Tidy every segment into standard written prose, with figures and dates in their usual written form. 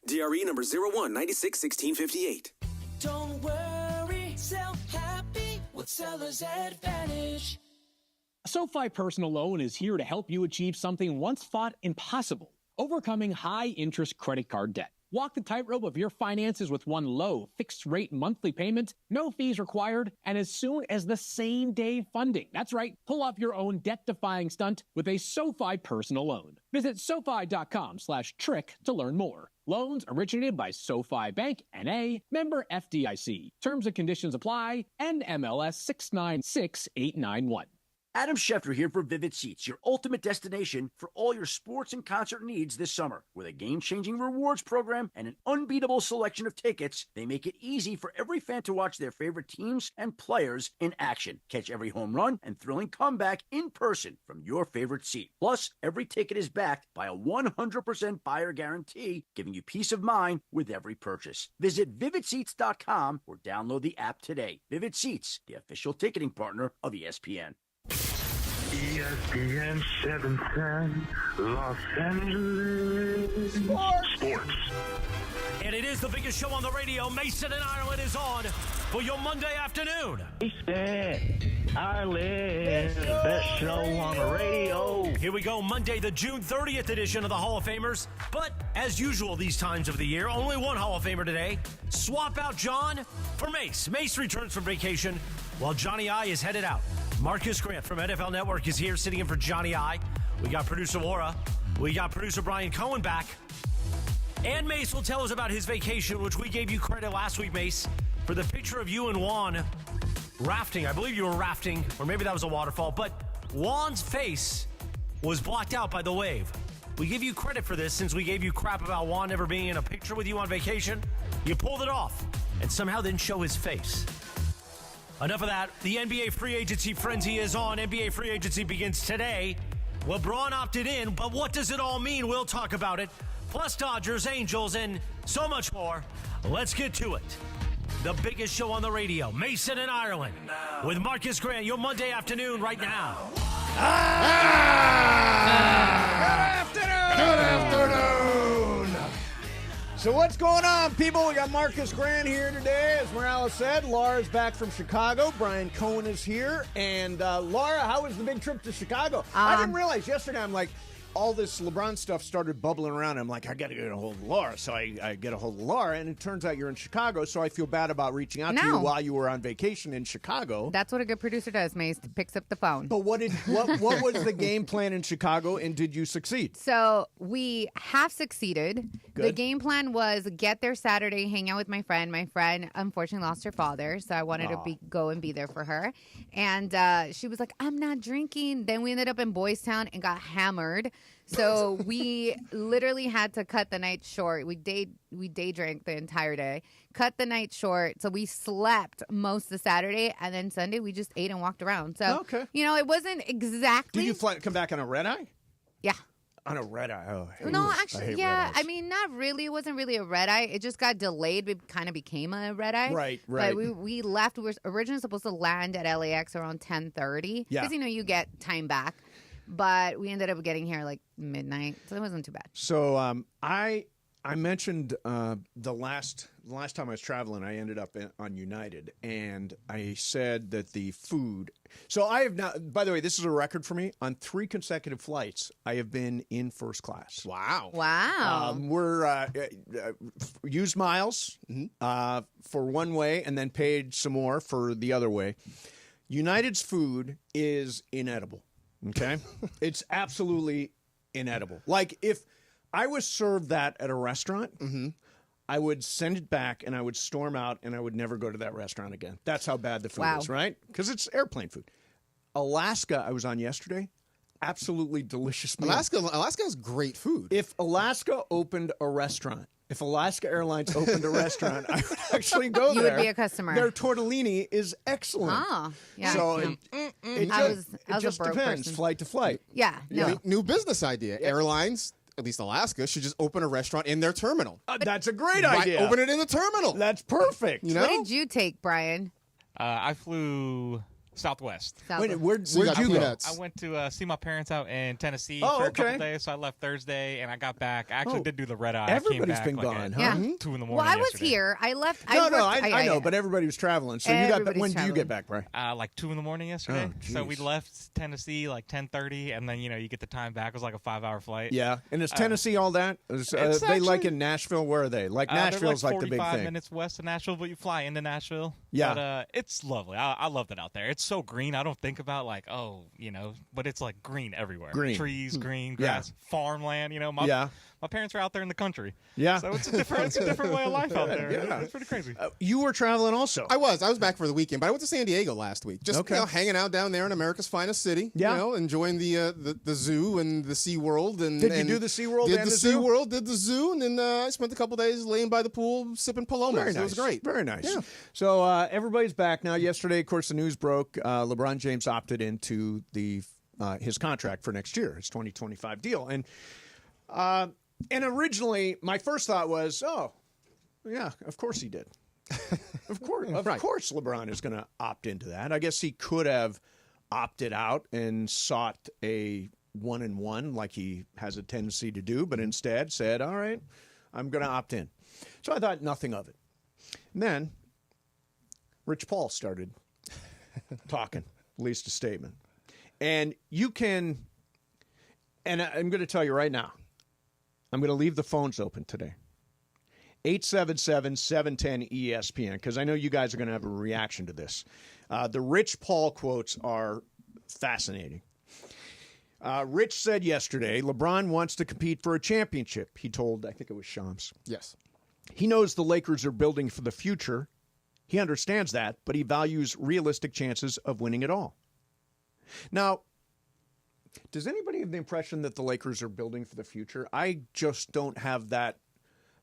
DRE number 01961658. Don't worry, sell happy with Seller's Advantage. SoFi Personal Loan is here to help you achieve something once thought impossible: overcoming high-interest credit card debt. Walk the tightrope of your finances with one low, fixed-rate monthly payment, no fees required, and as soon as the same-day funding. That's right, pull off your own debt-defying stunt with a SoFi Personal Loan. Visit SoFi.com/trick to learn more. Loans originated by SoFi Bank, N.A., member FDIC. Terms and conditions apply. NMLS 696891. Adam Schefter here for Vivid Seats, your ultimate destination for all your sports and concert needs this summer. With a game-changing rewards program and an unbeatable selection of tickets, they make it easy for every fan to watch their favorite teams and players in action. Catch every home run and thrilling comeback in person from your favorite seat. Plus, every ticket is backed by a 100% buyer guarantee, giving you peace of mind with every purchase. Visit VividSeats.com or download the app today. Vivid Seats, the official ticketing partner of ESPN. ESPN 710, Los Angeles. Sports. And it is the biggest show on the radio. Mason and Ireland is on for your Monday afternoon. Mason, Ireland, best show on the radio. Here we go, Monday, the June 30th edition of the Hall of Famers. But as usual these times of the year, only one Hall of Famer today. Swap out John for Mace. Mace returns from vacation while Johnny I is headed out. Marcus Grant from NFL Network is here sitting in for Johnny I. We got producer Laura. We got producer Brian Cohen back. And Mace will tell us about his vacation, which we gave you credit last week, Mace, for the picture of you and Juan rafting. I believe you were rafting, or maybe that was a waterfall. But Juan's face was blocked out by the wave. We give you credit for this since we gave you crap about Juan never being in a picture with you on vacation. You pulled it off and somehow didn't show his face. Enough of that. The NBA free agency frenzy is on. NBA free agency begins today. LeBron opted in, but what does it all mean? We'll talk about it. Plus Dodgers, Angels, and so much more. Let's get to it. The biggest show on the radio, Mason and Ireland, with Marcus Grant, your Monday afternoon right now. Good afternoon. So what's going on, people? We got Marcus Grant here today. As Morales said, Laura's back from Chicago. Brian Cohen is here. And Laura, how was the big trip to Chicago? I didn't realize yesterday, I'm like, all this LeBron stuff started bubbling around. I'm like, I got to get a hold of Laura. So I get a hold of Laura, and it turns out you're in Chicago, so I feel bad about reaching out to you while you were on vacation in Chicago. That's what a good producer does, Mace, picks up the phone. But what was the game plan in Chicago, and did you succeed? So we have succeeded. Good. The game plan was get there Saturday, hang out with my friend. My friend, unfortunately, lost her father, so I wanted to go and be there for her. And she was like, I'm not drinking. Then we ended up in Boys Town and got hammered. So we literally had to cut the night short. We day drank the entire day, cut the night short. So we slept most of Saturday, and then Sunday we just ate and walked around. So, it wasn't exactly. Did you come back on a red eye? Yeah. On a red eye. Oh, no, actually, yeah. I mean, not really. It wasn't really a red eye. It just got delayed. It kind of became a red eye. Right. But we left. We were originally supposed to land at LAX around 10:30. Yeah. Because, you get time back. But we ended up getting here like midnight, so it wasn't too bad. So I mentioned the last time I was traveling, I ended up on United, and I said that the food. So I have now. By the way, this is a record for me. On 3 consecutive flights, I have been in first class. Wow! We're used miles for one way, and then paid some more for the other way. United's food is inedible. Okay? It's absolutely inedible. Like, if I was served that at a restaurant, I would send it back and I would storm out and I would never go to that restaurant again. That's how bad the food is, right? Because it's airplane food. Alaska, I was on yesterday. Absolutely delicious meal. Alaska has great food. If Alaska opened a restaurant, if Alaska Airlines opened a restaurant, I would actually go there. You would be a customer. Their tortellini is excellent. Oh, yeah. So it just depends, person. Flight to flight. Yeah. No. I mean, new business idea. Yeah. Airlines, at least Alaska, should just open a restaurant in their terminal. That's a great idea. Open it in the terminal. That's perfect. What did you take, Brian? I flew Southwest. Where'd So you you got go? peanuts. I went to see my parents out in Tennessee Oh, for a okay. couple days, so I left Thursday, and I got back. I actually Oh, did do the red eye. everybody's I been came back gone, like huh? at Yeah. 2 in the Well, morning I was yesterday. here. I left. I know, but everybody was traveling. So you got back. Everybody's When do you traveling. get back, Bray? Like 2 in the morning yesterday. Oh, So we geez. left Tennessee like 10:30, and then you get the time back. It was like a 5-hour flight. Yeah, and is Tennessee all that? it's They like actually- in Nashville? Where are they? Like Nashville's they're like the big 45 thing. minutes west of Nashville, but you fly into Nashville. Yeah. But it's lovely. I loved it out there. It's so green. I don't think about but it's like green everywhere. Green. Trees, green, Yeah. grass, farmland. My parents are out there in the country. Yeah. So it's a different way of life out there. Yeah. It's pretty crazy. You were traveling also. I was back for the weekend, but I went to San Diego last week. Just Okay. hanging out down there in America's finest city. Yeah. Enjoying the zoo and the Sea World. And Did you and do the SeaWorld Did and the the Sea zoo? World? Did the zoo, and then I spent a couple days laying by the pool sipping palomas. Very nice. It was great. Very nice. Yeah. So everybody's back now. Yesterday, of course, the news broke. LeBron James opted into his contract for next year, his 2025 deal, and originally my first thought was, oh, yeah, of course he did. Of course, LeBron is going to opt into that. I guess he could have opted out and sought a 1-and-1 like he has a tendency to do, but instead said, all right, I'm going to opt in. So I thought nothing of it. And then Rich Paul started talking, released a statement. And you can, and I'm going to tell you right now, I'm going to leave the phones open today. 877-710-ESPN, because I know you guys are going to have a reaction to this. The Rich Paul quotes are fascinating. Rich said yesterday, LeBron wants to compete for a championship. He told, I think it was Shams. Yes. He knows the Lakers are building for the future. He understands that, but he values realistic chances of winning it all. Now, does anybody have the impression that the Lakers are building for the future? I just don't have that.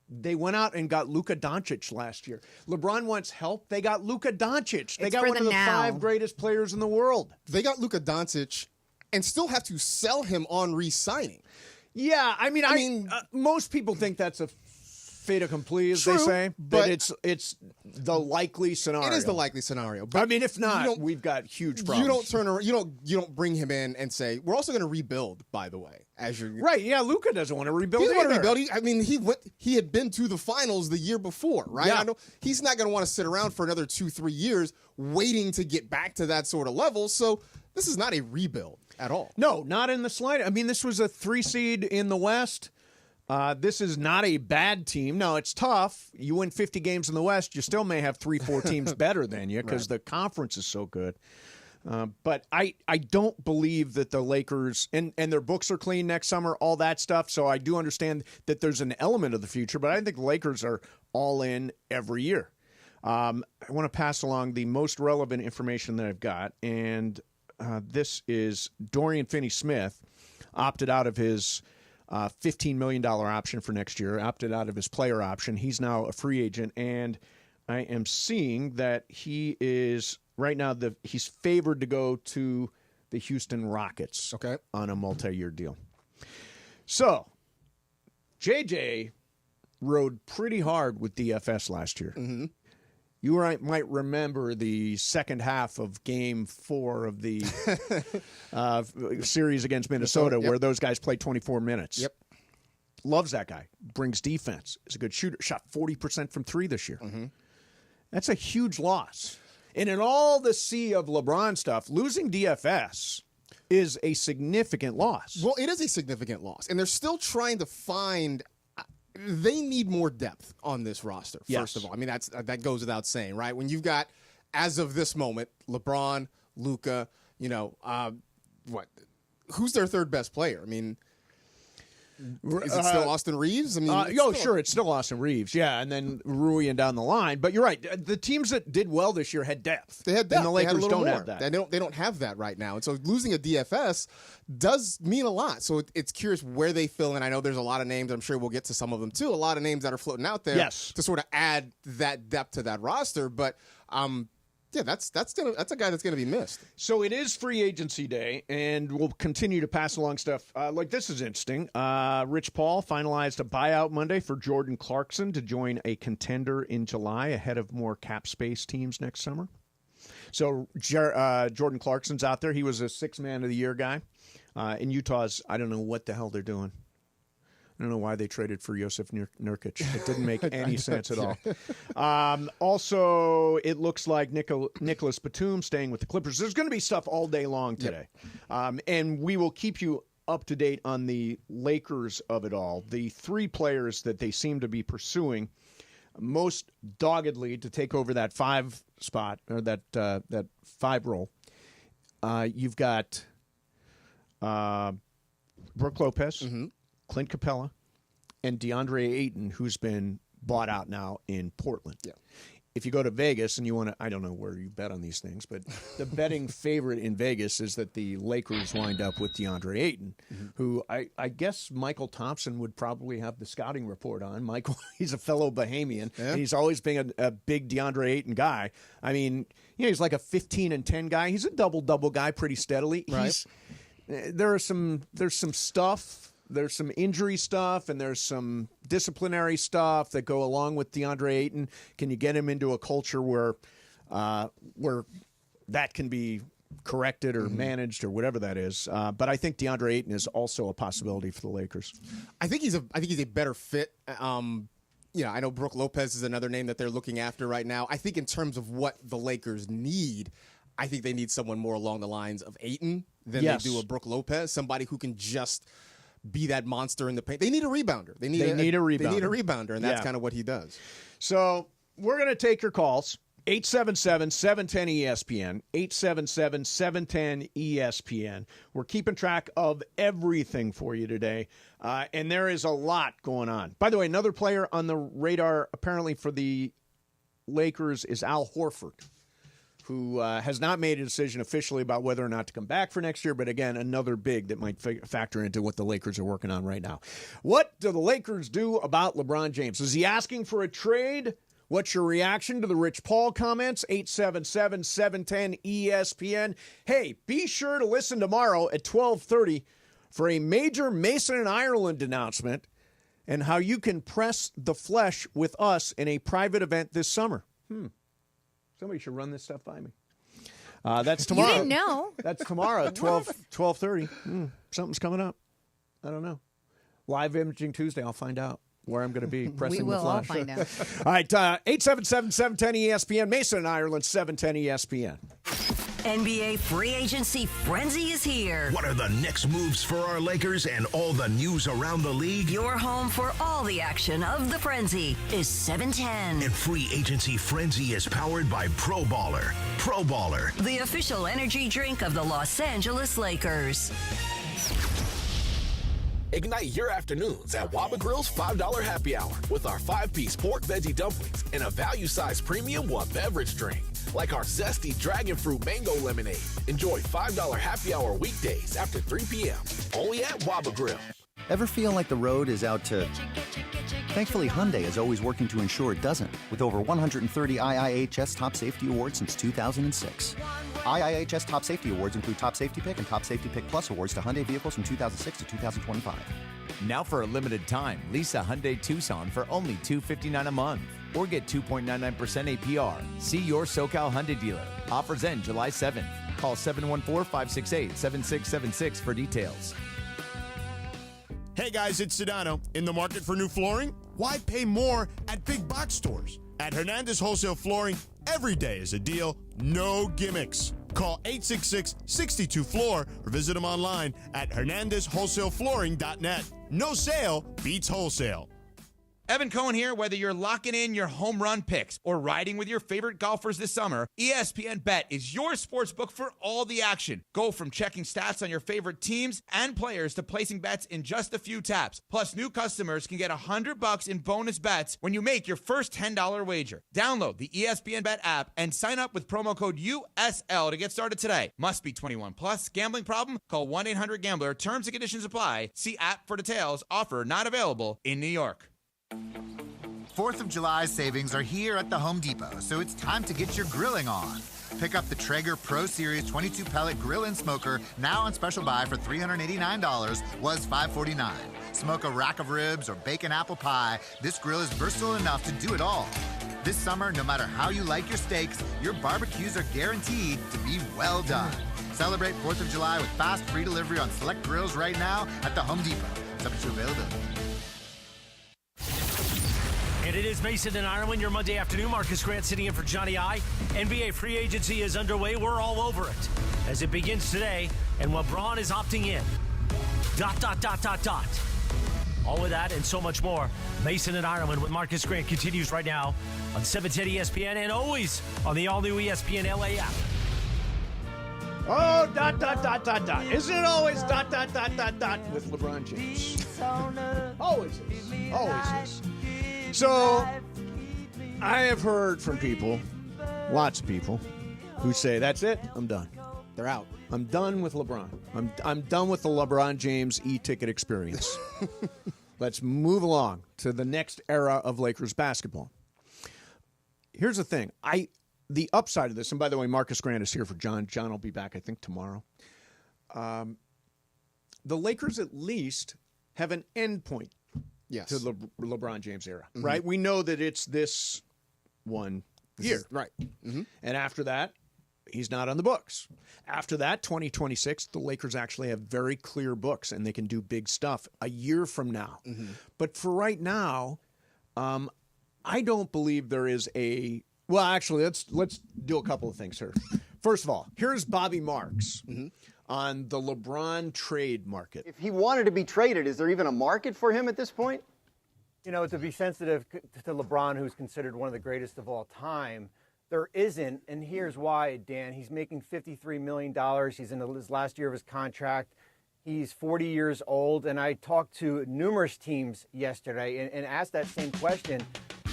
They went out and got Luka Doncic last year. LeBron wants help. They got Luka Doncic. They It's got for one the of the now. 5 greatest players in the world. They got Luka Doncic and still have to sell him on re-signing. Yeah, I mean, most people think that's a fait accompli, as they True, say, but it's the likely scenario. It is the likely scenario. But I mean, if not, we've got huge problems. You don't turn around. You don't bring him in and say we're also going to rebuild. By the way, as you're right. Yeah, Luka doesn't want to rebuild. He doesn't want to either. rebuild. He had been to the finals the year before, right? Yeah. I know he's not going to want to sit around for another 2-3 years waiting to get back to that sort of level. So this is not a rebuild at all. No, not in the slightest. I mean, this was a 3 seed in the West. This is not a bad team. No, it's tough. You win 50 games in the West, you still may have 3-4 teams better than you because the conference is so good. But I don't believe that the Lakers, and their books are clean next summer, all that stuff. So I do understand that there's an element of the future, but I think the Lakers are all in every year. I want to pass along the most relevant information that I've got, and this is Dorian Finney-Smith opted out of his $15 million option for next year, opted out of his player option. He's now a free agent, and I am seeing that he is right now he's favored to go to the Houston Rockets on a multi-year deal. So, JJ rode pretty hard with DFS last year. Mm-hmm. You might remember the second half of Game 4 of the series against Minnesota, where those guys played 24 minutes. Yep. Loves that guy. Brings defense. Is a good shooter. Shot 40% from 3 this year. Mm-hmm. That's a huge loss. And in all the sea of LeBron stuff, losing DFS is a significant loss. Well, it is a significant loss, and they're still trying to find. They need more depth on this roster, first of all. I mean, that goes without saying, right? When you've got, as of this moment, LeBron, Luka, who's their third best player? I mean, is it still Austin Reeves? I mean, sure, it's still Austin Reeves, yeah, and then Rui and down the line. But you're right. The teams that did well this year had depth. They had depth. And the Lakers don't more. have that. They don't have that right now. And so losing a DFS does mean a lot. So it's curious where they fill in. I know there's a lot of names. I'm sure we'll get to some of them too. A lot of names that are floating out there to sort of add that depth to that roster. But yeah, that's a guy that's gonna be missed. So it is free agency day, and we'll continue to pass along stuff. Like this is interesting. Rich Paul finalized a buyout Monday for Jordan Clarkson to join a contender in July ahead of more cap space teams next summer. So Jordan Clarkson's out there. He was a Sixth Man of the Year guy. In Utah's, I don't know what the hell they're doing. I don't know why they traded for Yosef Nurkic. It didn't make any sense at all. Also, it looks like Nicholas Batum staying with the Clippers. There's going to be stuff all day long today. And we will keep you up to date on the Lakers of it all. The three players that they seem to be pursuing most doggedly to take over that 5 spot, or that 5 role. You've got Brook Lopez, Clint Capella, and DeAndre Ayton, who's been bought out now in Portland. Yeah. If you go to Vegas and you want to, I don't know where you bet on these things, but the betting favorite in Vegas is that the Lakers wind up with DeAndre Ayton, who I guess Michael Thompson would probably have the scouting report on. Michael, he's a fellow Bahamian, and he's always been a big DeAndre Ayton guy. I mean, he's like a 15-10 guy. He's a double-double guy pretty steadily. Right. There's some stuff. There's some injury stuff, and there's some disciplinary stuff that go along with DeAndre Ayton. Can you get him into a culture where that can be corrected or managed or whatever that is? But I think DeAndre Ayton is also a possibility for the Lakers. I think he's a better fit. I know Brook Lopez is another name that they're looking after right now. I think in terms of what the Lakers need, I think they need someone more along the lines of Ayton than they do a Brook Lopez, somebody who can just be that monster in the paint. They need a rebounder. They need a rebounder, and that's kind of what he does. So we're going to take your calls. 877-710-ESPN, 877-710-ESPN. We're keeping track of everything for you today, and there is a lot going on. By the way, another player on the radar apparently for the Lakers is Al Horford, who has not made a decision officially about whether or not to come back for next year. But again, another big that might factor into what the Lakers are working on right now. What do the Lakers do about LeBron James? Is he asking for a trade? What's your reaction to the Rich Paul comments? 877-710-ESPN. Hey, be sure to listen tomorrow at 12:30 for a major Mason and Ireland announcement and how you can press the flesh with us in a private event this summer. Somebody should run this stuff by me. That's tomorrow. You didn't know. That's tomorrow at 12:30. Something's coming up. I don't know. Live Imaging Tuesday, I'll find out where I'm going to be pressing the flesh. We will all find out. All right, 877-710-ESPN. Mason and Ireland, 710 ESPN. NBA free agency frenzy is here. What are the next moves for our Lakers and all the news around the league? Your home for all the action of the frenzy is 710. And free agency frenzy is powered by Pro Baller. Pro Baller, the official energy drink of the Los Angeles Lakers. Ignite your afternoons at Waba Grill's $5 happy hour with our 5-piece pork veggie dumplings and a value-sized premium one beverage drink, like our zesty dragon fruit mango lemonade. Enjoy $5 happy hour weekdays after 3 p.m. Only at Waba Grill. Ever feel like the road is out to... Thankfully, Hyundai is always working to ensure it doesn't, with over 130 IIHS Top Safety Awards since 2006. IIHS Top Safety Awards include Top Safety Pick and Top Safety Pick Plus awards to Hyundai vehicles from 2006 to 2025. Now for a limited time, lease a Hyundai Tucson for only $259 a month. Or get 2.99% APR. See your SoCal Hyundai dealer. Offers end July 7th. Call 714-568-7676 for details. Hey guys, it's Sedano. In the market for new flooring? Why pay more at big box stores? At Hernandez Wholesale Flooring, every day is a deal, no gimmicks. Call 866-62-FLOOR or visit them online at hernandezwholesaleflooring.net. No sale beats wholesale. Evan Cohen here. Whether you're locking in your home run picks or riding with your favorite golfers this summer, ESPN Bet is your sportsbook for all the action. Go from checking stats on your favorite teams and players to placing bets in just a few taps. Plus, new customers can get $100 in bonus bets when you make your first $10 wager. Download the ESPN Bet app and sign up with promo code USL to get started today. Must be 21 plus. Gambling problem? Call 1-800-GAMBLER. Terms and conditions apply. See app for details. Offer not available in New York. 4th of July savings are here at the Home Depot, so it's time to get your grilling on. Pick up the Traeger Pro Series 22-pellet grill and smoker, now on special buy for $389, was $549. Smoke a rack of ribs or bake an apple pie, this grill is versatile enough to do it all. This summer, no matter how you like your steaks, your barbecues are guaranteed to be well done. Celebrate 4th of July with fast, free delivery on select grills right now at the Home Depot. Subject to availability. And it is Mason and Ireland, your Monday afternoon. Marcus Grant sitting in for Johnny I. NBA free agency is underway. We're all over it as it begins today. And LeBron is opting in. ... All of that and so much more. Mason and Ireland with Marcus Grant continues right now on 710 ESPN and always on the all-new ESPN LA app. Oh, ... Isn't it always ... with LeBron James? Always is. Always is. So, I have heard from people, lots of people, who say, that's it, I'm done. They're out. I'm done with LeBron. I'm done with the LeBron James e-ticket experience. Let's move along to the next era of Lakers basketball. Here's the thing. The upside of this, and by the way, Marcus Grant is here for John. John will be back, I think, tomorrow. The Lakers at least have an end point to the LeBron James era, right? We know that it's this 1 year. Right. Mm-hmm. And after that, he's not on the books. After that, 2026, the Lakers actually have very clear books, and they can do big stuff a year from now. Mm-hmm. But for right now, I don't believe there is a... Well, actually, let's do a couple of things here. First of all, here's Bobby Marks on the LeBron trade market. If he wanted to be traded, is there even a market for him at this point? You know, to be sensitive to LeBron, who's considered one of the greatest of all time, there isn't, and here's why, Dan. He's making $53 million. He's in his last year of his contract. He's 40 years old, and I talked to numerous teams yesterday and asked that same question.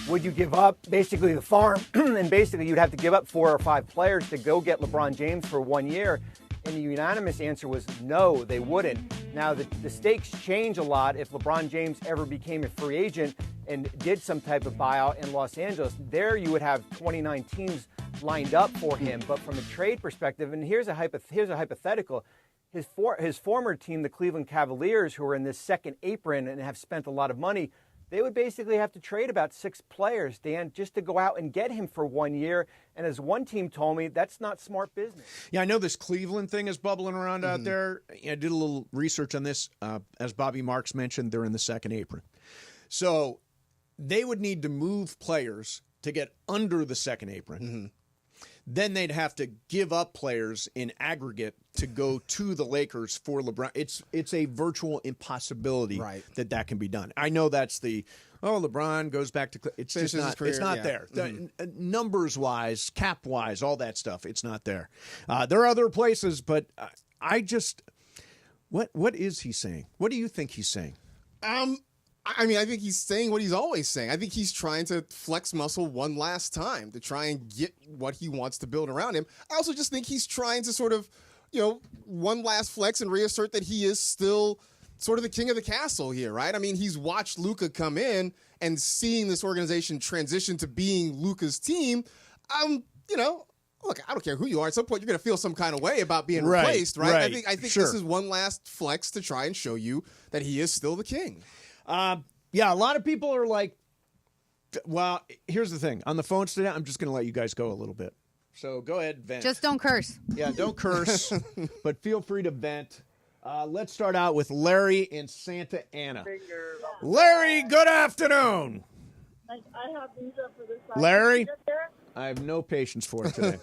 Would you give up basically the farm? And basically you'd have to give up 4 or 5 players to go get LeBron James for 1 year. And the unanimous answer was no, they wouldn't. Now, the stakes change a lot if LeBron James ever became a free agent and did some type of buyout in Los Angeles. There you would have 29 teams lined up for him. But from a trade perspective, and here's a hypothetical, his former team, the Cleveland Cavaliers, who are in this second apron and have spent a lot of money, they would basically have to trade about 6 players, Dan, just to go out and get him for 1 year. And as one team told me, that's not smart business. Yeah, I know this Cleveland thing is bubbling around out there. I did a little research on this. As Bobby Marks mentioned, they're in the second apron. So they would need to move players to get under the second apron. Then they'd have to give up players in aggregate to go to the Lakers for LeBron. It's a virtual impossibility that can be done. I know that's LeBron goes back to it's just not career, it's not there. Numbers wise, cap wise, all that stuff, it's not there. There are other places, but I just what is he saying? What do you think he's saying? I mean, I think he's saying what he's always saying. I think he's trying to flex muscle one last time to try and get what he wants to build around him. I also just think he's trying to sort of, one last flex and reassert that he is still sort of the king of the castle here, right? I mean, he's watched Luka come in and seeing this organization transition to being Luka's team. Look, I don't care who you are. At some point, you're going to feel some kind of way about being replaced, right? I think this is one last flex to try and show you that he is still the king. Yeah, a lot of people are like, well, here's the thing. On the phones today, I'm just going to let you guys go a little bit. So go ahead, vent. Just don't curse. Yeah, don't curse, but feel free to vent. Let's start out with Larry in Santa Ana. Larry, good afternoon. I have visa for this. Larry, I have no patience for it today.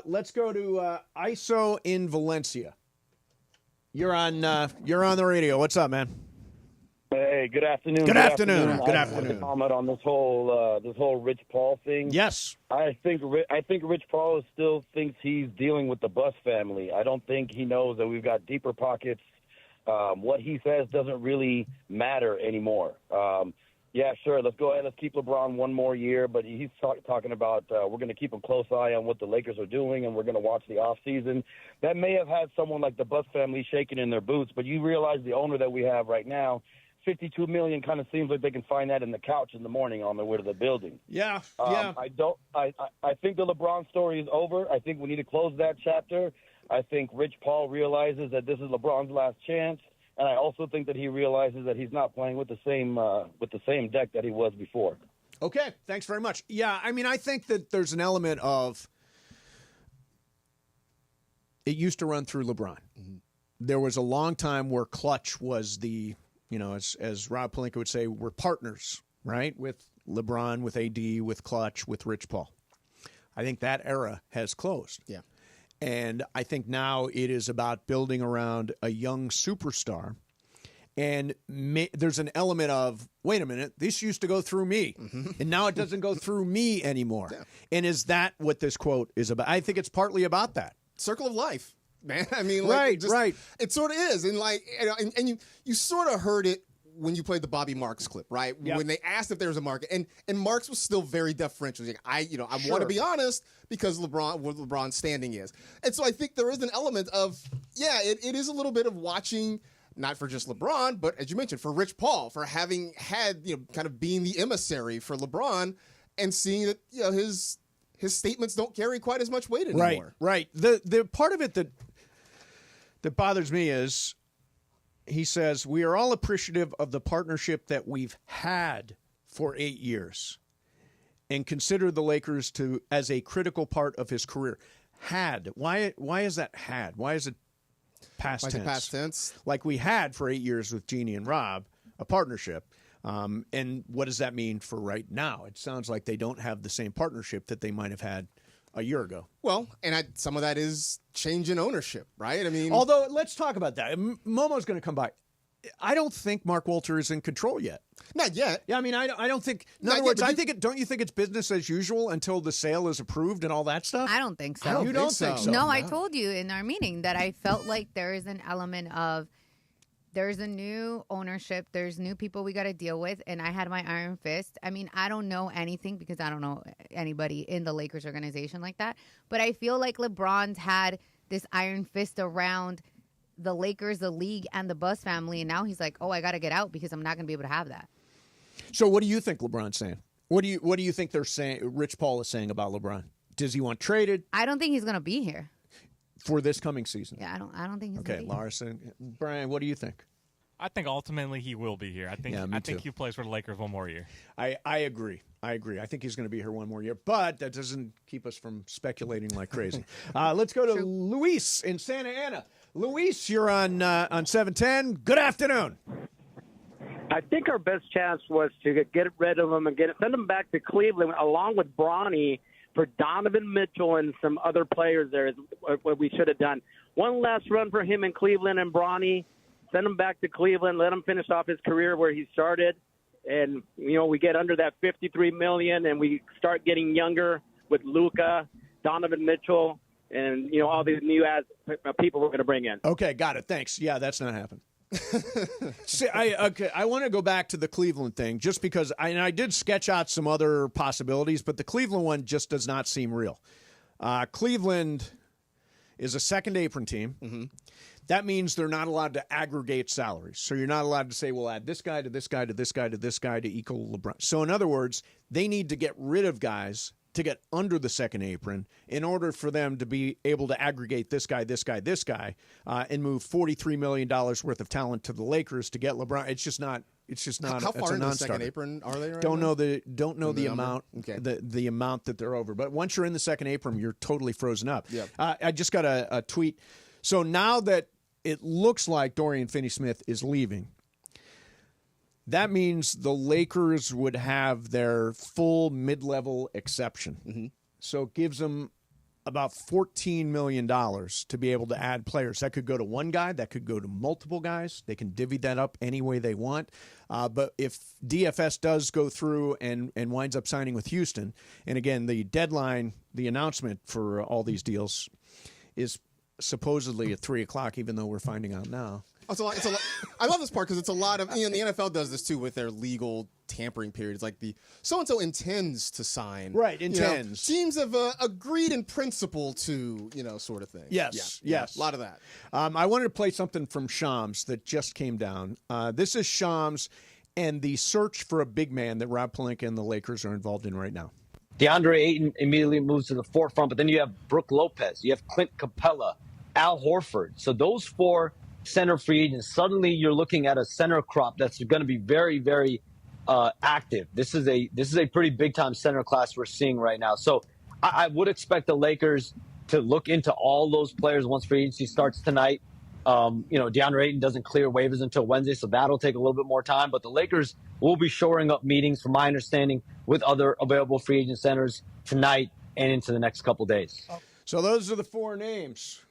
Let's go to ISO in Valencia. You're on the radio. What's up, man? Hey, good afternoon. Good afternoon. Good afternoon. Comment on this whole Rich Paul thing. Yes, I think Rich Paul still thinks he's dealing with the Buss family. I don't think he knows that we've got deeper pockets. What he says doesn't really matter anymore. Yeah, sure. Let's go ahead. Let's keep LeBron one more year. But he's talking about we're going to keep a close eye on what the Lakers are doing, and we're going to watch the offseason. That may have had someone like the Buss family shaking in their boots, but you realize the owner that we have right now $52 million kind of seems like they can find that in the couch in the morning on their way to the building. Yeah. I think the LeBron story is over. I think we need to close that chapter. I think Rich Paul realizes that this is LeBron's last chance, and I also think that he realizes that he's not playing with the same deck that he was before. Okay, thanks very much. Yeah, I mean, I think that there's an element of it used to run through LeBron. Mm-hmm. There was a long time where Clutch was the, as Rob Pelinka would say, we're partners, right? With LeBron, with AD, with Clutch, with Rich Paul. I think that era has closed. Yeah. And I think now it is about building around a young superstar. And there's an element of, wait a minute, this used to go through me, and now it doesn't go through me anymore. Yeah. And is that what this quote is about? I think it's partly about that. Circle of life, man. I mean, right. It sort of is. And and you sort of heard it when you played the Bobby Marks clip, right? Yep. When they asked if there was a market, and Marks was still very deferential. He's like, I want to be honest because what LeBron's standing is. And so I think there is an element of, it is a little bit of watching, not for just LeBron, but as you mentioned, for Rich Paul, for having had, kind of being the emissary for LeBron and seeing that, his statements don't carry quite as much weight anymore. Right. The part of it that bothers me is he says, we are all appreciative of the partnership that we've had for 8 years and consider the Lakers as a critical part of his career. Had. Why is that had? Why is it past tense? Past tense? Like we had for 8 years with Jeannie and Rob, a partnership. And what does that mean for right now? It sounds like they don't have the same partnership that they might have had a year ago. Well, and some of that is change in ownership, right? I mean, although let's talk about that. Momo's going to come by. I don't think Mark Walter is in control yet. Not yet. Yeah, I mean, I don't think. In other words, don't you think it's business as usual until the sale is approved and all that stuff? I don't think so. You don't think so? No, I told you in our meeting that I felt like there is an element of there's a new ownership, there's new people we got to deal with, and I had my iron fist. I mean, I don't know anything because I don't know anybody in the Lakers organization like that, but I feel like LeBron's had this iron fist around the Lakers, the league, and the Bus family, and now he's like, oh, I got to get out because I'm not going to be able to have that. So what do you think LeBron's saying? What do you think they're saying? Rich Paul is saying about LeBron? Does he want traded? I don't think he's going to be here for this coming season. Yeah, I don't think he's okay. Larson, Brian, what do you think? I think ultimately he will be here. I think he plays for the Lakers one more year. I agree. I think he's going to be here one more year, but that doesn't keep us from speculating like crazy. Let's go to Luis in Santa Ana. Luis, you're on 710. Good afternoon. I think our best chance was to get rid of him and send him back to Cleveland along with Bronny for Donovan Mitchell and some other players there is what we should have done. One last run for him in Cleveland and Bronny. Send him back to Cleveland. Let him finish off his career where he started. And, we get under that $53 million and we start getting younger with Luka, Donovan Mitchell, and, all these new people we're going to bring in. Okay, got it. Thanks. Yeah, that's not happening. See, I want to go back to the Cleveland thing just because I did sketch out some other possibilities, but the Cleveland one just does not seem real. Cleveland is a second apron team. Mm-hmm. That means they're not allowed to aggregate salaries. So you're not allowed to say, we'll add this guy to this guy to this guy to this guy to equal LeBron. So in other words, they need to get rid of guys to get under the second apron in order for them to be able to aggregate this guy, and move $43 million worth of talent to the Lakers to get LeBron. It's just not. How far into the second apron are they? Right don't now? know the amount. Okay. The amount that they're over. But once you're in the second apron, you're totally frozen up. Yep. I just got a tweet. So now that it looks like Dorian Finney-Smith is leaving, that means the Lakers would have their full mid-level exception. Mm-hmm. So it gives them about $14 million to be able to add players. That could go to one guy. That could go to multiple guys. They can divvy that up any way they want. But if DFS does go through and winds up signing with Houston, and again, the deadline, the announcement for all these deals is supposedly at 3 o'clock, even though we're finding out now It's a lot. I love this part because it's a lot of, the NFL does this too with their legal tampering periods. Like the so-and-so intends to sign. Right, intends. Teams have agreed in principle to, sort of thing. Yes. A lot of that. I wanted to play something from Shams that just came down. This is Shams and the search for a big man that Rob Pelinka and the Lakers are involved in right now. DeAndre Ayton immediately moves to the forefront, but then you have Brook Lopez, you have Clint Capella, Al Horford. So those 4 center free agents, suddenly you're looking at a center crop that's going to be very, very active. This is a pretty big time center class we're seeing right now. So I would expect the Lakers to look into all those players once free agency starts tonight. DeAndre Ayton doesn't clear waivers until Wednesday, so that'll take a little bit more time. But the Lakers will be shoring up meetings, from my understanding, with other available free agent centers tonight and into the next couple days. So those are the 4 names.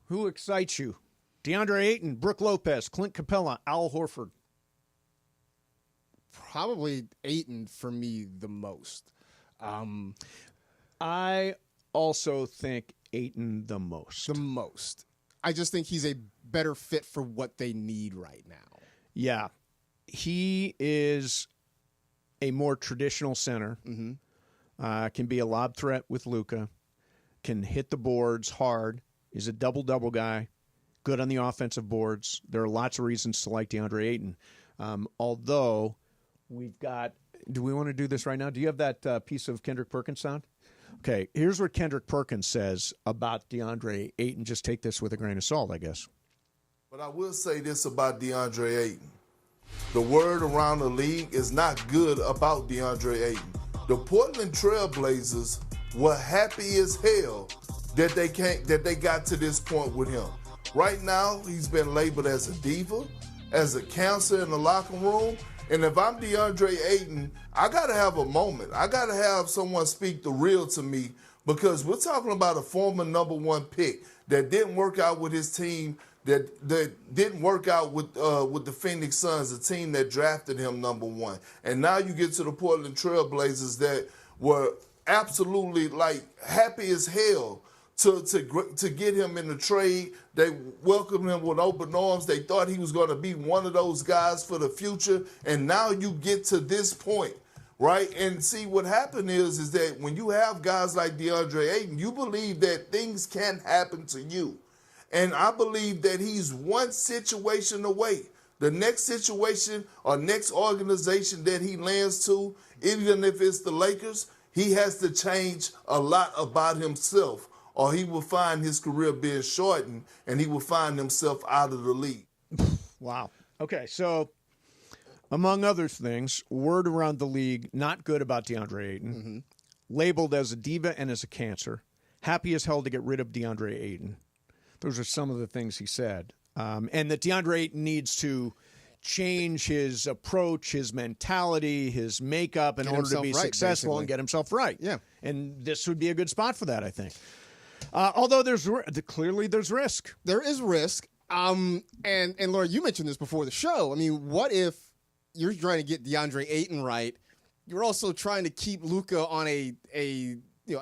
Who excites you? DeAndre Ayton, Brook Lopez, Clint Capella, Al Horford. Probably Ayton for me the most. I also think Ayton the most. The most. I just think he's a better fit for what they need right now. Yeah. He is a more traditional center. Mm-hmm. Can be a lob threat with Luka. Can hit the boards hard. Is a double-double guy. Good on the offensive boards. There are lots of reasons to like DeAndre Ayton. Although we've got – do we want to do this right now? Do you have that piece of Kendrick Perkins sound? Okay, here's what Kendrick Perkins says about DeAndre Ayton. Just take this with a grain of salt, I guess. But I will say this about DeAndre Ayton. The word around the league is not good about DeAndre Ayton. The Portland Trail Blazers were happy as hell that they got to this point with him. Right now, he's been labeled as a diva, as a cancer in the locker room. And if I'm DeAndre Ayton, I got to have a moment. I got to have someone speak the real to me, because we're talking about a former number 1 pick that didn't work out with his team, that didn't work out with the Phoenix Suns, a team that drafted him number 1. And now you get to the Portland Trail Blazers that were absolutely happy as hell to get him in the trade. They welcomed him with open arms. They thought he was going to be one of those guys for the future. And now you get to this point, right? And see, what happened is that when you have guys like DeAndre Ayton, you believe that things can happen to you. And I believe that he's one situation away. The next situation or next organization that he lands to, even if it's the Lakers, he has to change a lot about himself, or he will find his career being shortened and he will find himself out of the league. Wow. Okay, so among other things, word around the league, not good about DeAndre Ayton. Mm-hmm. Labeled as a diva and as a cancer. Happy as hell to get rid of DeAndre Ayton. Those are some of the things he said. And that DeAndre Ayton needs to change his approach, his mentality, his makeup in order to be successful basically, and get himself right. Yeah. And this would be a good spot for that, I think. Although clearly there's risk. There is risk. And Laura, you mentioned this before the show. I mean, what if you're trying to get DeAndre Ayton right? You're also trying to keep Luka on a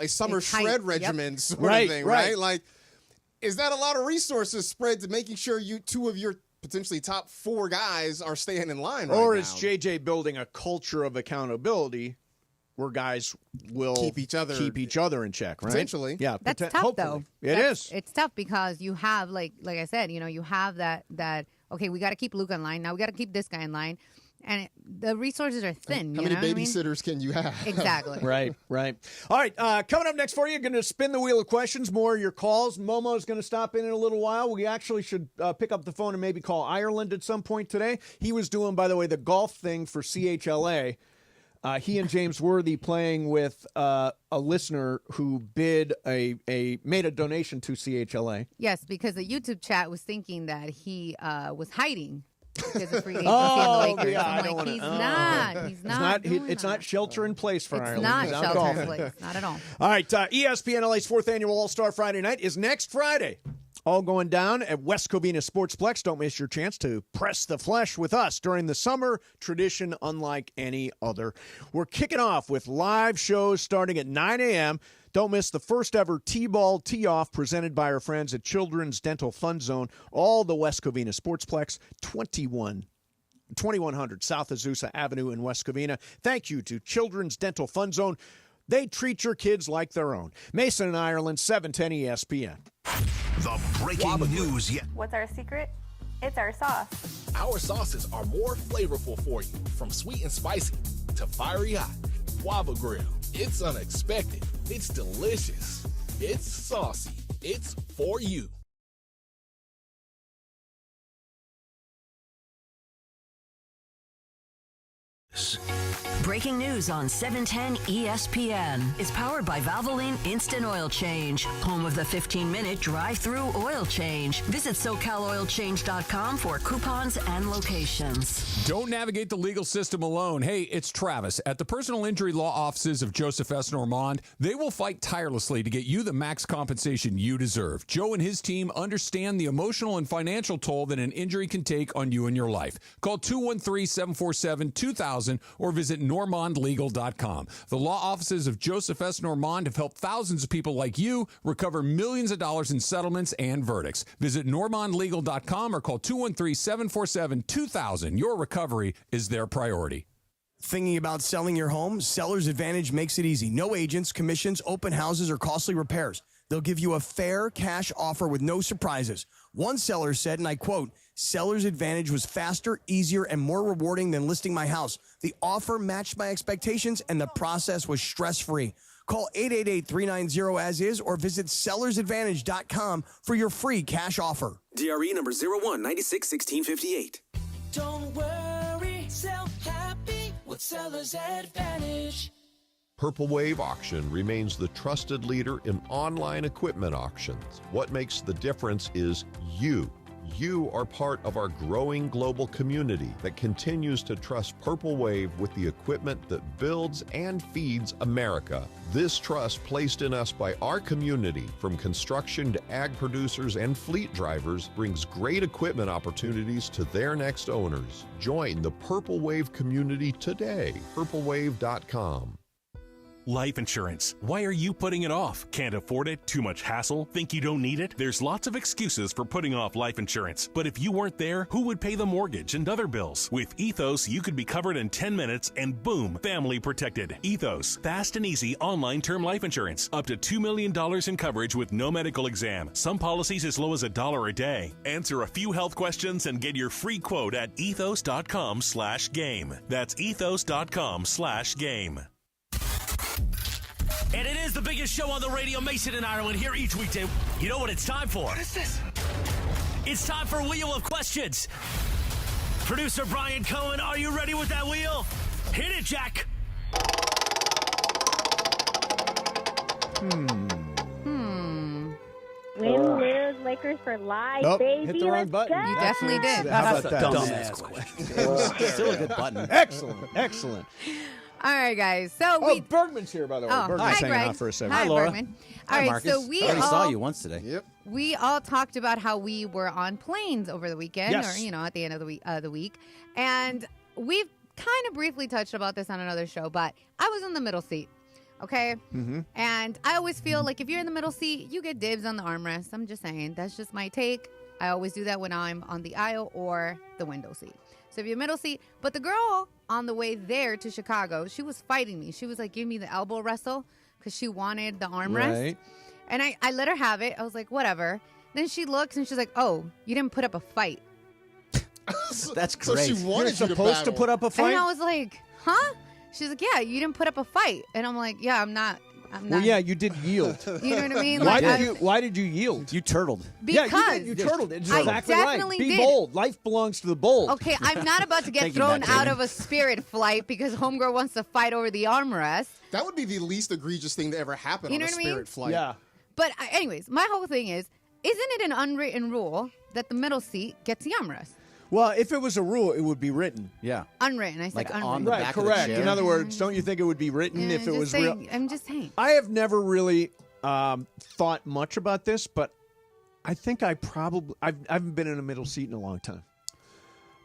summer shred regimen sort of thing, right? Like, is that a lot of resources spread to making sure two of your potentially top 4 guys are staying in line right now? Or is JJ building a culture of accountability where guys will keep each other in check, right? Potentially. Yeah. That's tough, though. It is. It's tough because you have, like I said, you have that, okay, we got to keep Luka in line. Now we got to keep this guy in line. And the resources are thin. How many babysitters can you have? Exactly. Right. All right, coming up next for you, going to spin the wheel of questions, more of your calls. Momo's going to stop in a little while. We actually should pick up the phone and maybe call Ireland at some point today. He was doing, by the way, the golf thing for CHLA. He and James Worthy playing with a listener who made a donation to CHLA. Yes, because the YouTube chat was thinking that he was hiding because of free agency on the Lakers. Yeah, I'm like, he's not. It's not shelter in place for Ireland. It's not shelter in place. Not at all. All right, ESPN LA's 4th annual All-Star Friday night is next Friday. All going down at West Covina Sportsplex. Don't miss your chance to press the flesh with us during the summer, tradition unlike any other. We're kicking off with live shows starting at 9 a.m. Don't miss the first ever T-Ball Tee-Off presented by our friends at Children's Dental Fun Zone, all the West Covina Sportsplex, 2100 South Azusa Avenue in West Covina. Thank you to Children's Dental Fun Zone. They treat your kids like their own. Mason and Ireland, 710 ESPN. The breaking news yet. What's our secret? It's our sauce. Our sauces are more flavorful for you, from sweet and spicy to fiery hot. Waba Grill. It's unexpected. It's delicious. It's saucy. It's for you. Breaking news on 710 ESPN is powered by Valvoline Instant Oil Change, home of the 15-minute drive-through oil change. Visit SoCalOilChange.com for coupons and locations. Don't navigate the legal system alone. Hey, it's Travis. At the personal injury law offices of Joseph S. Normand, they will fight tirelessly to get you the max compensation you deserve. Joe and his team understand the emotional and financial toll that an injury can take on you and your life. Call 213-747-2000 or visit normandlegal.com. The law offices of Joseph S. Normand have helped thousands of people like you recover millions of dollars in settlements and verdicts. Visit normandlegal.com or call 213-747-2000. Your recovery is their priority. Thinking about selling your home? Seller's Advantage makes it easy. No agents, commissions, open houses, or costly repairs. They'll give you a fair cash offer with no surprises. One seller said, and I quote, "Seller's Advantage was faster, easier, and more rewarding than listing my house. The offer matched my expectations, and the process was stress-free." Call 888-390-AS-IS or visit sellersadvantage.com for your free cash offer. DRE number 01961658. Don't worry, sell happy with Seller's Advantage. Purple Wave Auction remains the trusted leader in online equipment auctions. What makes the difference is you. You are part of our growing global community that continues to trust Purple Wave with the equipment that builds and feeds America. This trust placed in us by our community, from construction to ag producers and fleet drivers, brings great equipment opportunities to their next owners. Join the Purple Wave community today. purplewave.com. Life insurance. Why are you putting it off? Can't afford it? Too much hassle? Think you don't need it? There's lots of excuses for putting off life insurance. But if you weren't there, who would pay the mortgage and other bills? With Ethos, you could be covered in 10 minutes and boom, family protected. Ethos, fast and easy online term life insurance. Up to $2 million in coverage with no medical exam. Some policies as low as $1 a day. Answer a few health questions and get your free quote at ethos.com/game. That's ethos.com/game. And it is the biggest show on the radio, Mason and Ireland, here each weekday. You know what it's time for? What is this? It's time for Wheel of Questions. Producer Brian Cohen, are you ready with that wheel? Hit it, Jack. Win, lose, Lakers for life, baby. Hit the wrong button. Go. You definitely did. How about that? Dumbass question. Still a good button. Excellent. All right, guys. So Bergman's here, by the way. Bergman's hi, hanging Greg. out for a second. Hi, Laura. Bergman. Hi, All right, Marcus. so we I already all saw you once today. Yep. We all talked about how we were on planes over the weekend, Yes. or at the end of the week, and we've kind of briefly touched about this on another show. But I was in the middle seat, okay, and I always feel like if you're in the middle seat, you get dibs on the armrest. I'm just saying, that's just my take. I always do that when I'm on the aisle or the window seat. So if you're middle seat, but the girl on the way there to Chicago, she was fighting me. She was like, give me the elbow wrestle because she wanted the armrest. Right. And I let her have it. I was like, whatever. Then she looks and she's like, oh, you didn't put up a fight. That's So great. she wanted You're you supposed to battle. put up a fight? And I was like, huh? She's like, yeah, you didn't put up a fight. And I'm like, yeah, I'm not. Well, yeah, you did yield. You know what I mean? Why Like, did you yield? You turtled. Because yeah, you turtled. It's I exactly definitely right. Be did. bold. Life belongs to the bold. Okay, I'm not about to get Thank you, thrown Matt out Damon. of a Spirit flight because homegirl wants to fight over the armrest. That would be the least egregious thing to ever happen You on know a what I mean? Spirit flight. Yeah. But anyways, my whole thing is, isn't it an unwritten rule that the middle seat gets the armrest? Well, if it was a rule, it would be written. Yeah. Unwritten. I said Like unwritten. on the Right, back of the correct. chair. In other words, don't you think it would be written Yeah, if it just was saying, real? I'm just saying. I have never really thought much about this, but I think I haven't been in a middle seat in a long time.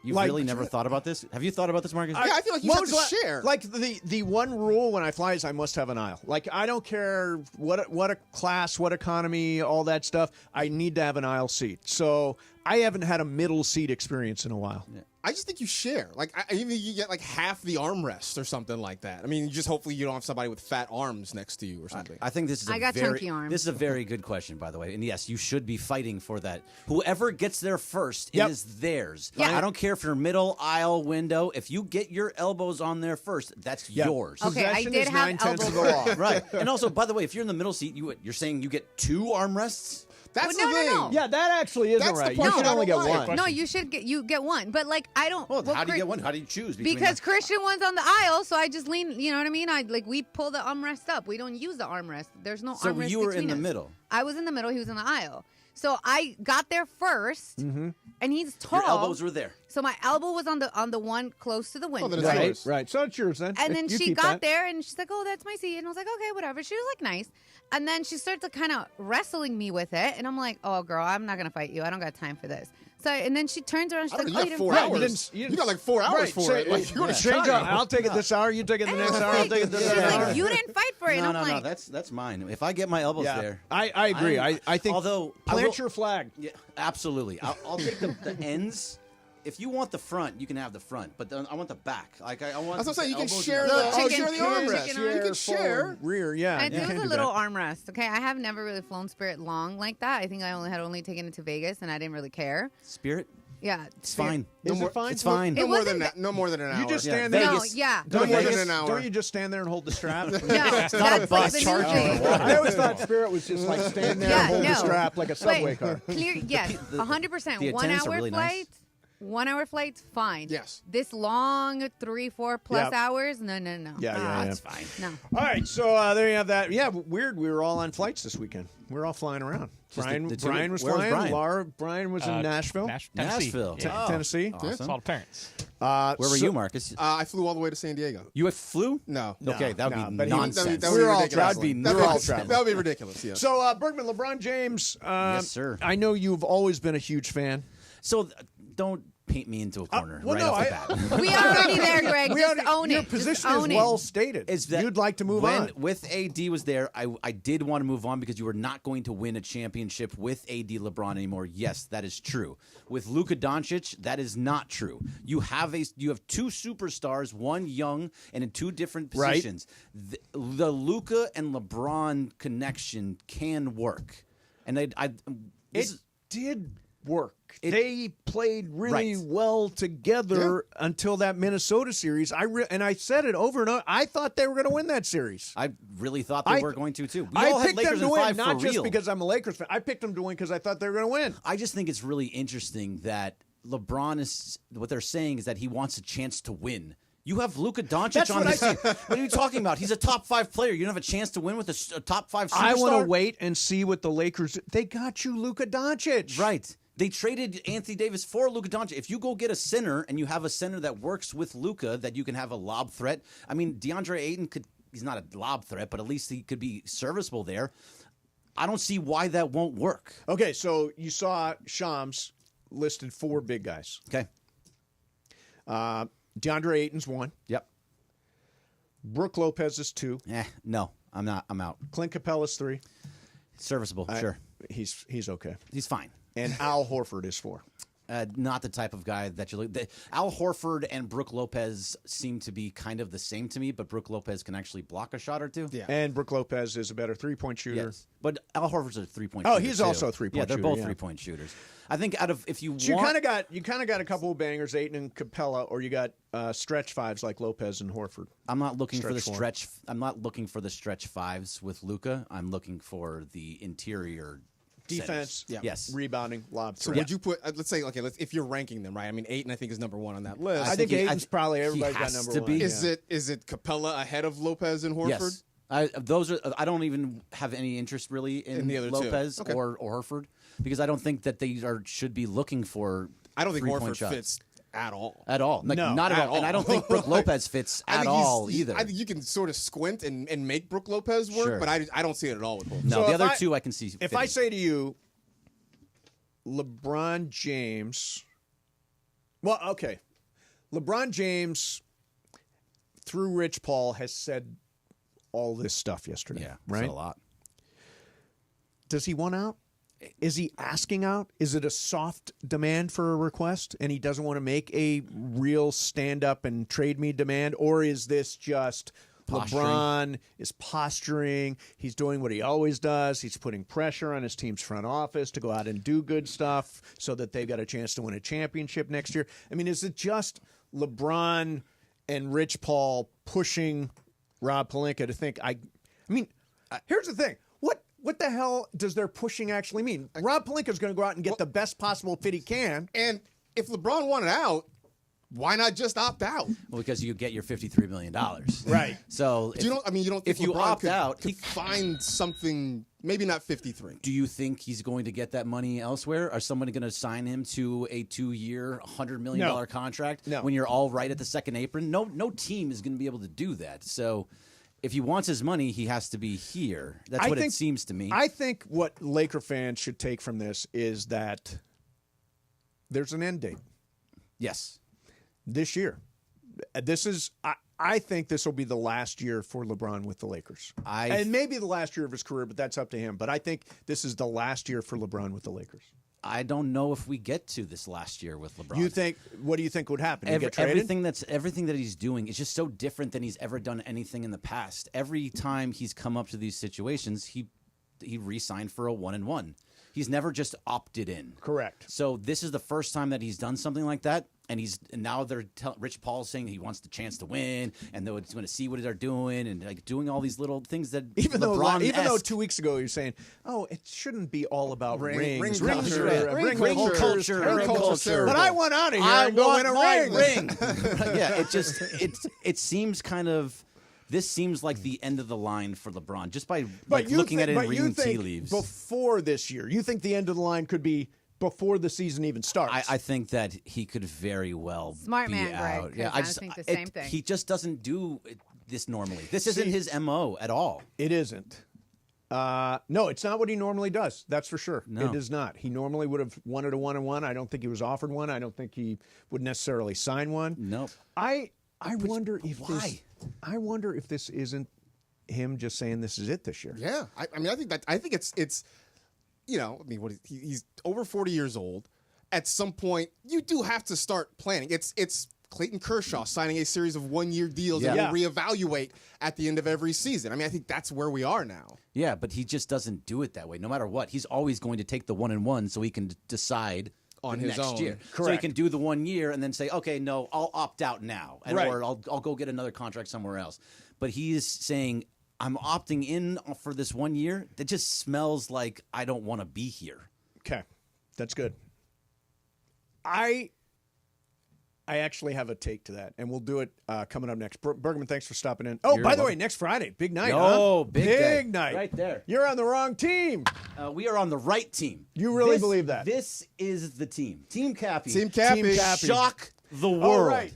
You've really never thought about this? Have you thought about this, Marcus? I feel like you have to share. Like the one rule when I fly is I must have an aisle. Like I don't care what a class, what economy, all that stuff. I need to have an aisle seat. So I haven't had a middle seat experience in a while. Yeah. I just think you share. Like, even you get like half the armrest or something like that. I mean, hopefully you don't have somebody with fat arms next to you or something. I think this is chunky this is a very good question, by the way. And yes, you should be fighting for that. Whoever gets there first, it is theirs. Yeah. I don't care if you're middle aisle window. If you get your elbows on there first, that's yours. Okay, I did have elbows. Right. And also, by the way, if you're in the middle seat, you're saying you get 2 armrests? That's Well, the no, thing. no. Yeah, that actually isn't right. You should only get one. No, you get one. But like I don't. Well, how do you get one? How do you choose? Because Christian one's on the aisle, so I just lean. You know what I mean? We pull the armrest up. We don't use the armrest. There's no armrest. So you were in the between us. middle. I was in the middle. He was in the aisle. So I got there first, and he's tall. Your elbows were there. So my elbow was on the one close to the window. Right. So it's yours then. And then You she keep got that. there, and she's like, "Oh, that's my seat." And I was like, "Okay, whatever." She was like, "Nice." And then she started to kind of wrestling me with it, and I'm like, "Oh, girl, I'm not gonna fight you. I don't got time for this." So, and then she turns around, she's like, You "Oh, got you didn't 4 fight hours. me." You got like 4 hours Right, for so it. Like, you're change up. I'll take it this hour. You take it the next hour. I'll take it this She's hour. like, "You didn't fight for it." And No, I'm no, like, that's mine. If I get my elbows there, I agree. I think. Although plant your flag. Yeah, absolutely. I'll take the ends. If you want the front, you can have the front, but then I want the back. Like I want. That's what I'm saying. You can elbows share and the elbows. armrest. You can share. Rear, yeah. And it was a little armrest. Okay, I have never really flown Spirit long like that. I think I only taken it to Vegas, and I didn't really care. Spirit. Yeah, It's fine. Is it fine? It's fine. No more than that. No more than an hour. You just stand Yeah, there. No, Vegas. yeah. No more than Vegas, an hour. Don't you just stand there and hold the strap? No, It's not a that's bus. like the new thing. I always thought Spirit was just like stand there and hold the strap like a subway car. Clear, yes, 100%. the 1 attendants are hour really flight. nice. 1 hour flights, fine. Yes. This long, 3-4 plus Yep. hours, no. Yeah. That's fine. No. All right, so there you have that. Yeah, weird. We were all on flights this weekend. We were all flying around. Just Brian the two- was where was flying. Brian? Brian was in Nashville. Tennessee. Nashville. Yeah. Tennessee. Awesome. Saw the parents. Where were you, Marcus? I flew all the way to San Diego. You flew? No. Okay, that would no, be but he- nonsense. that would We're be all ridiculous. traveling. That We're all would- traveling. That would be ridiculous. Yeah. So, Bergman, LeBron James. Yes, sir. I know you've always been a huge fan. So don't paint me into a corner well, right no, off the bat. We already there, Greg. Just own Your it. position Just own is it. well stated. Is that you'd like to move when, on? With AD was there, I did want to move on because you were not going to win a championship with AD LeBron anymore. Yes, that is true. With Luka Doncic, that is not true. You have 2 superstars, one young and in 2 different positions. Right. The Luka and LeBron connection can work, and it did work. They played really well together until that Minnesota series. And I said it over and over. I thought they were going to win that series. I really thought they were going to too. We I all had picked Lakers them to in win, 5 not for just real. because I'm a Lakers fan. I picked them to win because I thought they were going to win. I just think it's really interesting that LeBron is what they're saying is that he wants a chance to win. You have Luka Doncic on this team. What are you talking about? He's a top 5 player. You don't have a chance to win with a top 5 superstar? I want to wait and see what the Lakers. They got you, Luka Doncic. Right. They traded Anthony Davis for Luka Doncic. If you go get a center and you have a center that works with Luka, that you can have a lob threat. I mean, DeAndre Ayton he's not a lob threat, but at least he could be serviceable there. I don't see why that won't work. Okay, so you saw Shams listed 4 big guys. Okay. DeAndre Ayton's 1. Yep. Brook Lopez is 2. No, I'm not. I'm out. Clint Capella's 3. Serviceable, sure. He's okay. He's fine. And Al Horford is 4. Not the type of guy that you look. Al Horford and Brook Lopez seem to be kind of the same to me, but Brook Lopez can actually block a shot or 2. Yeah. And Brook Lopez is a better 3-point shooter. Yes. But Al Horford's a 3-point Oh, shooter. he's too. also a 3-point shooter. Yeah, they're shooter, both 3-point shooters. I think out of if you So want, you kind of got a couple of bangers, Ayton and Capella, or you got stretch 5s like Lopez and Horford. I'm not looking for the four. stretch. I'm not looking for the stretch 5s with Luka. I'm looking for the interior defense, yes, rebounding, lob. So would you put? Let's say, okay, if you're ranking them, right? I mean, Ayton, I think is number 1 on that list. I think Ayton's probably everybody's got number 1. Is it Capella ahead of Lopez and Horford? Yes. I don't even have any interest really in the other Lopez two. Okay. or Horford because I don't think that they should be looking for. I don't think 3-point Horford shots. fits at all. At all. Like, No, not at at all. And all. I don't think Brook Lopez fits at all either. I think you can sort of squint and make Brook Lopez work, Sure. but I don't see it at all with Horford. No, the other 2 I can see. If fitting. I say to you, LeBron James Well, okay. LeBron James, through Rich Paul, has said all this stuff yesterday. Yeah, right? said a lot. Does he want out? Is he asking out? Is it a soft demand for a request and he doesn't want to make a real stand-up and trade me demand? Or is this just Posturing. LeBron is posturing, he's doing what he always does, he's putting pressure on his team's front office to go out and do good stuff so that they've got a chance to win a championship next year? I mean, is it just LeBron and Rich Paul pushing Rob Pelinka to think, here's the thing. What the hell does their pushing actually mean? Rob Pelinka's going to go out and get the best possible fit he can. And if LeBron wanted out, why not just opt out? Well, because you get your $53 million. Right. So you don't think if you LeBron opt out, could find something, maybe not 53. Do you think he's going to get that money elsewhere? Are somebody going to sign him to a 2-year, $100 million contract when you're all right at the second apron? No team is going to be able to do that. So if he wants his money, he has to be here. That's what it seems to me. I think what Laker fans should take from this is that there's an end date. Yes. This year. I think this will be the last year for LeBron with the Lakers. And maybe the last year of his career, but that's up to him. But I think this is the last year for LeBron with the Lakers. I don't know if we get to this last year with LeBron. What do you think would happen? He get traded? Everything that he's doing is just so different than he's ever done anything in the past. Every time he's come up to these situations, he re-signed for a 1-and-1. He's never just opted in. Correct. So this is the first time that he's done something like that, and now they're Rich Paul's saying he wants the chance to win, and they're going to see what they're doing, and like doing all these little things that even though 2 weeks ago you're saying, oh, it shouldn't be all about rings, ring culture. But I want out of here and go win a ring. Yeah, it seems kind of. This seems like the end of the line for LeBron, just by looking at it and reading tea leaves. Before this year, you think the end of the line could be before the season even starts? I think that he could very well Smart be man, out. Greg. Yeah, I think the same thing. He just doesn't do this normally. This isn't his MO at all. It isn't. No, it's not what he normally does. That's for sure. No. It is not. He normally would have wanted a 1-and-1. I don't think he was offered one. I don't think he would necessarily sign one. Nope. I wonder if this isn't him just saying this is it this year. Yeah, I think it's he's over 40 years old. At some point, you do have to start planning. It's Clayton Kershaw signing a series of 1-year deals that will reevaluate at the end of every season. I mean, I think that's where we are now. Yeah, but he just doesn't do it that way. No matter what, he's always going to take the 1-and-1 so he can decide on his next own year. Correct. So he can do the 1 year and then say, okay, no, I'll opt out now, or I'll go get another contract somewhere else. But he is saying, I'm opting in for this 1 year. That just smells like I don't want to be here. Okay, that's good. I actually have a take to that, and we'll do it coming up next. Bergman, thanks for stopping in. Oh, by the way, next Friday, big night. Big night. Right there. You're on the wrong team. We are on the right team. You really believe that? This is the team. Team Cappy. Team Cappy. Shock the world. Oh, right.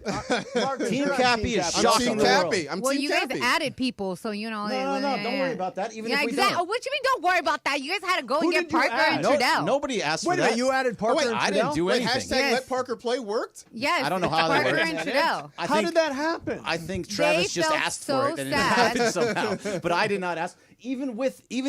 Team Cappy is shocking the world. I'm well, Team you Cappy. guys added people, so you know. No, don't worry about that. Even if we exactly. don't. What you mean? Don't worry about that. You guys had to go and get did you Parker add? and Trudell. Nobody asked for Wait a that. minute, you added Parker and Trudell? I didn't do anything. Hashtag let Parker play worked? Yes. I don't know how that Parker works. and Trudell. How did that happen? I think Travis just felt asked so for it and sad. it happened somehow. But I did not ask. Even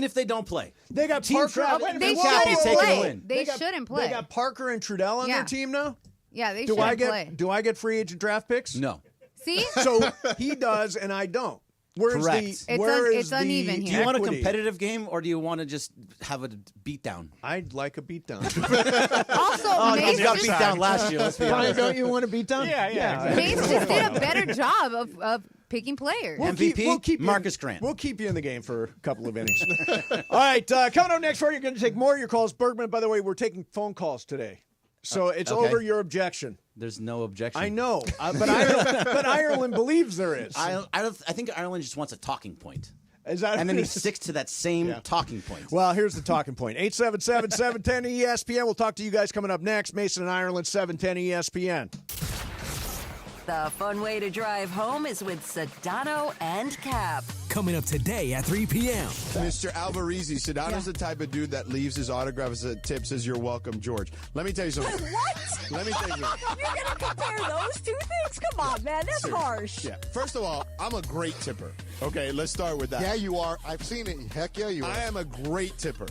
if they don't play, They got Team Parker. Travis- They Team Cappy shouldn't taking a play. win. They shouldn't play. They got Parker and Trudell on Yeah. their team now? Yeah, they Do shouldn't I get play. Do I get free agent draft picks? No. See? So he does and I don't. Where's Correct. It's uneven Do here. you want a equity? competitive game or do you want to just have a beatdown? I'd like a beatdown. Also, Mace you got just, beat down last year. Let's be Brian, honest. don't you want a beatdown? Yeah. Mace just did a better job of picking players. MVP, keep you Marcus in, Grant. We'll keep you in the game for a couple of innings. All right, coming up next, you're going to take more of your calls. Bergman, by the way, we're taking phone calls today. So it's okay. over your objection. There's no objection. I know, but Ireland believes there is. I think Ireland just wants a talking point. Is that and then he sticks to that same talking point. Well, here's the talking point. 877-710-ESPN. We'll talk to you guys coming up next. Mason and Ireland, 710 ESPN. The fun way to drive home is with Sedano and Cap. coming up today at 3 p.m. Mr. Alvarez, Sedano's the type of dude that leaves his autograph as a tip, says you're welcome, George. Let me tell you something. What? Let me tell you something. You're going to compare those two things? Come on, man. That's Seriously. harsh. Yeah. First of all, I'm a great tipper. Okay, let's start with that. Yeah, you are. I've seen it. Heck yeah, you are. I am a great tipper.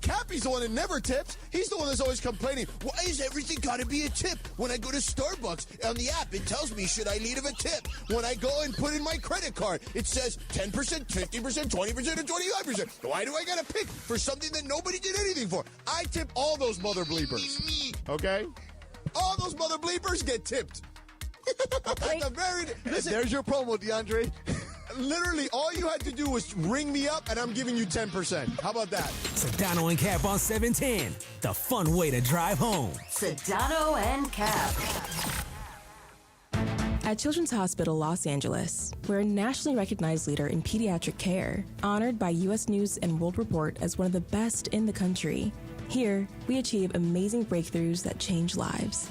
Cappy's the one that never tips. He's the one that's always complaining. Why is everything got to be a tip? When I go to Starbucks on the app, it tells me should I leave a tip. When I go and put in my credit card, it says 10%, 50%, 20%, and 25%. Why do I got to pick for something that nobody did anything for? I tip all those mother bleepers. Okay? All those mother bleepers get tipped. Listen, there's your promo, DeAndre. Literally, all you had to do was ring me up, and I'm giving you 10%. How about that? Sedano and Cap on 710. The fun way to drive home. Sedano and Cap. At Children's Hospital Los Angeles, we're a nationally recognized leader in pediatric care, honored by U.S. News and World Report as one of the best in the country. Here, we achieve amazing breakthroughs that change lives.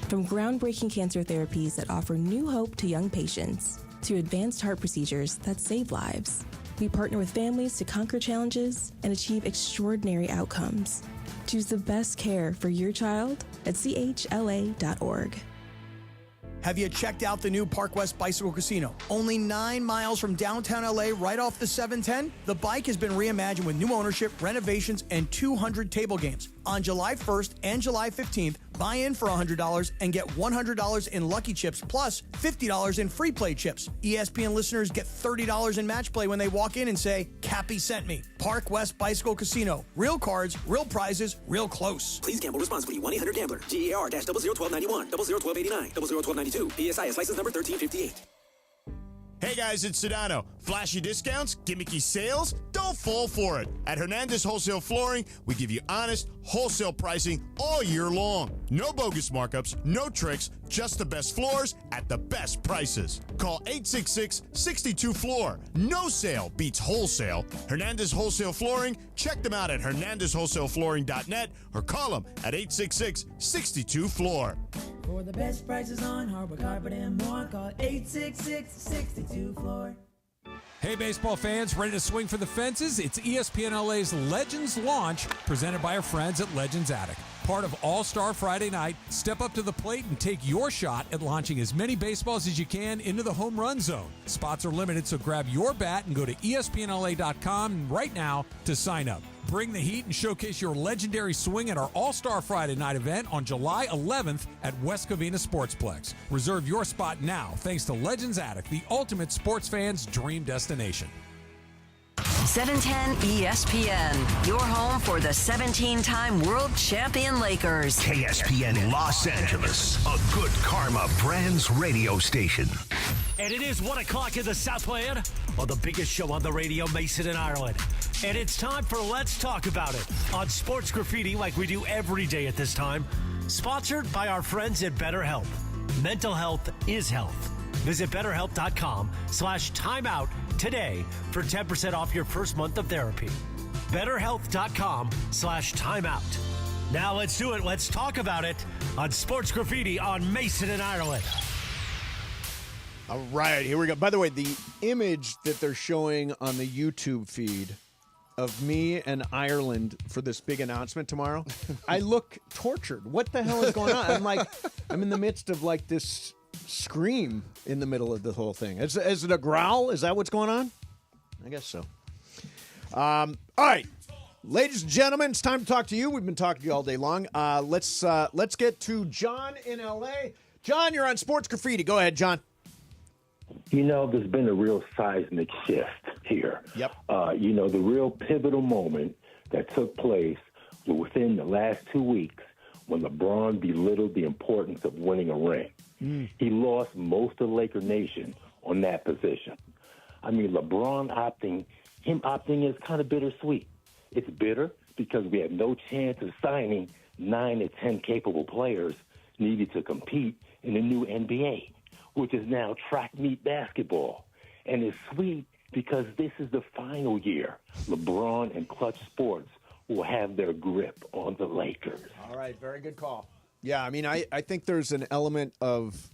From groundbreaking cancer therapies that offer new hope to young patients, to advanced heart procedures that save lives, we partner with families to conquer challenges and achieve extraordinary outcomes. Choose the best care for your child at chla.org. Have you checked out the new Park West Bicycle Casino? Only 9 miles from downtown LA, right off the 710, the bike has been reimagined with new ownership, renovations, and 200 table games. On July 1st and July 15th, buy in for $100 and get $100 in Lucky Chips plus $50 in free play chips. ESPN listeners get $30 in match play when they walk in and say, Cappy sent me. Park West Bicycle Casino. Real cards, real prizes, real close. Please gamble responsibly. 1-800-GAMBLER. GAR-001291, 001289, 001292. PSIS license number 1358. Hey guys, it's Sedano. Flashy discounts, gimmicky sales? Don't fall for it. At Hernandez Wholesale Flooring, we give you honest, wholesale pricing all year long. No bogus markups, no tricks, just the best floors at the best prices. Call 866-62-FLOOR. No sale beats wholesale. Hernandez Wholesale Flooring, check them out at hernandezwholesaleflooring.net or call them at 866-62-FLOOR. For the best prices on hardwood carpet and more, call 866-62-FLOOR. Hey, baseball fans, ready to swing for the fences? It's ESPN LA's Legends Launch, presented by our friends at Legends Attic. Part of All-Star Friday night, step up to the plate and take your shot at launching as many baseballs as you can into the home run zone. Spots are limited, so grab your bat and go to ESPNLA.com right now to sign up. Bring the heat and showcase your legendary swing at our All-Star Friday night event on July 11th at West Covina Sportsplex. Reserve your spot now thanks to Legends Attic, the ultimate sports fan's dream destination. 710 ESPN, your home for the 17-time world champion Lakers. KSPN Los Angeles, a good karma brands radio station. And it is 1 o'clock in the Southland on the biggest show on the radio, Mason and Ireland. And it's time for Let's Talk About It on Sports Graffiti, like we do every day at this time. Sponsored by our friends at BetterHelp. Mental health is health. Visit BetterHelp.com/timeout today for 10% off your first month of therapy. BetterHelp.com/timeout. Now let's do it. Let's talk about it on Sports Graffiti on Mason and Ireland. All right, here we go. By the way, the image that they're showing on the YouTube feed of me and Ireland for this big announcement tomorrow, I look tortured. What the hell is going on? I'm in the midst of like this scream in the middle of the whole thing. Is it a growl? Is that what's going on? I guess so. All right, ladies and gentlemen, it's time to talk to you. We've been talking to you all day long. Let's get to John in L.A. John, you're on Sports Graffiti. Go ahead, John. You know, there's been a real seismic shift here. Yep. The real pivotal moment that took place within the last 2 weeks when LeBron belittled the importance of winning a ring. He lost most of Laker Nation on that position. I mean, LeBron opting is kind of bittersweet. It's bitter because we had no chance of signing 9 to 10 capable players needed to compete in the new NBA, which is now track meet basketball. And it's sweet because this is the final year LeBron and Clutch Sports will have their grip on the Lakers. All right, very good call. Yeah, I mean, I think there's an element of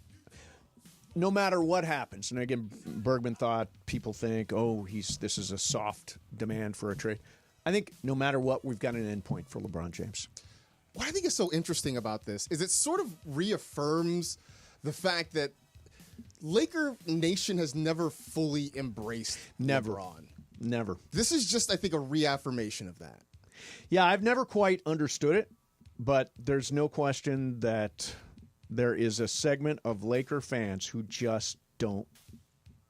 no matter what happens, and again, Bergman thought people think, this is a soft demand for a trade. I think no matter what, we've got an endpoint for LeBron James. What I think is so interesting about this is it sort of reaffirms the fact that Laker Nation has never fully embraced LeBron. Never. This is just, I think, a reaffirmation of that. Yeah, I've never quite understood it, but there's no question that there is a segment of Laker fans who just don't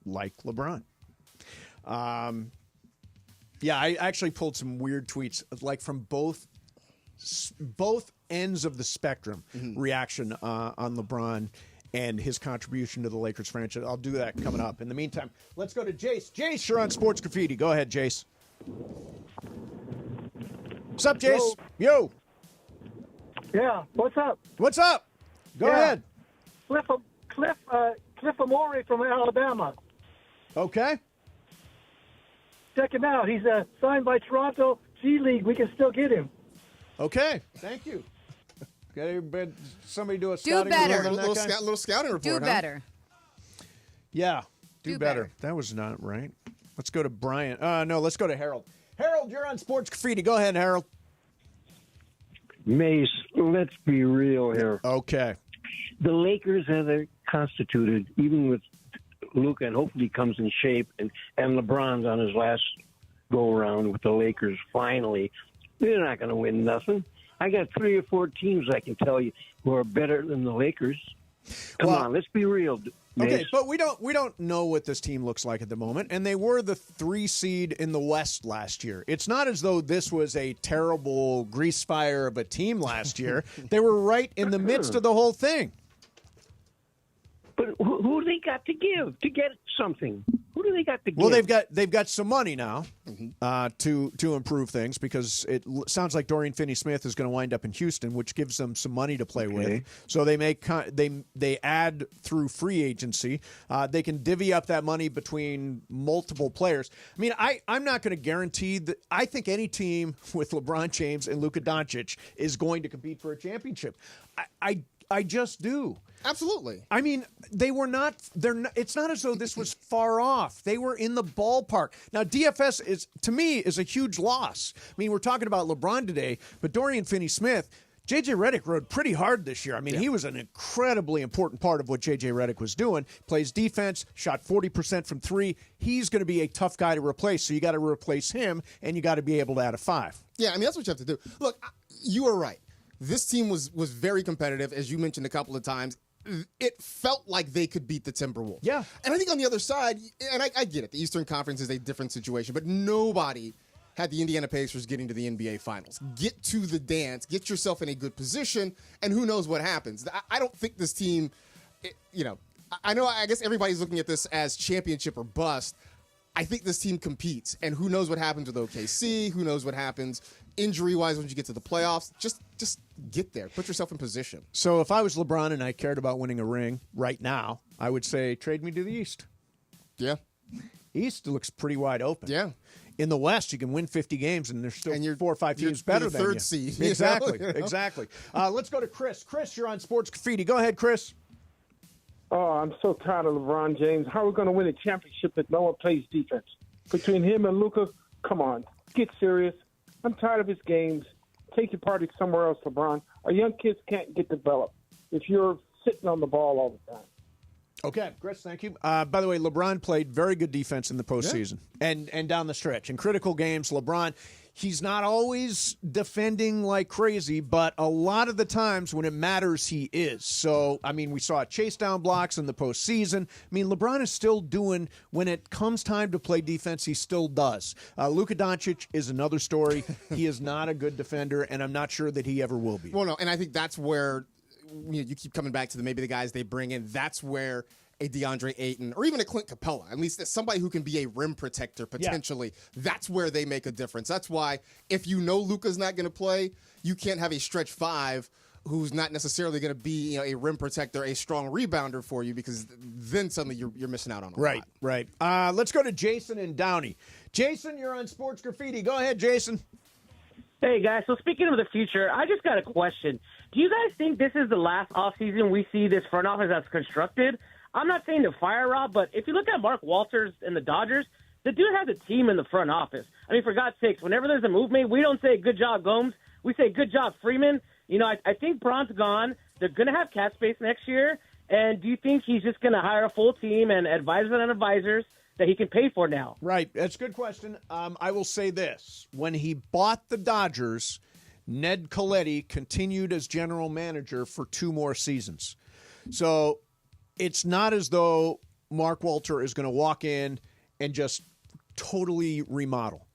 like LeBron. Yeah, I actually pulled some weird tweets, like from both ends of the spectrum, reaction on LeBron and his contribution to the Lakers franchise. I'll do that coming up. In the meantime, let's go to Jace. Jace, you're on Sports Graffiti. Go ahead, Jace. What's up, Jace? Yo. Yeah, what's up? What's up? Go ahead. Cliff Amore from Alabama. Okay. Check him out. He's signed by Toronto G League. We can still get him. Okay. Thank you. Got somebody do a scouting report on that guy? Little scouting report. Do better. Yeah. Do better. That was not right. Let's go to Brian. No, let's go to Harold. Harold, you're on Sports Graffiti. Go ahead, Harold. Mace, let's be real here. Okay. The Lakers, as they're constituted, even with Luka, and hopefully comes in shape, and LeBron's on his last go-around with the Lakers finally, they're not going to win nothing. I got 3 or 4 teams I can tell you who are better than the Lakers. Come on, let's be real. Mace. Okay, but we don't know what this team looks like at the moment, and they were the 3 seed in the West last year. It's not as though this was a terrible grease fire of a team last year. They were right in the midst of the whole thing. But who do they got to give to get something? Who do they got to give? Well, they've got some money now to improve things, because it sounds like Dorian Finney-Smith is going to wind up in Houston, which gives them some money to play with. So they add through free agency. They can divvy up that money between multiple players. I mean, I'm not going to guarantee that. I think any team with LeBron James and Luka Doncic is going to compete for a championship. I just do. Absolutely. I mean, it's not as though this was far off. They were in the ballpark. Now, DFS to me is a huge loss. I mean, we're talking about LeBron today, but Dorian Finney-Smith, J.J. Redick rode pretty hard this year. I mean, he was an incredibly important part of what J.J. Redick was doing. Plays defense, shot 40% from 3. He's going to be a tough guy to replace, so you got to replace him, and you got to be able to add a 5. Yeah, I mean, that's what you have to do. Look, you are right. This team was very competitive, as you mentioned a couple of times. It felt like they could beat the Timberwolves. Yeah. And I think on the other side, and I get it, the Eastern Conference is a different situation, but nobody had the Indiana Pacers getting to the NBA Finals. Get to the dance, get yourself in a good position, and who knows what happens. I don't think this team, I guess everybody's looking at this as championship or bust. I think this team competes, and who knows what happens with OKC, who knows what happens injury-wise when you get to the playoffs. Just get there. Put yourself in position. So if I was LeBron and I cared about winning a ring right now, I would say trade me to the East. Yeah. East looks pretty wide open. Yeah. In the West, you can win 50 games, and there's still 4 or 5 teams better than you. Third seed. Exactly. You know? Exactly. Let's go to Chris. Chris, you're on Sports Graffiti. Go ahead, Chris. Oh, I'm so tired of LeBron James. How are we going to win a championship if no one plays defense? Between him and Luka, come on, get serious. I'm tired of his games. Take your party somewhere else, LeBron. Our young kids can't get developed if you're sitting on the ball all the time. Okay, Chris, thank you. By the way, LeBron played very good defense in the postseason and down the stretch. In critical games, LeBron, he's not always defending like crazy, but a lot of the times when it matters, he is. So, I mean, we saw chase down blocks in the postseason. I mean, LeBron is still doing, when it comes time to play defense, he still does. Luka Doncic is another story. He is not a good defender, and I'm not sure that he ever will be. Well, no, and I think that's where you keep coming back to maybe the guys they bring in. That's where a DeAndre Ayton or even a Clint Capella, at least somebody who can be a rim protector potentially, that's where they make a difference. That's why if you know Luka's not going to play, you can't have a stretch 5 who's not necessarily going to be a rim protector, a strong rebounder for you, because then suddenly you're missing out on a lot. Right. Let's go to Jason in Downey. Jason, you're on Sports Graffiti. Go ahead, Jason. Hey, guys. So speaking of the future, I just got a question. Do you guys think this is the last offseason we see this front office that's constructed? I'm not saying to fire Rob, but if you look at Mark Walters and the Dodgers, the dude has a team in the front office. I mean, for God's sakes, whenever there's a move made, we don't say good job, Gomes. We say good job, Freeman. You know, I think Braun's gone. They're going to have cap space next year. And do you think he's just going to hire a full team and advisors and advisors that he can pay for now? Right. That's a good question. I will say this. When he bought the Dodgers, Ned Colletti continued as general manager for 2 more seasons. So it's not as though Mark Walter is going to walk in and just totally remodel.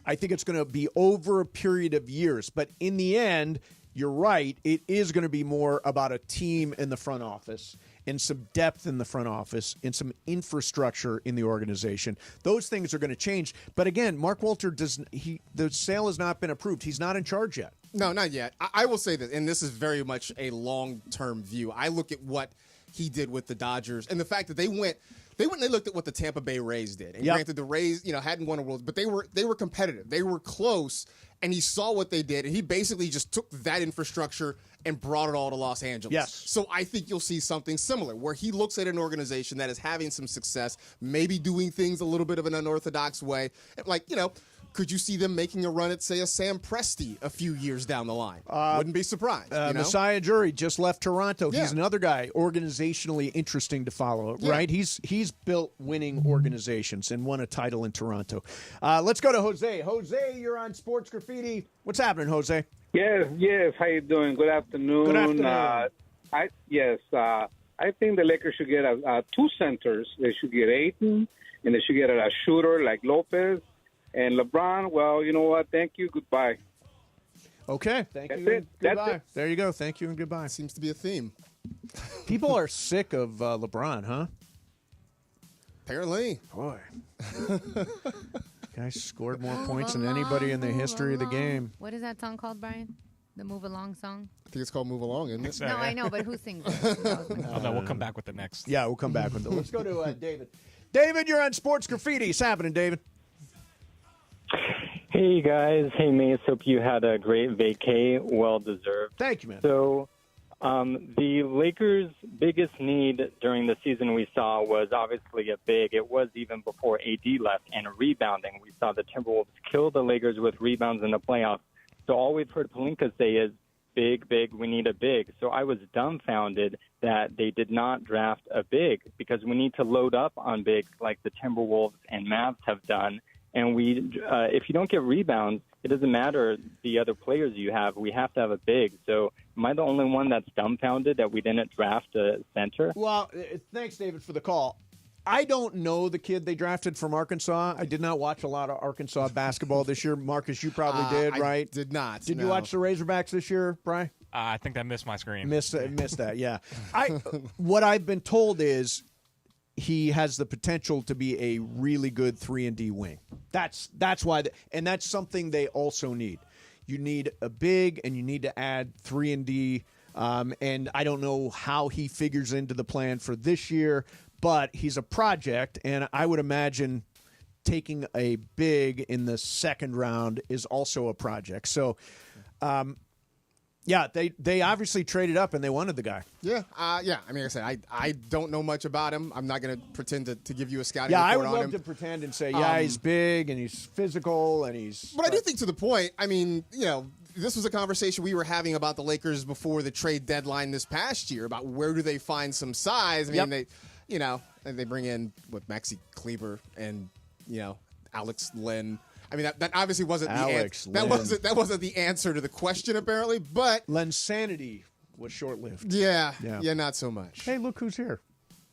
I think it's going to be over a period of years. But in the end, you're right, it is going to be more about a team in the front office and some depth in the front office and some infrastructure in the organization. Those things are going to change. But again, Mark Walter, the sale has not been approved. He's not in charge yet. No, not yet. I will say this, and this is very much a long-term view. I look at what he did with the Dodgers and the fact that they went and they looked at what the Tampa Bay Rays did. And granted, the Rays, hadn't won a World, but they were competitive. They were close, and he saw what they did, and he basically just took that infrastructure and brought it all to Los Angeles. Yes. So I think you'll see something similar, where he looks at an organization that is having some success, maybe doing things a little bit of an unorthodox way. Like, could you see them making a run at, say, a Sam Presti a few years down the line? Wouldn't be surprised. Messiah Jury just left Toronto. Yeah. He's another guy organizationally interesting to follow, right? He's built winning organizations and won a title in Toronto. Let's go to Jose. Jose, you're on Sports Graffiti. What's happening, Jose? Yes. How you doing? Good afternoon. Good afternoon. I think the Lakers should get 2 centers. They should get Ayton, and they should get a shooter like Lopez. And LeBron, well, you know what? Thank you. Goodbye. Okay. Thank That's you. it. Goodbye. That's it. There you go. Thank you and goodbye. Seems to be a theme. People are sick of LeBron, huh? Apparently. Boy. Guy scored more points than anybody in the history of the game. What is that song called, Brian? The Move Along song? I think it's called Move Along, isn't it? No, I know, but who sings it? No, we'll come back with the next. Yeah, we'll come back with it. Let's go to David. David, you're on Sports Graffiti. What's happening, David? Hey, guys. Hey, Mace. Hope you had a great vacay. Well-deserved. Thank you, man. So the Lakers' biggest need during the season we saw was obviously a big. It was even before AD left, and rebounding. We saw the Timberwolves kill the Lakers with rebounds in the playoffs. So all we've heard Pelinka say is, big, we need a big. So I was dumbfounded that they did not draft a big, because we need to load up on bigs like the Timberwolves and Mavs have done. And if you don't get rebounds, it doesn't matter the other players you have. We have to have a big. So am I the only one that's dumbfounded that we didn't draft a center? Well, thanks, David, for the call. I don't know the kid they drafted from Arkansas. I did not watch a lot of Arkansas basketball this year. Marcus, you probably did, right? I did not. Did you watch the Razorbacks this year, Brian? I think I missed my screen. Missed that, yeah. What I've been told is he has the potential to be a really good 3-and-D wing. That's why, and that's something they also need. You need a big, and you need to add 3-and-D. And I don't know how he figures into the plan for this year, but he's a project, and I would imagine taking a big in the second round is also a project. So, yeah, they obviously traded up and they wanted the guy. Yeah. I mean, like I said, I don't know much about him. I'm not going to pretend to give you a scouting report on him. on Yeah, I would love to pretend and say, he's big and he's physical and he's... But I do think to the point, I mean, this was a conversation we were having about the Lakers before the trade deadline this past year about where do they find some size. I mean, they bring in Maxi Kleber and, Alex Len. I mean, that obviously wasn't the answer. That wasn't the answer to the question, apparently. But Len's sanity was short-lived. Yeah, not so much. Hey, look who's here.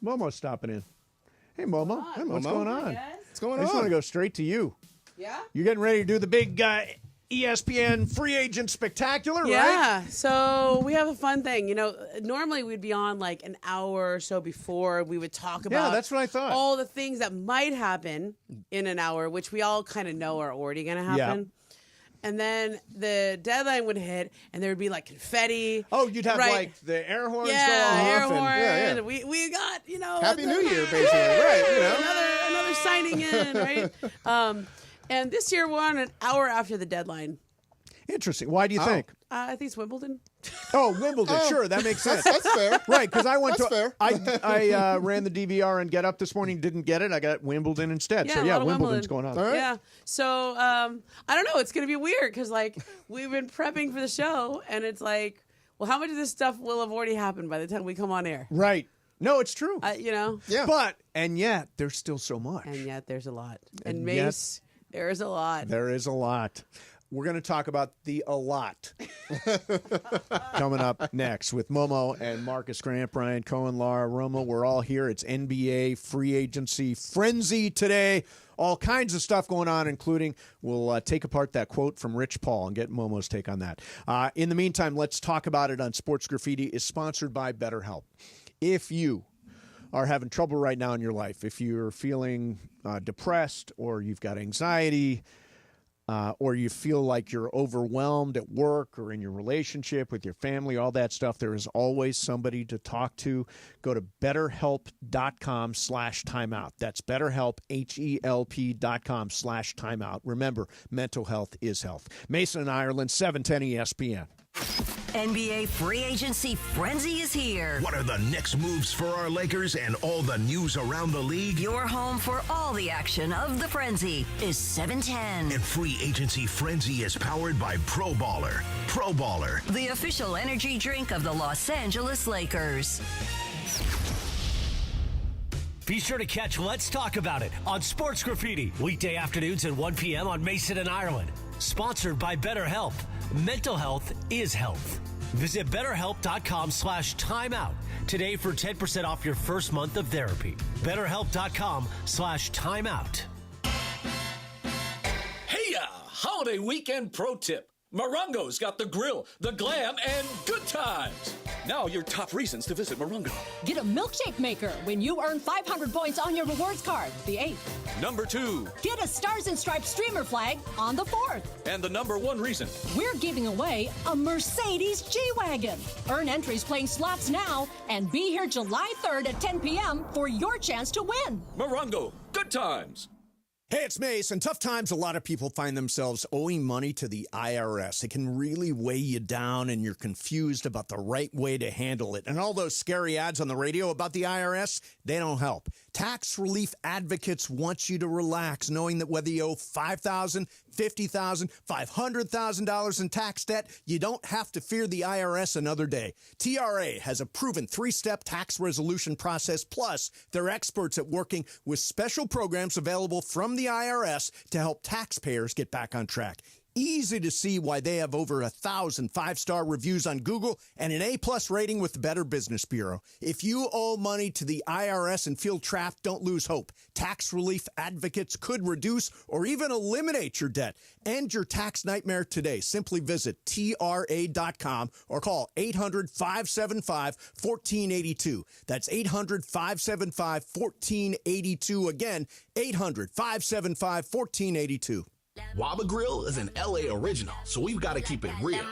Momo's stopping in. Hey, Momo. Hey, what's going on? What's going on? I just want to go straight to you. Yeah? You're getting ready to do the big ESPN free agent spectacular, right? Yeah. So we have a fun thing. Normally we'd be on like an hour or so before. We would talk about that's what I thought. All the things that might happen in an hour, which we all kind of know are already going to happen. Yeah. And then the deadline would hit, and there would be like confetti. Oh, you'd have like the air horns go off. Air horns. Yeah. We got Happy New Year, basically, right? Another signing in, right? And this year we're on an hour after the deadline. Interesting. Why do you think? I think it's Wimbledon. Oh, Wimbledon. Sure, that makes sense. That's fair. Right, because I went That's to. fair. I ran the DVR and Get Up this morning. Didn't get it. I got Wimbledon instead. So a lot of Wimbledon's Wimbledon. going on. Yeah. So I don't know. It's going to be weird because like we've been prepping for the show, and it's like, well, how much of this stuff will have already happened by the time we come on air? Right. No, it's true. You know. Yeah. And yet there's still so much. And yet there's a lot. And And Mace, there's a lot. There is a lot. We're going to talk about the a lot coming up next with Momo and Marcus Grant, Brian Cohen, Laura Romo. We're all here. It's NBA free agency frenzy today. All kinds of stuff going on, including we'll take apart that quote from Rich Paul and get Momo's take on that. In the meantime, let's talk about it on Sports Graffiti is sponsored by BetterHelp. If you are having trouble right now in your life, if you're feeling depressed or you've got anxiety, or you feel like you're overwhelmed at work or in your relationship with your family, all that stuff, there is always somebody to talk to. Go to BetterHelp.com/timeout. That's BetterHelp, HELP.com/timeout. Remember, mental health is health. Mason and Ireland, 710 ESPN. NBA free agency frenzy is here. What are the next moves for our Lakers and all the news around the league? Your home for all the action of the frenzy is 710. And free agency frenzy is powered by Pro Baller. Pro Baller, the official energy drink of the Los Angeles Lakers. Be sure to catch Let's Talk About It on Sports Graffiti, weekday afternoons at 1 p.m. on Mason and Ireland. Sponsored by BetterHelp. Mental health is health. Visit BetterHelp.com/timeout today for 10% off your first month of therapy. BetterHelp.com/timeout. Hey-ya! Holiday weekend pro tip. Morongo's got the grill, the glam, and good times. Now your top reasons to visit Morongo. Get a milkshake maker when you earn 500 points on your rewards card, the 8th. Number 2. Get a Stars and Stripes streamer flag on the 4th. And the number 1 reason. We're giving away a Mercedes G-Wagon. Earn entries playing slots now and be here July 3rd at 10 p.m. for your chance to win. Morongo, good times. Hey, it's Mace. In tough times, a lot of people find themselves owing money to the IRS. It can really weigh you down, and you're confused about the right way to handle it. And all those scary ads on the radio about the IRS, they don't help. Tax relief advocates want you to relax, knowing that whether you owe $5,000, $50,000, $500,000 in tax debt, you don't have to fear the IRS another day. TRA has a proven 3-step tax resolution process, plus they're experts at working with special programs available from the IRS to help taxpayers get back on track. Easy to see why they have over 1,000 5-star reviews on Google and an A+ rating with the Better Business Bureau. If you owe money to the IRS and feel trapped, don't lose hope. Tax relief advocates could reduce or even eliminate your debt. End your tax nightmare today. Simply visit TRA.com or call 800-575-1482. That's 800-575-1482. Again, 800-575-1482. Waba Grill is an LA original, so we've got to keep it real.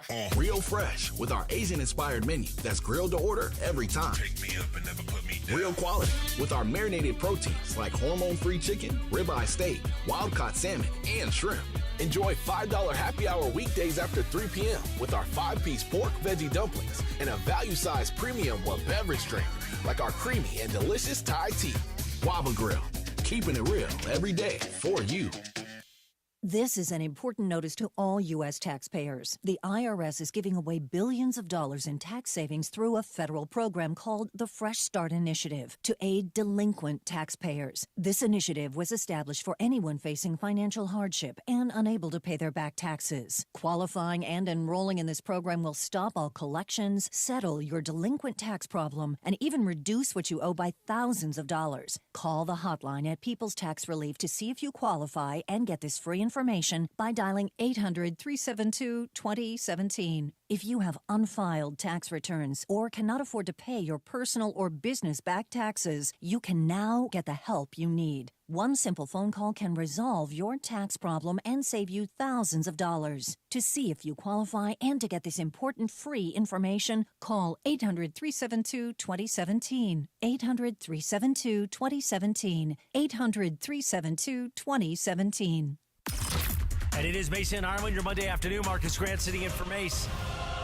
And real fresh with our Asian-inspired menu that's grilled to order every time. Pick me up and never put me down. Real quality with our marinated proteins like hormone-free chicken, ribeye steak, wild-caught salmon, and shrimp. Enjoy $5 happy hour weekdays after 3 p.m. with our 5-piece pork veggie dumplings and a value-sized premium beverage drink like our creamy and delicious Thai tea. Waba Grill, keeping it real every day for you. This is an important notice to all U.S. taxpayers. The IRS is giving away billions of dollars in tax savings through a federal program called the Fresh Start Initiative to aid delinquent taxpayers. This initiative was established for anyone facing financial hardship and unable to pay their back taxes. Qualifying and enrolling in this program will stop all collections, settle your delinquent tax problem, and even reduce what you owe by thousands of dollars. Call the hotline at People's Tax Relief to see if you qualify and get this free information by dialing 800-372-2017. If you have unfiled tax returns or cannot afford to pay your personal or business back taxes, you can now get the help you need. One simple phone call can resolve your tax problem and save you thousands of dollars. To see if you qualify and to get this important free information, call 800-372-2017. 800-372-2017. 800-372-2017. right, it is Mason and Ireland, your Monday afternoon. Marcus Grant sitting in for Mace.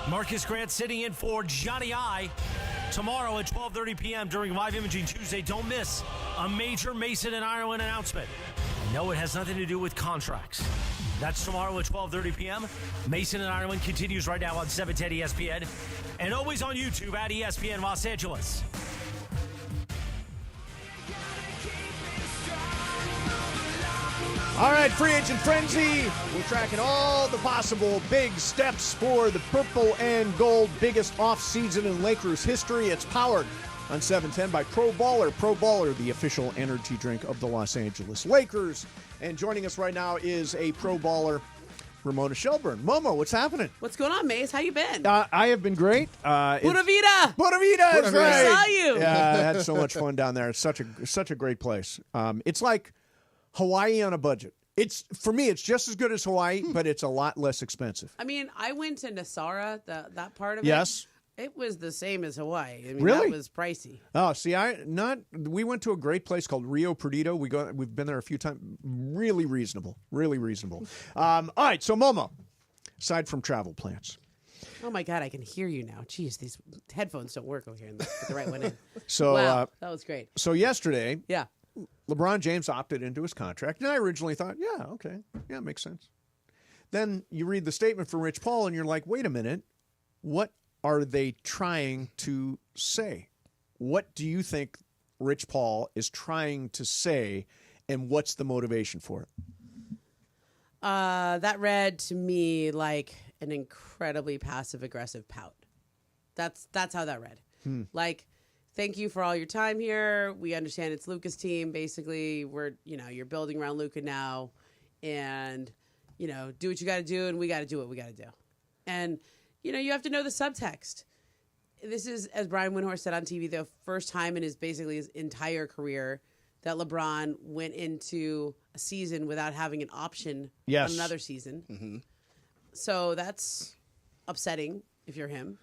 Marcus Grant sitting in for Johnny I. Tomorrow at 12:30 p.m. during Live Imaging Tuesday, don't miss a major Mason and Ireland announcement. No, it has nothing to do with contracts. That's tomorrow at 12:30 p.m. Mason and Ireland continues right now on 710 ESPN and always on YouTube at ESPN Los Angeles. All right, free agent frenzy. We're tracking all the possible big steps for the purple and gold, biggest offseason in Lakers history. It's powered on 710 by Pro Baller. Pro Baller, the official energy drink of the Los Angeles Lakers. And joining us right now is a Pro Baller, Ramona Shelburne. Momo, what's happening? What's going on, Mace? How you been? I have been great. Pura Vida! Pura Vida, that's right. I saw you. Yeah, I had so much fun down there. It's such a great place. It's like Hawaii on a budget. For me, it's just as good as Hawaii, but it's a lot less expensive. I mean, I went to Nasara, that part of Yes. it. It was the same as Hawaii. I mean, Really? That was pricey. Oh, see, we went to a great place called Rio Perdido. We've been there a few times. Really reasonable. All right, so Momo, aside from travel plans. Oh my God, I can hear you now. Jeez, these headphones don't work over here. Put the right one in. So wow, that was great. So yesterday, yeah, LeBron James opted into his contract, and I originally thought, yeah, okay, yeah, makes sense. Then you read the statement from Rich Paul, and you're like, wait a minute, what are they trying to say? What do you think Rich Paul is trying to say, and what's the motivation for it? That read to me like an incredibly passive-aggressive pout. That's how that read. Like, thank you for all your time here. We understand it's Luka's team. Basically, you're building around Luka now, and do what you got to do, and we got to do what we got to do. And you have to know the subtext. This is, as Brian Windhorst said on TV, the first time in his entire career that LeBron went into a season without having an option on another season. Mm-hmm. So that's upsetting if you're him.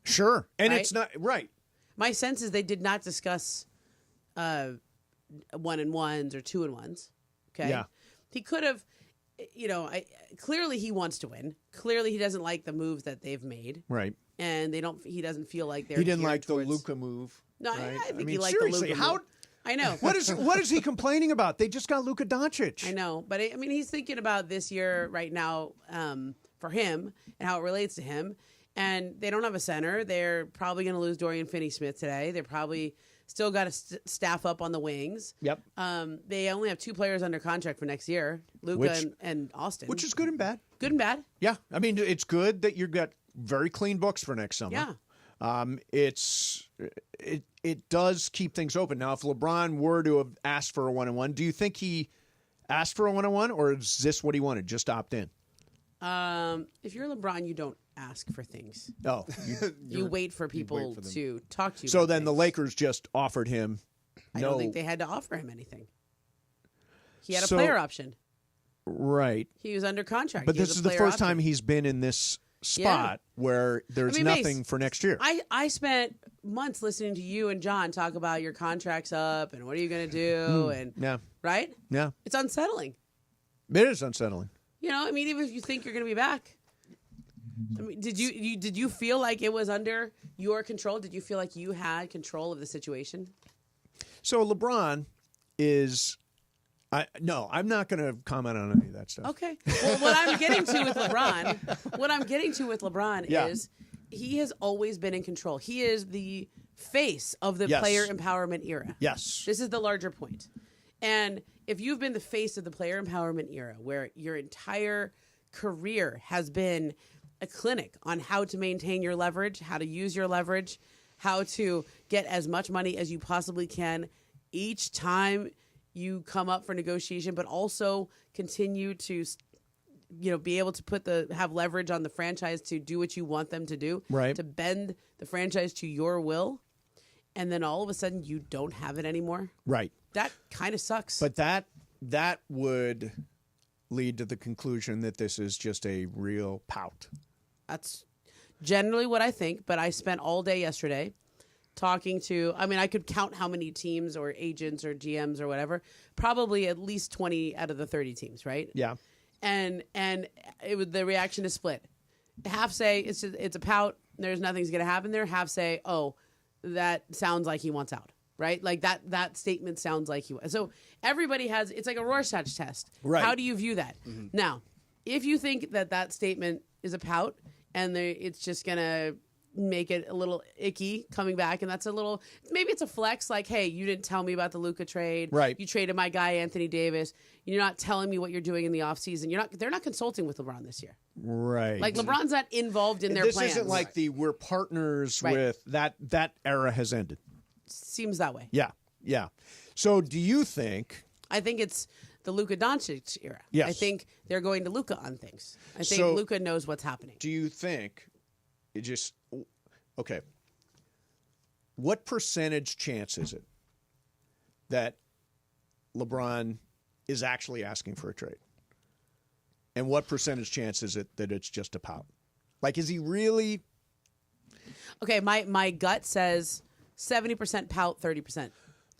Sure. And right? It's not right. My sense is they did not discuss 1-and-1s or 2-and-1s. Okay. Yeah. He could have, clearly he wants to win. Clearly he doesn't like the moves that they've made. Right. And he doesn't feel like they're He didn't geared like towards... the Luka move. No, right? I think mean, he liked seriously, the Luka move. I know. What is he complaining about? They just got Luka Doncic. I know, but he's thinking about this year right now for him and how it relates to him. And they don't have a center. They're probably going to lose Dorian Finney-Smith today. They're probably still got to staff up on the wings. Yep. They only have 2 players under contract for next year, Luka and Austin. Which is good and bad. Good and bad. Yeah. I mean, it's good that you've got very clean books for next summer. Yeah. It does keep things open. Now, if LeBron were to have asked for a 1-on-1, do you think he asked for a 1-on-1, or is this what he wanted? Just opt in? If you're LeBron, you don't ask for things. Oh. You wait for people to talk to you. So about then things. the Lakers just offered him I don't think they had to offer him anything. He had a player option. Right. He was under contract. But this is the first time he's been in this spot where there's nothing Mace, for next year. I spent months listening to you and John talk about your contract's up and what are you going to do and right? Yeah. It's unsettling. It is unsettling. Even if you think you're going to be back. I mean, did you feel like it was under your control? Did you feel like you had control of the situation? So LeBron is I'm not going to comment on any of that stuff. Okay. Well, what I'm getting to with LeBron is he has always been in control. He is the face of the player empowerment era. Yes. This is the larger point. And if you've been the face of the player empowerment era, where your entire career has been a clinic on how to maintain your leverage, how to use your leverage, how to get as much money as you possibly can each time you come up for negotiation, but also continue to, be able to have leverage on the franchise to do what you want them to do, right? To bend the franchise to your will, and then all of a sudden you don't have it anymore, right? That kind of sucks. But that would lead to the conclusion that this is just a real pout. That's generally what I think. But I spent all day yesterday talking to, I could count how many teams or agents or GMs or whatever, probably at least 20 out of the 30 teams, right? Yeah. and the reaction is split. Half say it's a pout. There's nothing's going to happen there. Half say, oh, that sounds like he wants out. Right? Like that statement sounds like he wants. So everybody it's like a Rorschach test. Right. How do you view that? Mm-hmm. Now, if you think that statement is a pout and it's just going to make it a little icky coming back, and maybe it's a flex, like, hey, you didn't tell me about the Luka trade. Right. You traded my guy, Anthony Davis. You're not telling me what you're doing in the offseason. They're not consulting with LeBron this year. Right. Like, LeBron's not involved in their plans. This isn't like we're partners with that era has ended. Seems that way. Yeah. Yeah. So do you think... I think it's the Luka Doncic era. Yes. I think they're going to Luka on things. I think Luka knows what's happening. Do you think it just... Okay. What percentage chance is it that LeBron is actually asking for a trade? And what percentage chance is it that it's just a pout? Like, is he really... Okay, my gut says 70% pout, 30%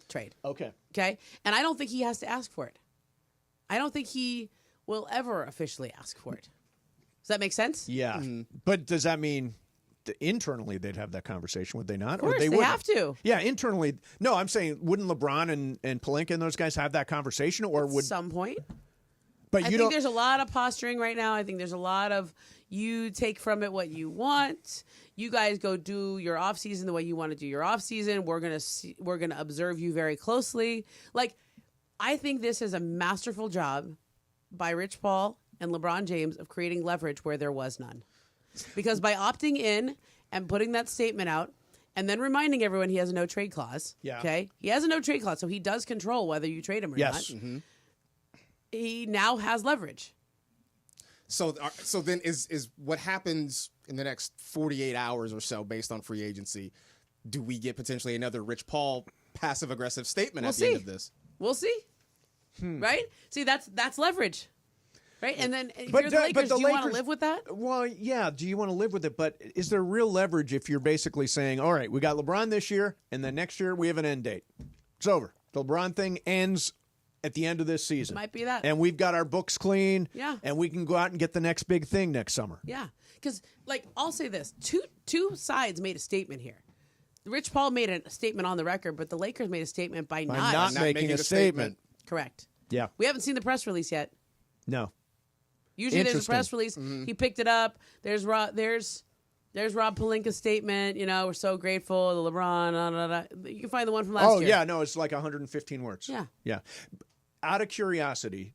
trade. Okay. Okay? And I don't think he has to ask for it. I don't think he will ever officially ask for it. Does that make sense? Yeah. Mm-hmm. But does that mean internally they'd have that conversation, would they not? Of course, or they have to. Yeah, internally. No, I'm saying, wouldn't LeBron and Pelinka and those guys have that conversation? Or would... At some point. But I think there's a lot of posturing right now. I think there's a lot of you take from it what you want. You guys go do your off season the way you want to do your off season. We're gonna observe you very closely. Like, I think this is a masterful job by Rich Paul and LeBron James of creating leverage where there was none. Because by opting in and putting that statement out and then reminding everyone he has a no trade clause. Yeah. Okay, he has a no trade clause, so he does control whether you trade him or not. Mm-hmm. He now has leverage. So then is what happens in the next 48 hours or so based on free agency, do we get potentially another Rich Paul passive-aggressive statement at the end of this? We'll see. Right? See, that's leverage. Right? And then if you're the Lakers, do you want to live with that? Well, yeah. Do you want to live with it? But is there real leverage if you're basically saying, all right, we got LeBron this year, and then next year we have an end date. It's over. The LeBron thing ends at the end of this season. Might be that. And we've got our books clean. Yeah. And we can go out and get the next big thing next summer. Yeah. Because, like, I'll say this. Two sides made a statement here. Rich Paul made a statement on the record, but the Lakers made a statement by not making a statement. Correct. Yeah. We haven't seen the press release yet. No. Usually there's a press release. Mm-hmm. He picked it up. There's Rob Pelinka's statement. You know, we're so grateful to LeBron. You can find the one from last year. Oh, yeah. No, it's like 115 words. Yeah. Yeah. Out of curiosity,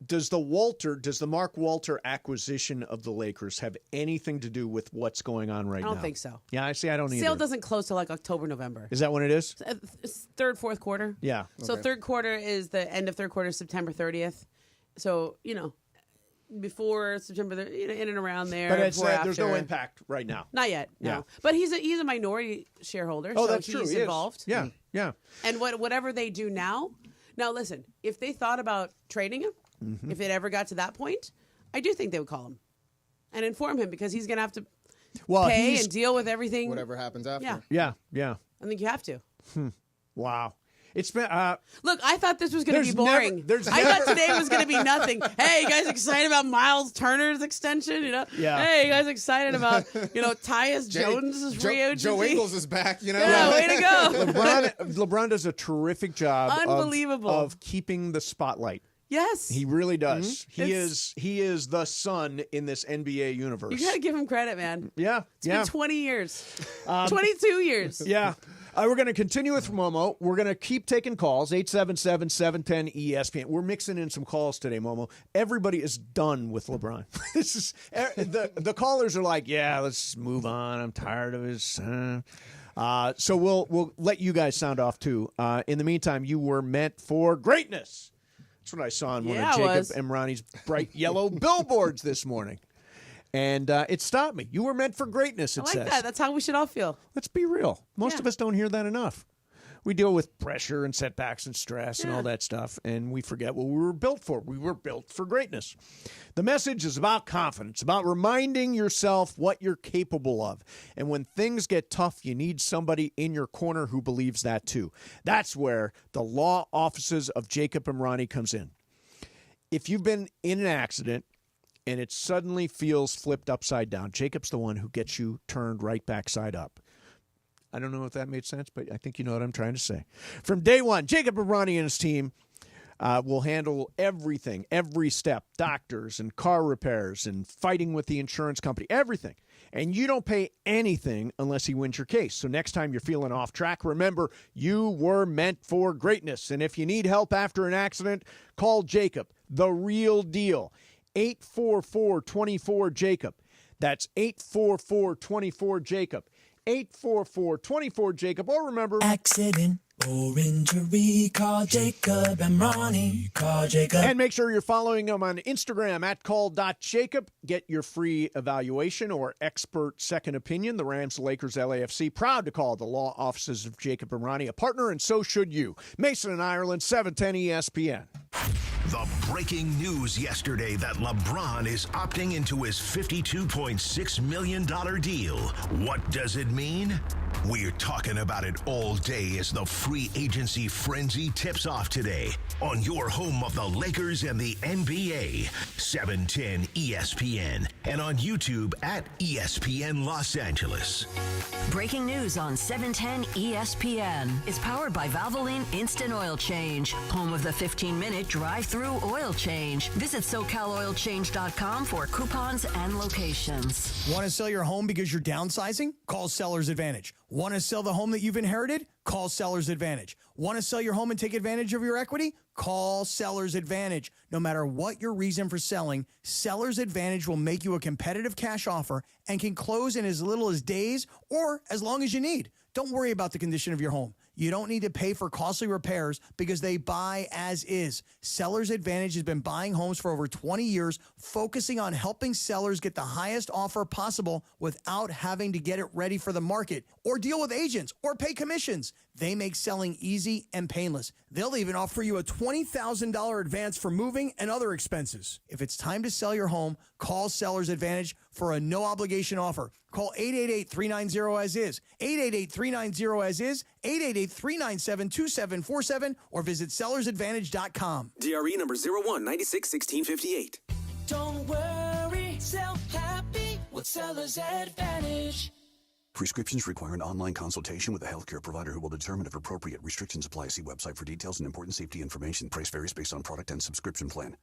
does the Mark Walter acquisition of the Lakers have anything to do with what's going on right now? I don't think so. Yeah, I see. I don't either. Sale doesn't close till like October, November. Is that when it is? It's third, fourth quarter. Yeah. So third quarter is the end of third quarter, September 30th. So, before September, in and around there. But there's no impact right now. Not yet, no. Yeah. But he's a minority shareholder. Oh, so that's true. He's involved. Yeah, yeah. And whatever they do now, listen, if they thought about trading him, if it ever got to that point, I do think they would call him and inform him because he's going to have to pay and deal with everything. Whatever happens after. Yeah. Yeah. I think you have to. Wow. It's been. Look, I thought this was going to be boring. I thought today was going to be nothing. Hey, you guys excited about Miles Turner's extension? Yeah. Hey, you guys excited about Tyus Jones' free agency? Joe Ingles is back. Yeah, way to go. LeBron does a terrific job. Unbelievable. Of keeping the spotlight. Yes, he really does. Mm-hmm. He is the sun in this NBA universe. You got to give him credit, man. Yeah, it's been 20 years, 22 years. Yeah. We're going to continue with Momo. We're going to keep taking calls, 877-710-ESPN. We're mixing in some calls today, Momo. Everybody is done with LeBron. This is the callers are like, yeah, let's move on. I'm tired of his. So we'll let you guys sound off too. In the meantime, you were meant for greatness. That's what I saw on one of Jacob Emrani's bright yellow billboards this morning. And it stopped me. You were meant for greatness, it says. That. That's how we should all feel. Let's be real. Most of us don't hear that enough. We deal with pressure and setbacks and stress and all that stuff, and we forget what we were built for. We were built for greatness. The message is about confidence, about reminding yourself what you're capable of. And when things get tough, you need somebody in your corner who believes that too. That's where the law offices of Jacob Emrani comes in. if you've been in an accident and it suddenly feels flipped upside down, Jacob's the one who gets you turned right back side up. I don't know if that made sense, but I think you know what I'm trying to say. From day one, Jacob Abrani and his team will handle everything, every step, doctors and car repairs and fighting with the insurance company, everything. And you don't pay anything unless he wins your case. So next time you're feeling off track, remember, you were meant for greatness. And if you need help after an accident, call Jacob, the real deal. 844-24-JACOB. That's 844-24-JACOB. 844-24-JACOB. Or remember, accident or injury, call Jacob and Ronnie. Call Jacob. And make sure you're following them on Instagram at call.jacob. Get your free evaluation or expert second opinion. The Rams, Lakers, LAFC, proud to call the law offices of Jacob and Ronnie a partner, and so should you. Mason and Ireland, 710 ESPN. The breaking news yesterday that LeBron is opting into his $52.6 million deal. What does it mean? We're talking about it all day as the free agency frenzy tips off today on your home of the Lakers and the NBA, 710 ESPN, and on YouTube at ESPN Los Angeles. Breaking news on 710 ESPN is powered by Valvoline Instant Oil Change, home of the 15-minute drive-through oil change. Visit SoCalOilChange.com for coupons and locations. Want to sell your home because you're downsizing? Call Seller's Advantage. Want to sell the home that you've inherited? Call Seller's Advantage. Want to sell your home and take advantage of your equity? Call Seller's Advantage. No matter what your reason for selling, Seller's Advantage will make you a competitive cash offer and can close in as little as days or as long as you need. Don't worry about the condition of your home. You don't need to pay for costly repairs because they buy as is. Seller's Advantage has been buying homes for over 20 years, focusing on helping sellers get the highest offer possible without having to get it ready for the market or deal with agents or pay commissions. They make selling easy and painless. They'll even offer you a $20,000 advance for moving and other expenses. If it's time to sell your home, call Seller's Advantage for a no-obligation offer. Call 888-390-AS-IS, 888-390-AS-IS, 888-397-2747, or visit sellersadvantage.com. DRE number 01961658. Don't worry, sell happy with Seller's Advantage. Prescriptions require an online consultation with a healthcare provider who will determine if appropriate. Restrictions apply. See website for details and important safety information. Price varies based on product and subscription plan.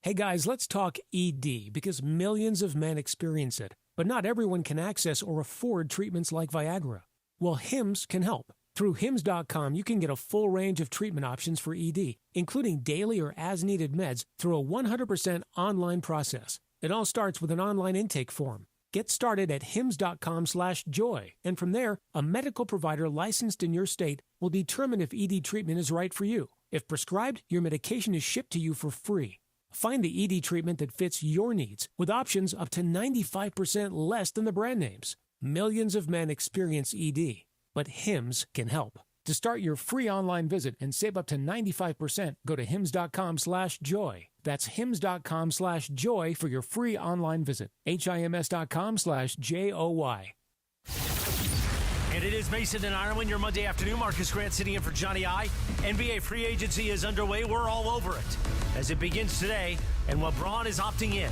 Hey guys, let's talk ED because millions of men experience it, but not everyone can access or afford treatments like Viagra. Well, Hims can help. Through Hims.com, you can get a full range of treatment options for ED, including daily or as-needed meds through a 100% online process. It all starts with an online intake form. Get started at hims.com/joy, and from there, a medical provider licensed in your state will determine if ED treatment is right for you. If prescribed, your medication is shipped to you for free. Find the ED treatment that fits your needs with options up to 95% less than the brand names. Millions of men experience ED, but Hims can help. To start your free online visit and save up to 95%, go to hims.com/joy. That's hims.com/joy for your free online visit. HIMS.com/JOY. And it is Mason and Ireland, your Monday afternoon. Marcus Grant sitting in for Johnny I. NBA free agency is underway. We're all over it as it begins today. And LeBron is opting in. ...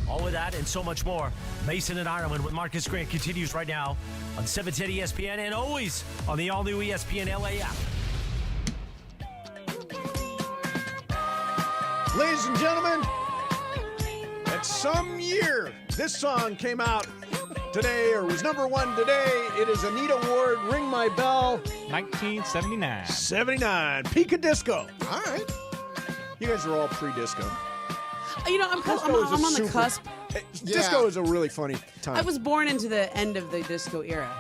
All of that and so much more. Mason and Ireland with Marcus Grant continues right now on 710 ESPN and always on the all-new ESPN LA app. Ladies and gentlemen, at some year, this song came out today, or was number one today. It is Anita Ward, Ring My Bell. 1979. 79. Pika Disco. All right. You guys are all pre-disco. You know, I'm on the cusp. Disco is a really funny time. I was born into the end of the disco era.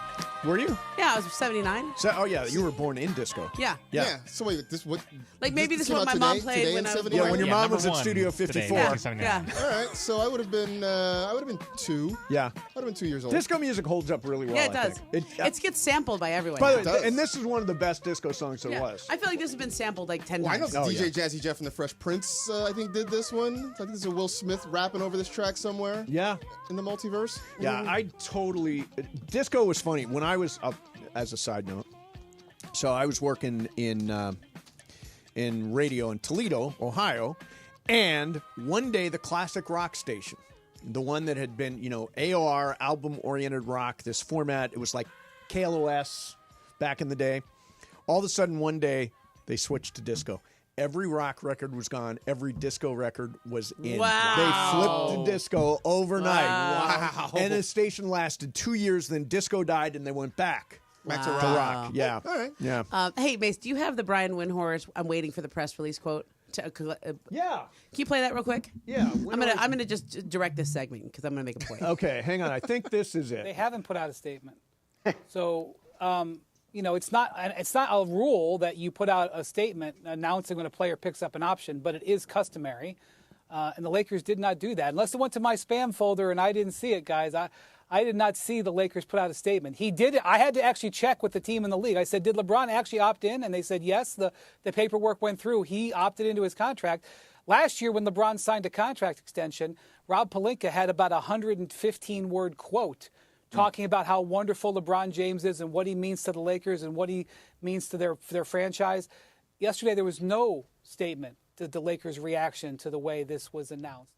Were you? Yeah, I was 79. So, oh, yeah, you were born in disco. Yeah. Yeah. So wait, this what? Like maybe this is what my mom played when I was born. Yeah, when your mom was at Studio 54. Yeah. All right. So I would have been 2. Yeah. I would have been 2 years old. Disco music holds up really well. Yeah, it does. I think. It gets sampled by everyone. By the way, and this is one of the best disco songs there was. I feel like this has been sampled like 10 I know times. DJ Jazzy Jeff and the Fresh Prince, I think, did this one. I think this is Will Smith rapping over this track somewhere. Yeah. In the multiverse. Yeah, I totally... Disco was funny. When I was... as a side note, so I was working in in radio in Toledo, Ohio, and one day the classic rock station, the one that had been, AOR, album-oriented rock, this format, it was like KLOS back in the day. All of a sudden, one day, they switched to disco. Every rock record was gone. Every disco record was in. Wow. They flipped to disco overnight. Wow. And the station lasted 2 years, then disco died, and they went back to rock. Yeah. All right. Yeah. Hey, Mace, do you have the Brian Windhorst I'm waiting for the press release quote? Yeah. Can you play that real quick? Yeah. I'm gonna just direct this segment because I'm gonna make a point. Okay, hang on. I think this is it. They haven't put out a statement. So, it's not a rule that you put out a statement announcing when a player picks up an option, but it is customary. And the Lakers did not do that. Unless it went to my spam folder and I didn't see it, guys. I did not see the Lakers put out a statement. He did it. I had to actually check with the team in the league. I said, did LeBron actually opt in? And they said, yes, the paperwork went through. He opted into his contract. Last year when LeBron signed a contract extension, Rob Pelinka had about a 115-word quote talking about how wonderful LeBron James is and what he means to the Lakers and what he means to their franchise. Yesterday there was no statement to the Lakers' reaction to the way this was announced.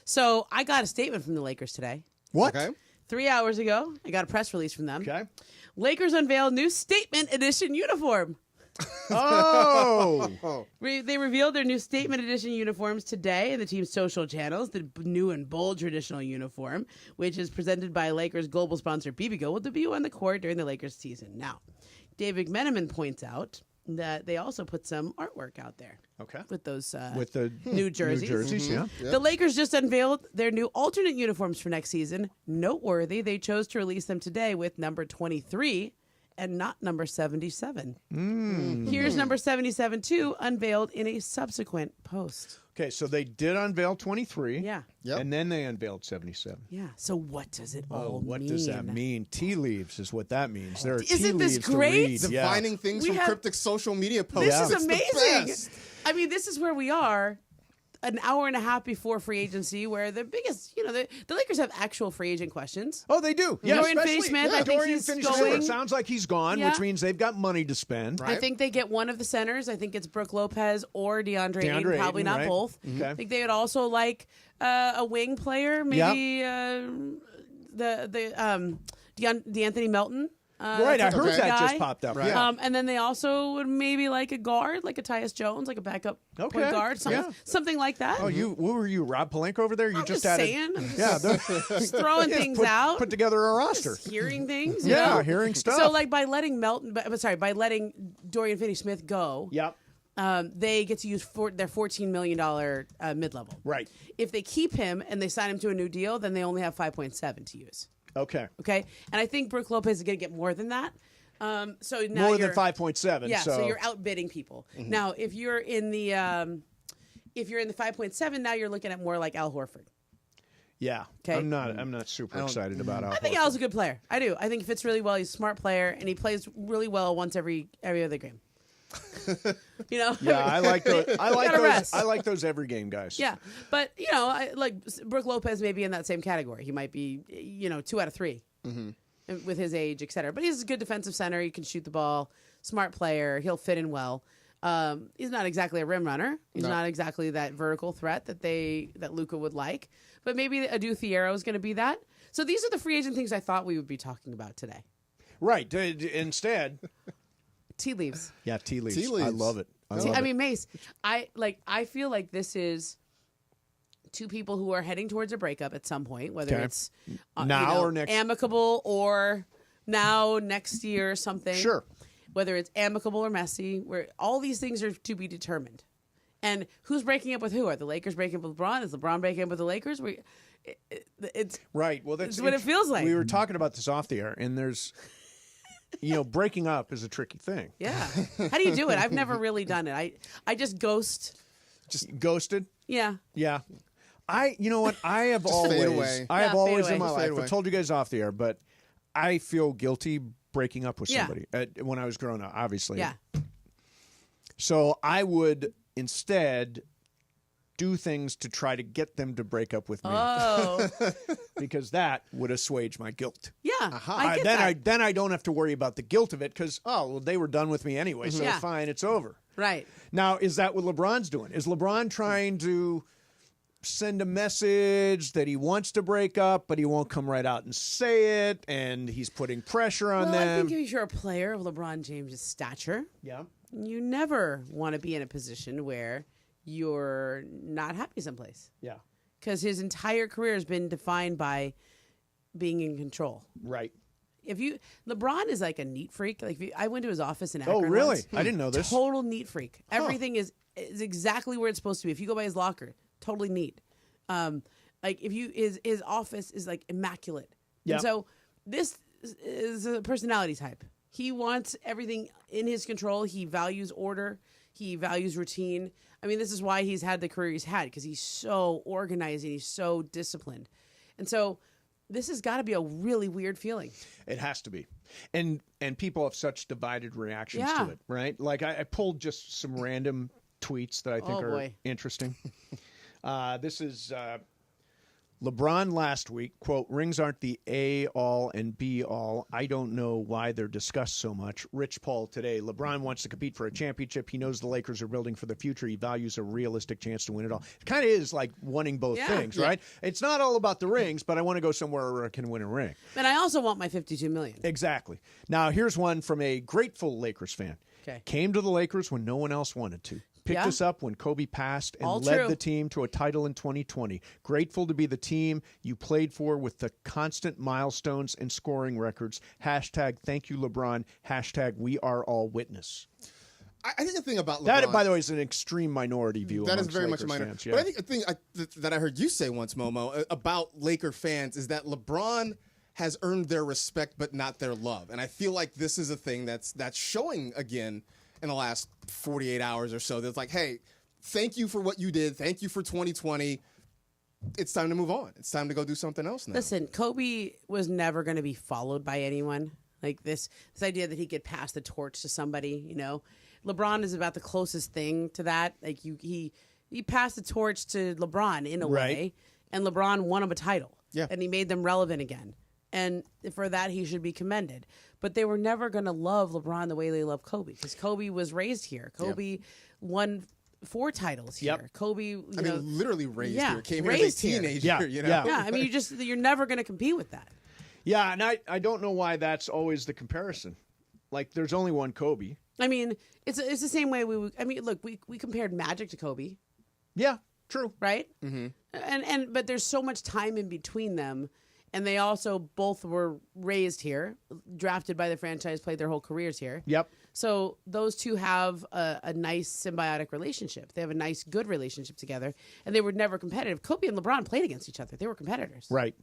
So I got a statement from the Lakers today. What? Okay. 3 hours ago, I got a press release from them. Okay. Lakers unveiled new Statement Edition uniform. Oh! They revealed their new Statement Edition uniforms today in the team's social channels. The new and bold traditional uniform, which is presented by Lakers global sponsor BBGO, will debut on the court during the Lakers season. Now, David McMenamin points out that they also put some artwork out there. Okay. With those with the new jerseys. New jerseys, yeah. The Lakers just unveiled their new alternate uniforms for next season. Noteworthy, they chose to release them today with number 23 and not number 77. Here's number 77, too, unveiled in a subsequent post. Okay, so they did unveil 23. Yeah. Yep. And then they unveiled 77. Yeah. So what does it all mean? What does that mean? Tea leaves is what that means. There are Isn't tea this leaves great? to read. Defining things We from have- cryptic social media posts. This is It's the amazing. best. I mean, this is where we are an hour and a half before free agency, where the biggest, the Lakers have actual free agent questions. Oh, they do. Yeah, Dorian especially- Finney-Smith, I think Dorian he's Finney-Smith. going. It sounds like he's gone, Yeah. which means they've got money to spend. I think they get one of the centers. I think it's Brooke Lopez or DeAndre Ayton, probably Ayton, not right. both. Okay. I think they would also like a wing player, maybe DeAnthony Melton. Right, I heard that just guy. popped up. Right. Yeah. And then they also would maybe like a guard, like a Tyus Jones, like a backup point guard, something like that. Oh, what were you, Rob Pelinka over there? You I'm just just added. saying. I'm Just throwing things out. Put together a roster. Just hearing things. Yeah, hearing stuff. So like by letting by letting Dorian Finney-Smith go. Yep. They get to use their $14 million mid-level. Right. If they keep him and they sign him to a new deal, then they only have 5.7 to use. Okay. Okay. And I think Brooke Lopez is going to get more than that. So now More than you're 5.7. Yeah. So you're outbidding people. Now, if you're in the 5.7, now you're looking at more like Al Horford. Yeah. Okay. I'm not super excited about Al. I think Al's a good player. I do. I think he fits really well. He's a smart player, and he plays really well once every other game. Yeah, I like those. I like those every game guys. Yeah, but I like Brooke Lopez may be in that same category. He might be 2 out of 3 with his age, et cetera. But he's a good defensive center. He can shoot the ball. Smart player. He'll fit in well. He's not exactly a rim runner. He's not exactly that vertical threat that Luka would like. But maybe Adu Thiero is going to be that. So these are the free agent things I thought we would be talking about today. Right. Instead. Tea leaves. Yeah, tea leaves. Tea leaves. I love it. I mean, Mace, I feel like this is two people who are heading towards a breakup at some point, whether it's now or next, amicable or now next year or something. Sure. Whether it's amicable or messy, where all these things are to be determined. And who's breaking up with who? Are the Lakers breaking up with LeBron? Is LeBron breaking up with the Lakers? It's right. Well, that's what it feels like. We were talking about this off the air, and there's. Breaking up is a tricky thing. Yeah. How do you do it? I've never really done it. I just ghost. Just ghosted? Yeah. Yeah. You know what? I have Just always, fade away. I have Yeah, always fade in my away. life, I told you guys off the air, but I feel guilty breaking up with Yeah. somebody when I was growing up, obviously. Yeah. So I would instead do things to try to get them to break up with me. Oh. Because that would assuage my guilt. Yeah. I get then that. then I don't have to worry about the guilt of it because they were done with me anyway, so Yeah. fine, it's over. Right. Now, is that what LeBron's doing? Is LeBron trying to send a message that he wants to break up, but he won't come right out and say it, and he's putting pressure on Well, I them? think if you're a player of LeBron James' stature, you never want to be in a position where you're not happy someplace. Yeah. Because his entire career has been defined by being in control. Right. LeBron is like a neat freak. Like I went to his office in Akron. Oh, really? once. I didn't know this. Total neat freak. Everything is exactly where it's supposed to be. If you go by his locker, totally neat. Like if you his office is like immaculate. Yeah. And so this is a personality type. He wants everything in his control. He values order. He values routine. I mean, this is why he's had the career he's had, because he's so organized and he's so disciplined. And so this has got to be a really weird feeling. It has to be. And people have such divided reactions Yeah. to it, right? Like I pulled just some random tweets that I think are interesting. This is LeBron last week, quote, rings aren't the A-all and B-all. I don't know why they're discussed so much. Rich Paul today, LeBron wants to compete for a championship. He knows the Lakers are building for the future. He values a realistic chance to win it all. It kind of is like wanting both things, right? It's not all about the rings, but I want to go somewhere where I can win a ring. And I also want my $52 million. Exactly. Now, here's one from a grateful Lakers fan. Okay. Came to the Lakers when no one else wanted to. Picked us up when Kobe passed and All led true. the team to a title in 2020. Grateful to be the team you played for with the constant milestones and scoring records. Hashtag thank you, LeBron. Hashtag we are all witness. I think the thing about LeBron... That, by the way, is an extreme minority view. That is amongst very Lakers much a minority. fans, yeah. But I think the thing that I heard you say once, Momo, about Laker fans is that LeBron has earned their respect but not their love. And I feel like this is a thing that's showing again in the last 48 hours or so. That's like, hey, thank you for what you did. Thank you for 2020. It's time to move on. It's time to go do something else now. Listen, Kobe was never going to be followed by anyone. Like this idea that he could pass the torch to somebody, you know. LeBron is about the closest thing to that. Like he passed the torch to LeBron in a way, and LeBron won him a title. Yeah. And he made them relevant again. And for that, he should be commended. But they were never going to love LeBron the way they love Kobe, because Kobe was raised here. Kobe won 4 titles here. Kobe, literally raised here. Came here raised as a teenager. Yeah. You know? Yeah, I mean, you're never going to compete with that. Yeah, and I don't know why that's always the comparison. Like, there's only one Kobe. I mean, it's the same way look, we compared Magic to Kobe. Yeah, true. Right? Mm-hmm. But there's so much time in between them. And they also both were raised here, drafted by the franchise, played their whole careers here. Yep. So those two have a nice symbiotic relationship. They have a nice, good relationship together. And they were never competitive. Kobe and LeBron played against each other. They were competitors. Right.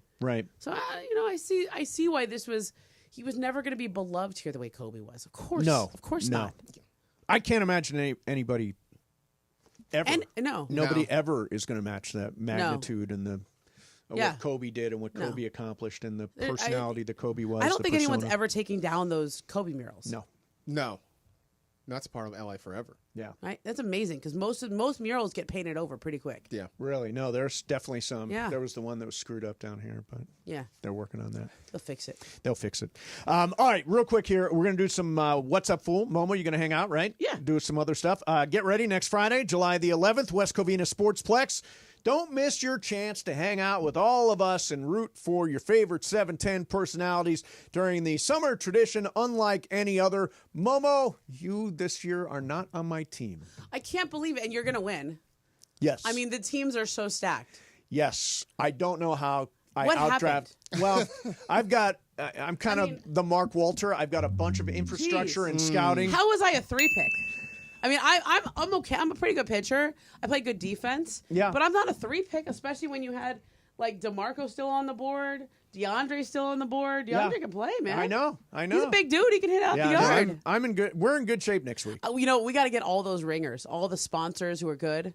So, I see why he was never going to be beloved here the way Kobe was. Of course. No. Of course not. I can't imagine anybody ever. Nobody No. ever is going to match that magnitude and the what Kobe did and what Kobe accomplished and the personality that Kobe was. I don't think anyone's persona. ever taking down those Kobe murals. No. That's part of LA forever. Yeah. Right? That's amazing, because most murals get painted over pretty quick. Yeah. Really? No, there's definitely some. Yeah. There was the one that was screwed up down here, but yeah, they're working on that. They'll fix it. They'll fix it. All right, real quick here. We're going to do some What's Up, Fool? Momo, you're going to hang out, right? Yeah. Do some other stuff. Get ready next Friday, July the 11th, West Covina Sportsplex. Don't miss your chance to hang out with all of us and root for your favorite 710 personalities during the summer tradition unlike any other. Momo, you this year are not on my team. I can't believe it, and you're going to win. Yes. I mean, the teams are so stacked. Yes. I don't know how I What outdraft. happened? Well, I'm kind of the Mark Walter. I've got a bunch of infrastructure and scouting. How was I a 3-pick? I mean, I'm okay. I'm a pretty good pitcher. I play good defense. Yeah. But I'm not a 3-pick, especially when you had like DeMarco still on the board, DeAndre still on the board. DeAndre can play, man. I know. He's a big dude. He can hit out the yard. I'm in good. We're in good shape next week. We got to get all those ringers, all the sponsors who are good.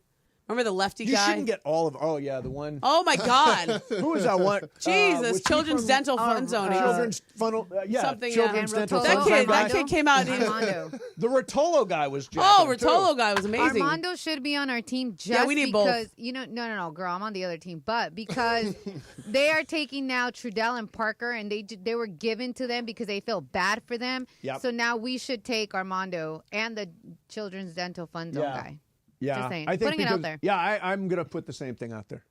Remember the lefty You guy? shouldn't get all of. Oh yeah, the one. Oh my God! Who was that one? Jesus, was he Children's from- Dental Fund Zone. Children's funnel. Yeah, Something. Children's Dental That Fund kid. Zone That guy. kid came out. The Rotolo guy was. Oh, jacking too. Rotolo guy was amazing. Armando should be on our team just Yeah, we need both. because no, girl, I'm on the other team, but because they are taking now Trudell and Parker, and they were given to them because they feel bad for them. Yep. So now we should take Armando and the Children's Dental Fund Zone guy. Yeah, Just saying. I think Putting it out there. Yeah, I'm going to put the same thing out there.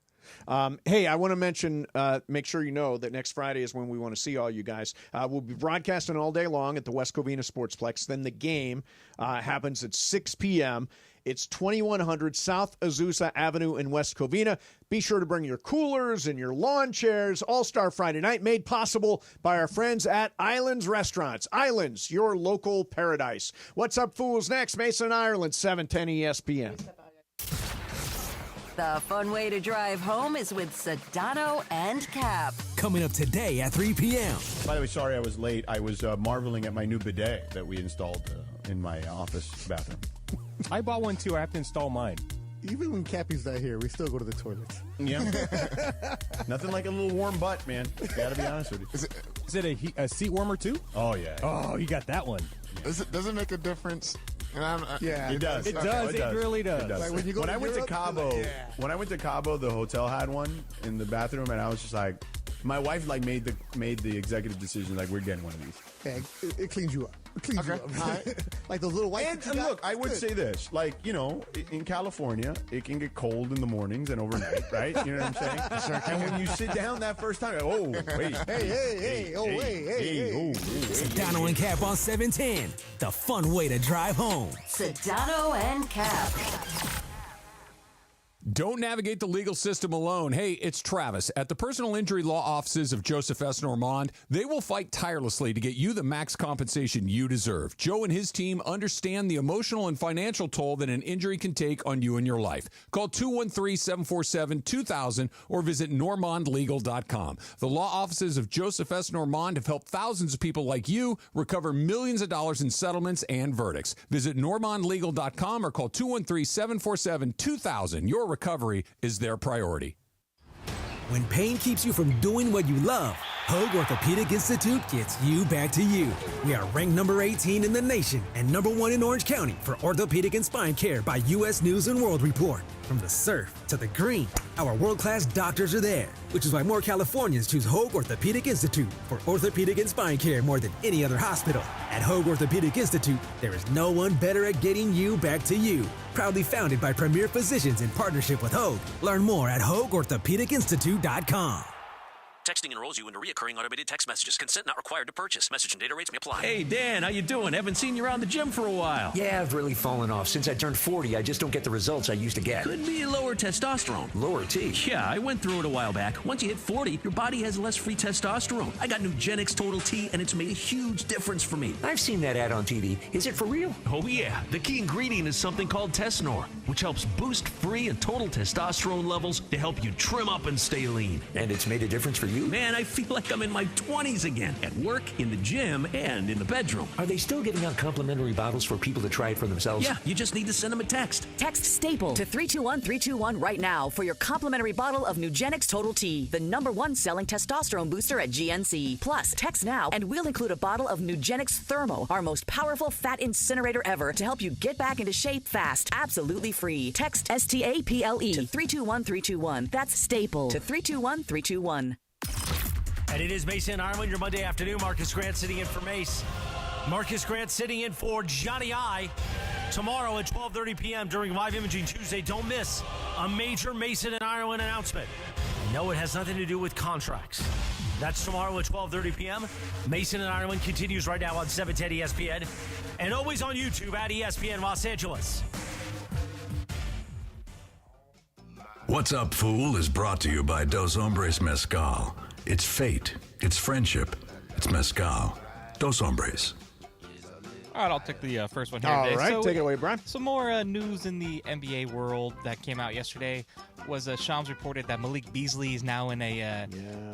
Hey, I want to mention, make sure you know that next Friday is when we want to see all you guys. We'll be broadcasting all day long at the West Covina Sportsplex. Then the game happens at 6 p.m. It's 2100 South Azusa Avenue in West Covina. Be sure to bring your coolers and your lawn chairs. All-Star Friday night made possible by our friends at Islands Restaurants. Islands, your local paradise. What's up, fools? Next, Mason, Ireland, 710 ESPN. The fun way to drive home is with Sedano and Cap. Coming up today at 3 p.m. By the way, sorry I was late. I was marveling at my new bidet that we installed in my office bathroom. I bought one too. I have to install mine. Even when Cappy's not here, we still go to the toilets. Yeah. Nothing like a little warm butt, man. Gotta be honest with you. Is it a seat warmer too? Oh, yeah. Oh, you got that one. Does it make a difference? Yeah, it does. It does. It really does. It does. Like when you go when to I went to Europe, Cabo, like, when I went to Cabo, the hotel had one in the bathroom, and I was just like, my wife made the executive decision, like, we're getting one of these. Yeah, it cleans you up. It cleans you up. Like those little white. And look, I would say this, like, in California, it can get cold in the mornings and overnight, right? You know what I'm saying? And when you sit down that first time, oh, wait. Hey, Sedano and Cap on 710. The fun way to drive home. Sedano and Cap. Don't navigate the legal system alone. Hey, it's Travis. At the personal injury law offices of Joseph S. Normand, they will fight tirelessly to get you the max compensation you deserve. Joe and his team understand the emotional and financial toll that an injury can take on you and your life. Call 213-747-2000 or visit normandlegal.com. The law offices of Joseph S. Normand have helped thousands of people like you recover millions of dollars in settlements and verdicts. Visit normandlegal.com or call 213-747-2000. Your recovery is their priority. When pain keeps you from doing what you love, Hoag Orthopedic Institute gets you back to you. We are ranked number 18 in the nation and number 1 in Orange County for orthopedic and spine care by U.S. News & World Report. From the surf to the green, our world-class doctors are there, which is why more Californians choose Hoag Orthopedic Institute for orthopedic and spine care more than any other hospital. At Hoag Orthopedic Institute, there is no one better at getting you back to you. Proudly founded by premier physicians in partnership with Hoag. Learn more at HoagOrthopedicInstitute.com. Texting enrolls you into recurring automated text messages. Consent not required to purchase. Message and data rates may apply. Hey, Dan, how you doing? Haven't seen you around the gym for a while. Yeah, I've really fallen off. Since I turned 40, I just don't get the results I used to get. Could be lower testosterone. Lower T? Yeah, I went through it a while back. Once you hit 40, your body has less free testosterone. I got Nugenix Total T, and it's made a huge difference for me. I've seen that ad on TV. Is it for real? Oh, yeah. The key ingredient is something called Tesnor, which helps boost free and total testosterone levels to help you trim up and stay lean. And it's made a difference for you? Man, I feel like I'm in my 20s again, at work, in the gym, and in the bedroom. Are they still giving out complimentary bottles for people to try it for themselves? Yeah, you just need to send them a text. Text STAPLE to 321-321 right now for your complimentary bottle of Nugenix Total T, the #1 selling testosterone booster at GNC. Plus, text now and we'll include a bottle of Nugenix Thermo, our most powerful fat incinerator ever, to help you get back into shape fast, absolutely free. Text STAPLE to 321-321. That's STAPLE to 321-321. And it is Mason and Ireland, your Monday afternoon. Marcus Grant sitting in for Mace. Marcus Grant sitting in for Johnny I. Tomorrow at 12:30 p.m. during Live Imaging Tuesday. Don't miss a major Mason and Ireland announcement. No, it has nothing to do with contracts. That's tomorrow at 12:30 p.m. Mason and Ireland continues right now on 710 ESPN and always on YouTube at ESPN Los Angeles. What's Up, Fool is brought to you by Dos Hombres Mezcal. It's fate. It's friendship. It's mezcal. Dos Hombres. All right, I'll take the first one here All today. right, So, take it away, Brian. Some more news in the NBA world that came out yesterday was Shams reported that Malik Beasley is now in a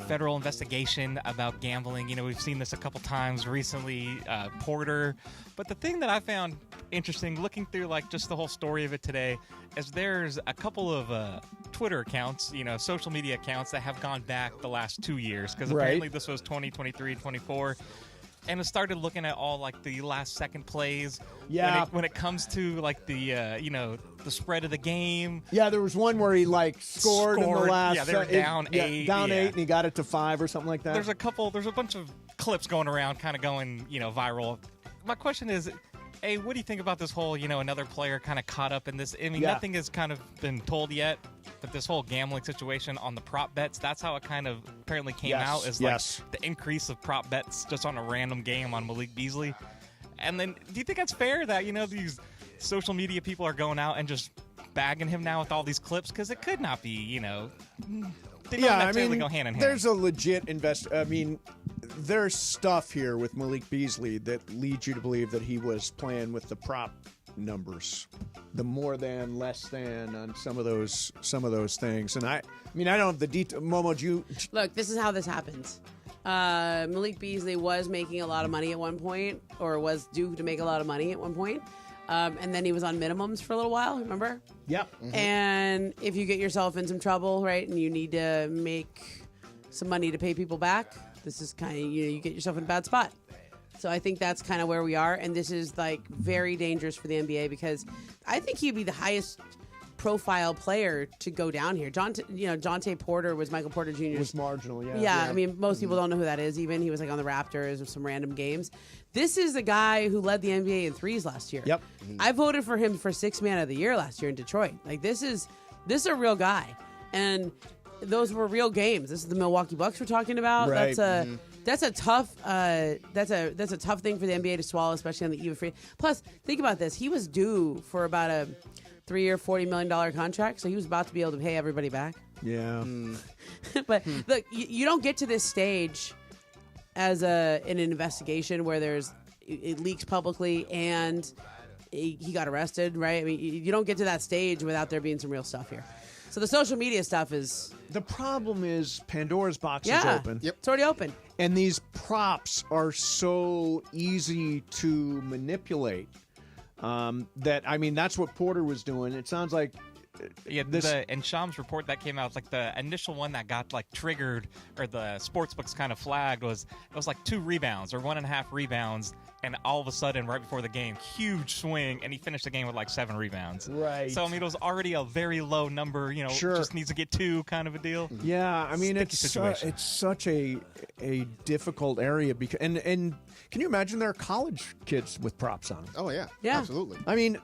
federal investigation about gambling. You know, we've seen this a couple times recently, Porter. But the thing that I found interesting, looking through like just the whole story of it today, is there's a couple of Twitter accounts, you know, social media accounts that have gone back the last 2 years because apparently this was 2023, 24. And it started looking at all like the last second plays. Yeah. When it comes to like the the spread of the game. Yeah, there was one where he like scored in the last. Yeah, they were down 8. Down yeah. 8, and he got it to 5 or something like that. There's a bunch of clips going around, kind of going viral. My question is, A, what do you think about this whole another player kind of caught up in this? I mean, nothing has kind of been told yet. But this whole gambling situation on the prop bets, that's how it kind of apparently came out, is like the increase of prop bets just on a random game on Malik Beasley. And then do you think that's fair that, these social media people are going out and just bagging him now with all these clips? Because it could not be, they don't necessarily go hand in hand. There's a legit there's stuff here with Malik Beasley that leads you to believe that he was playing with the prop numbers, the more than, less than on some of those things. And I don't have the detail. Momo, do you look? This is how this happens. Malik Beasley was making a lot of money at one point, or was due to make a lot of money at one point, and then he was on minimums for a little while. Remember? Yep. Mm-hmm. And if you get yourself in some trouble, right, and you need to make some money to pay people back, this is kind of you get yourself in a bad spot. So I think that's kind of where we are, and this is like very dangerous for the NBA because I think he'd be the highest profile player to go down here. Jonte Porter was Michael Porter Jr.'s. Was marginal, yeah. Yeah, I mean, most people don't know who that is. Even he was like on the Raptors or some random games. This is the guy who led the NBA in threes last year. Yep. I voted for him for Sixth Man of the Year last year in Detroit. Like this is a real guy, and those were real games. This is the Milwaukee Bucks we're talking about. Right. That's a tough that's a tough thing for the NBA to swallow, especially on the eve of free. Plus, think about this: he was due for about a 3-year, $40 million contract, so he was about to be able to pay everybody back. Yeah. But look, you don't get to this stage as an investigation where it leaks publicly and he got arrested, right? I mean, you don't get to that stage without there being some real stuff here. So the social media stuff is... The problem is Pandora's box is open. Yep. It's already open. And these props are so easy to manipulate that's what Porter was doing. It sounds like... and Shams' report that came out, it's like the initial one that got like triggered, or the sportsbooks kind of flagged, was like 2 rebounds or 1.5 rebounds, and all of a sudden right before the game, huge swing, and he finished the game with like 7 rebounds. Right. So I mean, it was already a very low number. Just needs to get 2 kind of a deal. Yeah, I mean it's such a difficult area because and can you imagine there are college kids with props on them? Oh yeah, absolutely. I mean,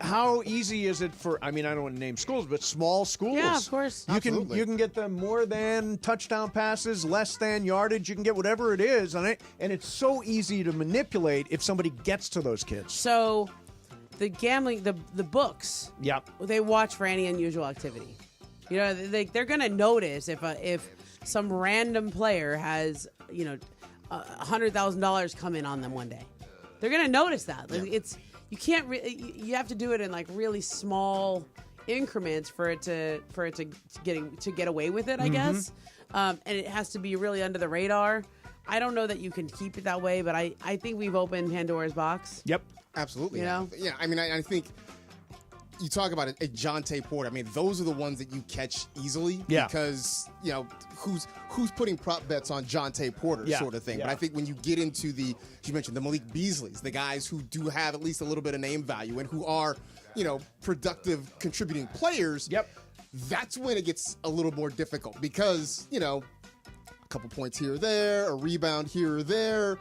how easy is it for? I mean, I don't want to name schools, but small schools. Yeah, of course. You can get them more than touchdown passes, less than yardage. You can get whatever it is, and it's so easy to manipulate if somebody gets to those kids. So, the gambling, the books. Yep. They watch for any unusual activity. They're gonna notice if some random player has $100,000 come in on them one day. They're gonna notice that. It's you can't. You have to do it in like really small increments for it to get away with it, I guess. And it has to be really under the radar. I don't know that you can keep it that way, but I think we've opened Pandora's box. Yep, absolutely. Yeah. I mean, I think you talk about a Jonte Porter. I mean, those are the ones that you catch easily. Yeah. Because who's putting prop bets on Jonte Porter sort of thing. Yeah. But I think when you get into you mentioned the Malik Beasleys, the guys who do have at least a little bit of name value and who are productive contributing players. Yep. That's when it gets a little more difficult because a couple points here or there, a rebound here or there.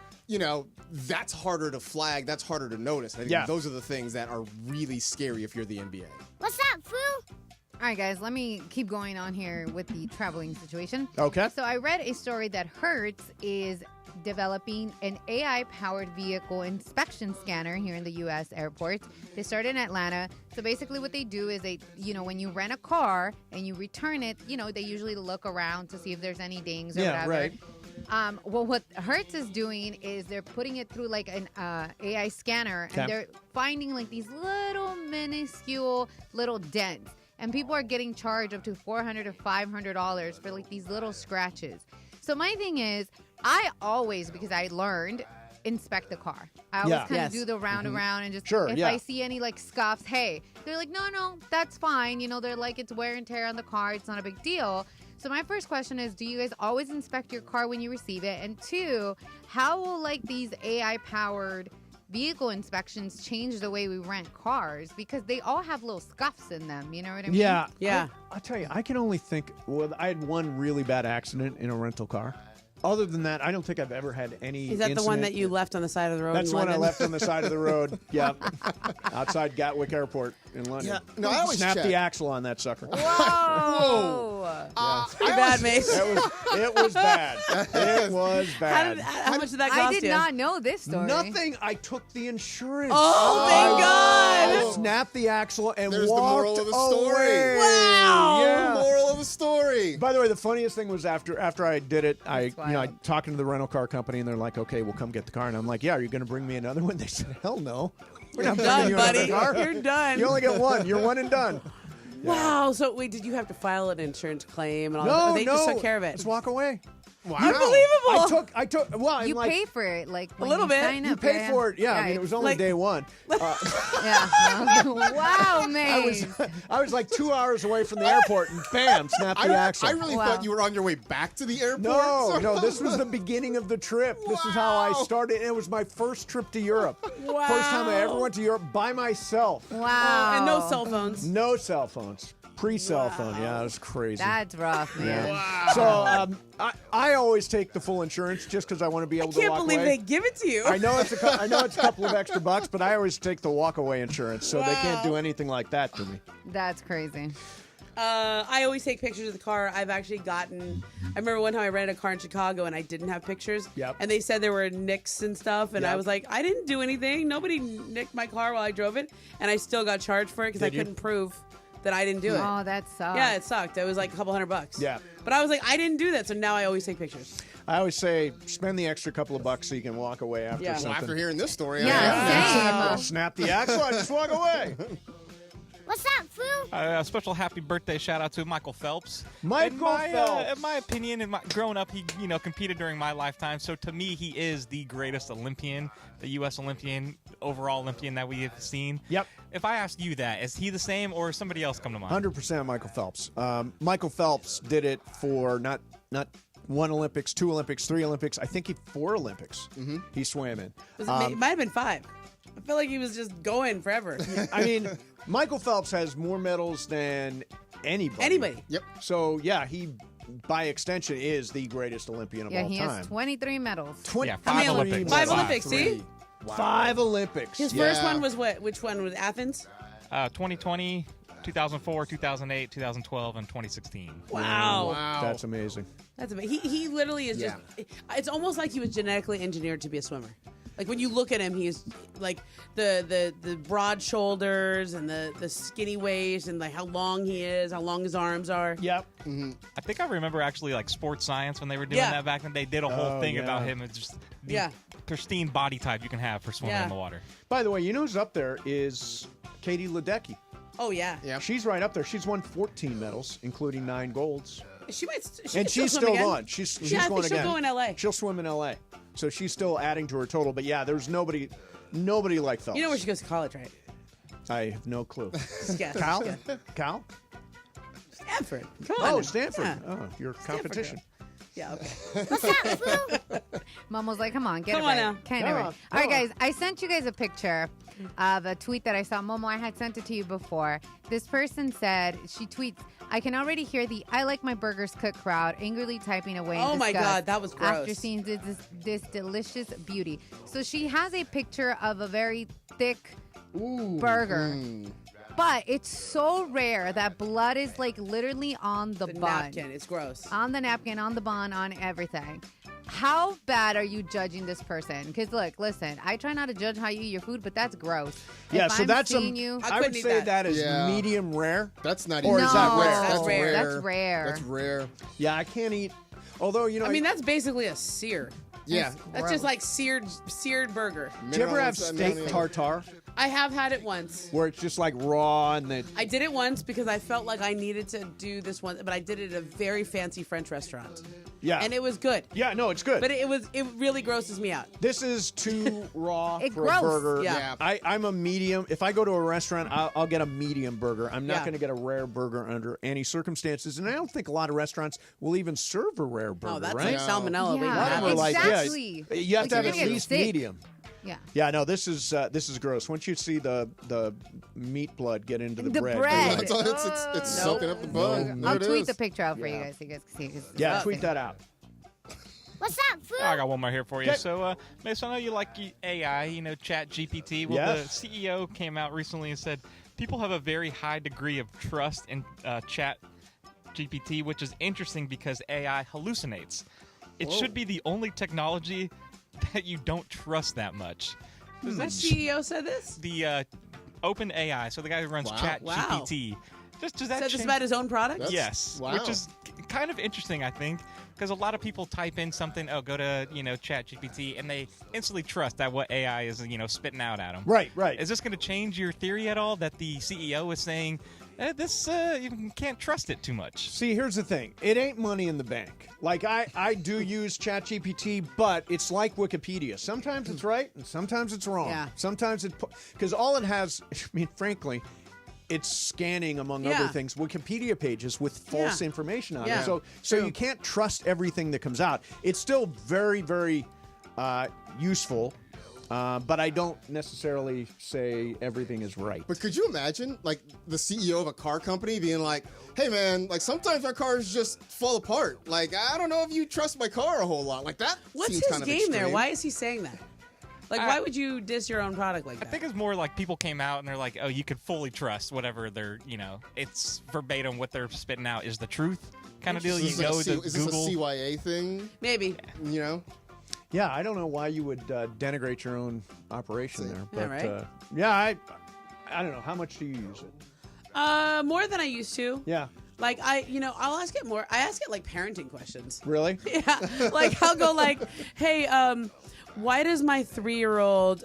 That's harder to flag. That's harder to notice. I think those are the things that are really scary if you're the NBA. What's up, Foo? All right, guys, let me keep going on here with the traveling situation. Okay. So I read a story that Hertz is developing an AI-powered vehicle inspection scanner here in the U.S. airports. They started in Atlanta. So basically what they do is when you rent a car and you return it, they usually look around to see if there's any dings or whatever. Right. Well, what Hertz is doing is they're putting it through like an AI scanner, and they're finding like these little minuscule little dents. And people are getting charged up to $400 to $500 for like these little scratches. So my thing is, I always, because I learned, inspect the car. I always kind of do the round around and just if I see any like scuffs, hey, they're like, no, that's fine. You know, they're like, it's wear and tear on the car. It's not a big deal. So my first question is, do you guys always inspect your car when you receive it? And two, how will like these AI-powered vehicle inspections change the way we rent cars? Because they all have little scuffs in them. You know what I mean? Yeah. I'll tell you, I can only think, I had one really bad accident in a rental car. Other than that, I don't think I've ever had any. Is that the one that you left on the side of the road? That's in the one I London? left on the side of the road. Yeah, outside Gatwick Airport in London. Yeah. No, I always snapped check. the axle on that sucker. Whoa! It's pretty bad, mate. It was bad. It was bad. How much did that cost you? I did not know this story. Nothing. I took the insurance. Oh, thank God! I snapped the axle and There's the walked moral of the story. away. Wow! Yeah. Moral of the story. By the way, the funniest thing was after I did it, I talking to the rental car company, and they're like, "Okay, we'll come get the car." And I'm like, "Yeah, are you going to bring me another one?" They said, "Hell no, we're not bringing done, you buddy. another car. You're done. You only get one. You're one and done." Wow. So wait, did you have to file an insurance claim and all No, that? They just no. took care of it. Just walk away. Wow. Unbelievable. I took. Well, I'm You like, pay for it, like when little you bit. sign you up, pay for it. Yeah, I mean, it was only Like- day one. Yeah. Wow, man. I was like 2 hours away from the airport, and bam, snapped the axle. I really Wow. thought you were on your way back to the airport. No, this was the beginning of the trip. This is how I started. It was my first trip to Europe. Wow. First time I ever went to Europe by myself. Wow. And no cell phones. No cell phones. Pre-cell phone. Yeah, it was crazy. That's rough, man. Wow. So I always take the full insurance just because I want to be able to Can't walk believe away. they give it to you. I know it's a couple of extra bucks, but I always take the walk-away insurance, so they can't do anything like that to me. That's crazy. I always take pictures of the car. I've actually gotten. I remember one time I rented a car in Chicago and I didn't have pictures. Yep. And they said there were nicks and stuff, and I Yep. was like, I didn't do anything. Nobody nicked my car while I drove it, and I still got charged for it because I Did you? couldn't prove that I didn't do it. Oh, that sucks. Yeah, it sucked. It was like a couple $100. Yeah. But I was like, I didn't do that, so now I always take pictures. I always say, spend the extra couple of bucks so you can walk away after Yeah. something. Well, after hearing this story, Yeah, same. Snap the axle, I just walk away. What's up, Foo? A special happy birthday shout out to Michael Phelps. Michael Phelps. In my opinion, growing up, he competed during my lifetime. So to me, he is the greatest Olympian, the U.S. Olympian, overall Olympian that we have seen. Yep. If I ask you that, is he the same or somebody else come to mind? 100% Michael Phelps. Michael Phelps did it for not one Olympics, 2 Olympics, 3 Olympics. I think 4 Olympics he swam in. It might have been 5. I feel like he was just going forever. I mean, Michael Phelps has more medals than anybody. Anybody. Yep. So, yeah, he, by extension, is the greatest Olympian of Yeah, all he time. has 23 medals. Yeah, 5 Olympics. 5 Olympics, see? Wow. 5 Olympics. His first one was what? Which one was Athens? 2020, 2004, 2008, 2012, and 2016. Wow. That's amazing. That's amazing. He literally is just. It's almost like he was genetically engineered to be a swimmer. Like when you look at him, he's like the broad shoulders and the skinny waist and like how long he is, how long his arms are. Yep. Mm-hmm. I think I remember actually like Sports Science when they were doing that back then. They did a whole thing about him. It's just the pristine body type you can have for swimming in the water. By the way, you know who's up there is Katie Ledecky. Oh yeah. She's right up there. She's won 14 medals, including 9 golds. She might. And she's swim still again. going. She's I going think again. she'll go in LA. She'll swim in LA. So she's still adding to her total. But yeah, there's nobody like Phelps. You know where she goes to college, right? I have no clue. Guess. Cal? Guess. Cal? Stanford. Come on. Oh, Stanford. Yeah. Oh, your competition. Yeah, okay. What's up, Foo? Mom was like, come on, get Come it on right. now. Can't Come it right. on. All right, guys, I sent you guys a picture of a tweet that I saw. Momo, I had sent it to you before. This person said, she tweets, I can already hear the I like my burgers cooked crowd angerly typing away in Oh my disgust God, that was gross. after seeing this delicious beauty. So she has a picture of a very thick burger. But it's so rare that blood is like literally on the bun. Napkin. It's gross. On the napkin, on the bun, on everything. How bad are you judging this person? Because look, listen, I try not to judge how you eat your food, but that's gross. Yeah, if so I'm that's seeing you, I would say that is medium rare. That's not Or even. is that No, rare? that's rare. That's rare. That's rare. Yeah, I can't eat. Although, you know, I mean, that's basically a sear. Yeah. That's just like seared burger. Do you ever have steak tartare? I have had it once. Where it's just like raw and then. I did it once because I felt like I needed to do this one, but I did it at a very fancy French restaurant. Yeah. And it was good. Yeah, no, it's good. But it really grosses me out. This is too raw It for gross. a burger. Yeah. I'm a medium. If I go to a restaurant, I'll get a medium burger. I'm not Yeah. going to get a rare burger under any circumstances. And I don't think a lot of restaurants will even serve a rare burger, that's right? like salmonella. Yeah. A lot of them are like, Exactly. yeah, you have Like, to have you're at gonna get least sick. medium. Yeah. Yeah, no, this is gross. Once you see the meat blood get into the, The bread. bread. It's soaking up the bun. There I'll it tweet is. the picture out for you Yeah. guys so you guys can see it. 'cause it's Yeah, disgusting. tweet that out. What's up, food? I got one more here for you. Okay. So, Mason, I know you like AI, Chat GPT. Well, Yes. the CEO came out recently and said people have a very high degree of trust in Chat GPT, which is interesting because AI hallucinates. It should be the only technology that you don't trust that much. Does that CEO said this? The Open AI, so the guy who runs Chat GPT. Does that Said this change- about his own product? Yes, which is kind of interesting, I think, because a lot of people type in something, go to Chat GPT, and they instantly trust that what AI is spitting out at them. Right. Is this going to change your theory at all that the CEO is saying this you can't trust it too much? See, here's the thing. It ain't money in the bank. Like, I do use ChatGPT, but it's like Wikipedia. Sometimes it's right, and sometimes it's wrong. Yeah. Sometimes because all it has, I mean, frankly, it's scanning, among other things, Wikipedia pages with false information on it. So you can't trust everything that comes out. It's still very, very useful. But I don't necessarily say everything is right. But could you imagine, like, the CEO of a car company being like, hey, man, like, sometimes my cars just fall apart. Like, I don't know if you trust my car a whole lot. Like, that What's seems his kind of game there? extreme. Why is he saying that? Like, why would you diss your own product like that? I think it's more like people came out and they're like, you could fully trust whatever they're, it's verbatim what they're spitting out is the truth kind of deal. Is You this know, like is this a CYA thing? Maybe. Yeah, I don't know why you would denigrate your own operation there. But, right. I don't know. How much do you use it? More than I used to. Yeah. Like, I'll ask it more. I ask it, like, parenting questions. Really? Yeah. Like, I'll go like, hey, why does my 3-year-old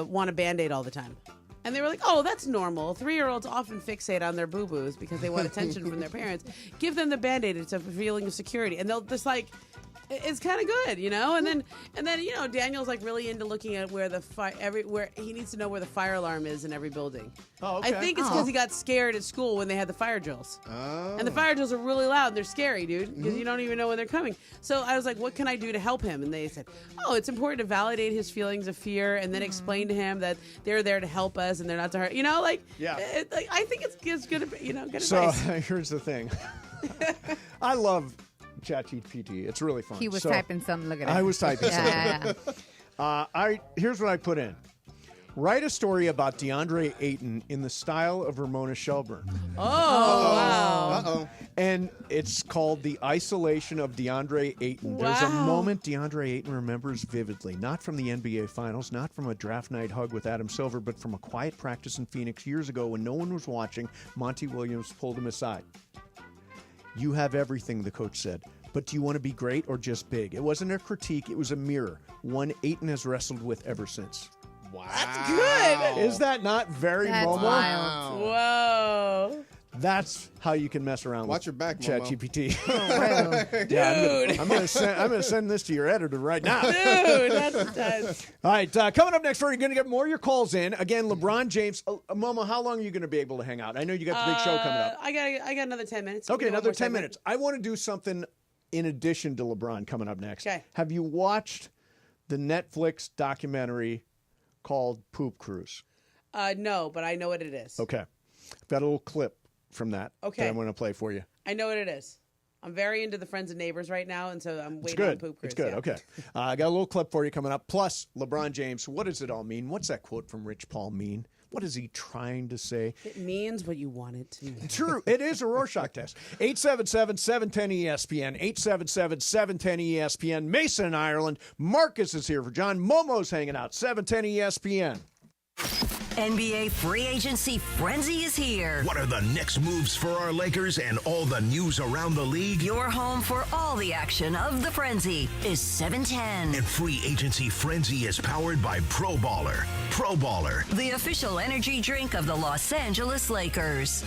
want a Band-Aid all the time? And they were like, oh, that's normal. 3-year-olds often fixate on their boo-boos because they want attention from their parents. Give them the Band-Aid. It's a feeling of security. And they'll just like, it's kind of good, And then Daniel's like really into looking at where where he needs to know where the fire alarm is in every building. Oh, okay. I think it's because he got scared at school when they had the fire drills. Oh. And the fire drills are really loud. And they're scary, dude, because you don't even know when they're coming. So I was like, what can I do to help him? And they said, it's important to validate his feelings of fear and then explain to him that they're there to help us and they're not to hurt. I think it's good, good So advice. here's the thing. I love ChatGPT. It's really fun. He was So, typing something. Look at it. I was typing Yeah. something. Here's what I put in. Write a story about DeAndre Ayton in the style of Ramona Shelburne. Oh, wow. Uh-oh. And it's called The Isolation of DeAndre Ayton. There's a Wow. moment DeAndre Ayton remembers vividly, not from the NBA Finals, not from a draft night hug with Adam Silver, but from a quiet practice in Phoenix years ago when no one was watching. Monty Williams pulled him aside. You have everything, the coach said. But do you want to be great or just big? It wasn't a critique. It was a mirror. One Ayton has wrestled with ever since. Wow. That's good. Is that not very That's Momo? wild. Whoa. That's how you can mess around Watch with your back, Momo. ChatGPT. Dude. Yeah, I'm gonna send this to your editor right now. Dude, that's All right, coming up next, we're going to get more of your calls in. Again, LeBron James. Momo, how long are you going to be able to hang out? I know you got the big show coming up. I got another 10 minutes. Okay, One another more 10 segment. minutes. I want to do something in addition to LeBron coming up next. Okay. Have you watched the Netflix documentary called Poop Cruise? No, but I know what it is. Okay. I've got a little clip from that Okay. that I'm going to play for you. I know what it is. I'm very into the Friends and Neighbors right now, and so I'm It's waiting on good. Poop Cruise. It's good. yeah. Okay. I got a little clip for you coming up. Plus, LeBron James. What does it all mean? What's that quote from Rich Paul mean? What is he trying to say? It means what you want it to mean. True. It is a Rorschach test. 877-710-ESPN. 877-710-ESPN. Mason in Ireland. Marcus is here for John. Momo's hanging out. 710 ESPN. NBA free agency frenzy is here. What are the next moves for our Lakers and all the news around the league? Your home for all the action of the frenzy is 710. And free agency frenzy is powered by Pro Baller. Pro Baller, the official energy drink of the Los Angeles Lakers.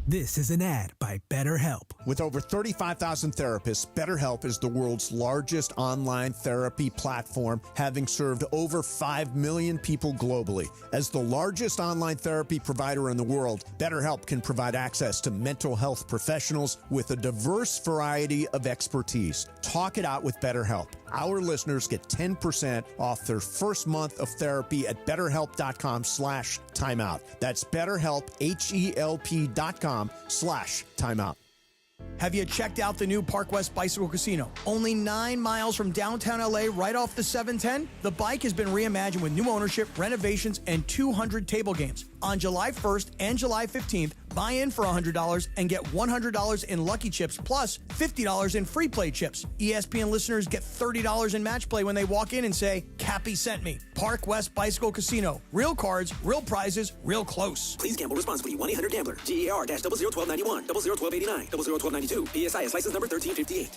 This is an ad by BetterHelp. With over 35,000 therapists, BetterHelp is the world's largest online therapy platform, having served over 5 million people globally. As the largest online therapy provider in the world, BetterHelp can provide access to mental health professionals with a diverse variety of expertise. Talk it out with BetterHelp. Our listeners get 10% off their first month of therapy at BetterHelp.com/timeout. That's BetterHelp, HELP.com/timeout. Have you checked out the new Park West Bicycle Casino? Only 9 miles from downtown LA, right off the 710? The bike has been reimagined with new ownership, renovations, and 200 table games. On July 1st and July 15th, buy in for $100 and get $100 in Lucky Chips plus $50 in free play chips. ESPN listeners get $30 in match play when they walk in and say, Cappy sent me. Park West Bicycle Casino. Real cards, real prizes, real close. Please gamble responsibly. 1-800-GAMBLER. GAR-001291, 001289, 001292. PSIS license number 1358.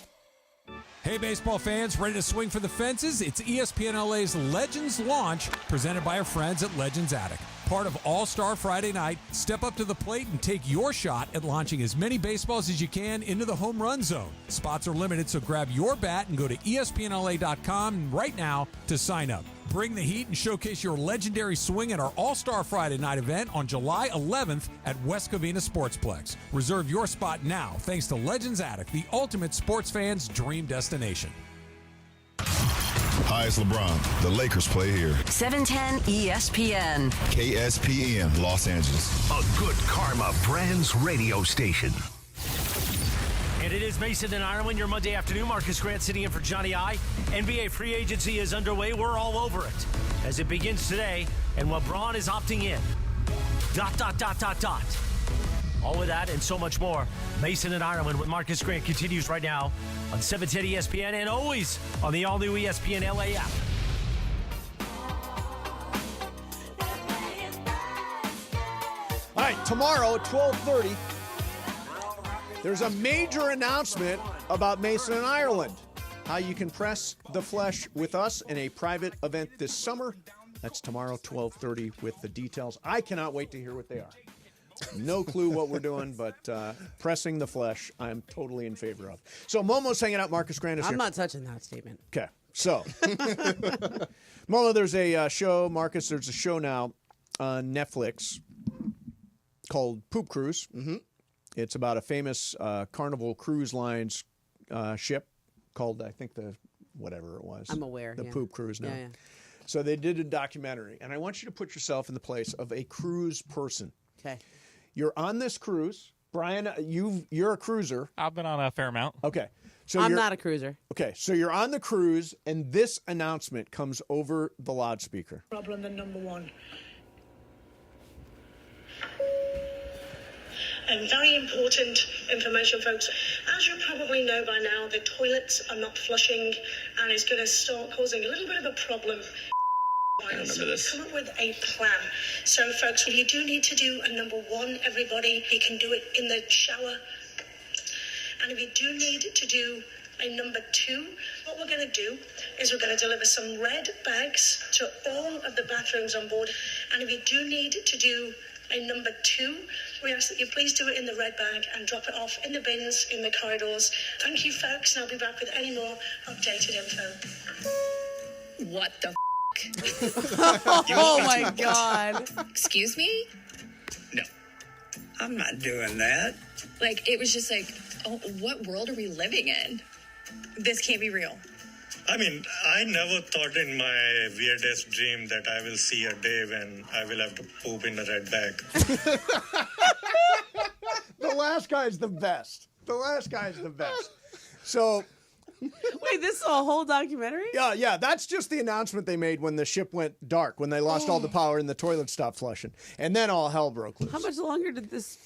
Hey, baseball fans, ready to swing for the fences? It's ESPN LA's Legends Launch, presented by our friends at Legends Attic. Part of All-Star Friday night, step up to the plate and take your shot at launching as many baseballs as you can into the home run zone. Spots are limited, so grab your bat and go to ESPNLA.com right now to sign up. Bring the heat and showcase your legendary swing at our All-Star Friday night event on July 11th at West Covina Sportsplex. Reserve your spot now thanks to Legends Attic, the ultimate sports fan's dream destination. Hi, it's LeBron. The Lakers play here. 710 ESPN. KSPN, Los Angeles. A Good Karma Brands radio station. And it is Mason and Ireland, your Monday afternoon. Marcus Grant sitting in for Johnny I. NBA free agency is underway. We're all over it as it begins today. And LeBron is opting in. ... All of that and so much more. Mason and Ireland with Marcus Grant continues right now on 710 ESPN and always on the all-new ESPN LA app. All right, tomorrow at 12:30, there's a major announcement about Mason and Ireland. How you can press the flesh with us in a private event this summer. That's tomorrow, 12:30, with the details. I cannot wait to hear what they are. No clue what we're doing, but pressing the flesh, I'm totally in favor of. So Momo's hanging out. Marcus Grant is here. I'm not touching that statement. Okay, so Momo, there's a show. Marcus, there's a show now on Netflix called Poop Cruise. Mm-hmm. It's about a famous Carnival Cruise Lines ship called, I think, whatever it was. I'm aware. The yeah. Poop Cruise now. Yeah. So they did a documentary, and I want you to put yourself in the place of a cruise person. Okay. You're on this cruise. Brian, you're a cruiser. I've been on a fair amount. Okay. So I'm not a cruiser. Okay, so you're on the cruise, and this announcement comes over the loudspeaker. Problem number one. Very important information, folks. As you probably know by now, the toilets are not flushing, and it's going to start causing a little bit of a problem. So come up with a plan. So, folks, if you do need to do a number one, everybody, you can do it in the shower. And if you do need to do a number two, what we're going to do is we're going to deliver some red bags to all of the bathrooms on board. And if you do need to do a number two, we ask that you please do it in the red bag and drop it off in the bins in the corridors. Thank you, folks, and I'll be back with any more updated info. What the Oh my God. Excuse me? No, I'm not doing that. Like, it was just like, oh, what world are we living in? This can't be real. I mean, I never thought in my weirdest dream that I will see a day when I will have to poop in a red bag. The last guy's the best. So... Wait, this is a whole documentary? Yeah, that's just the announcement they made when the ship went dark, when they lost all the power and the toilet stopped flushing. And then all hell broke loose. How much longer did this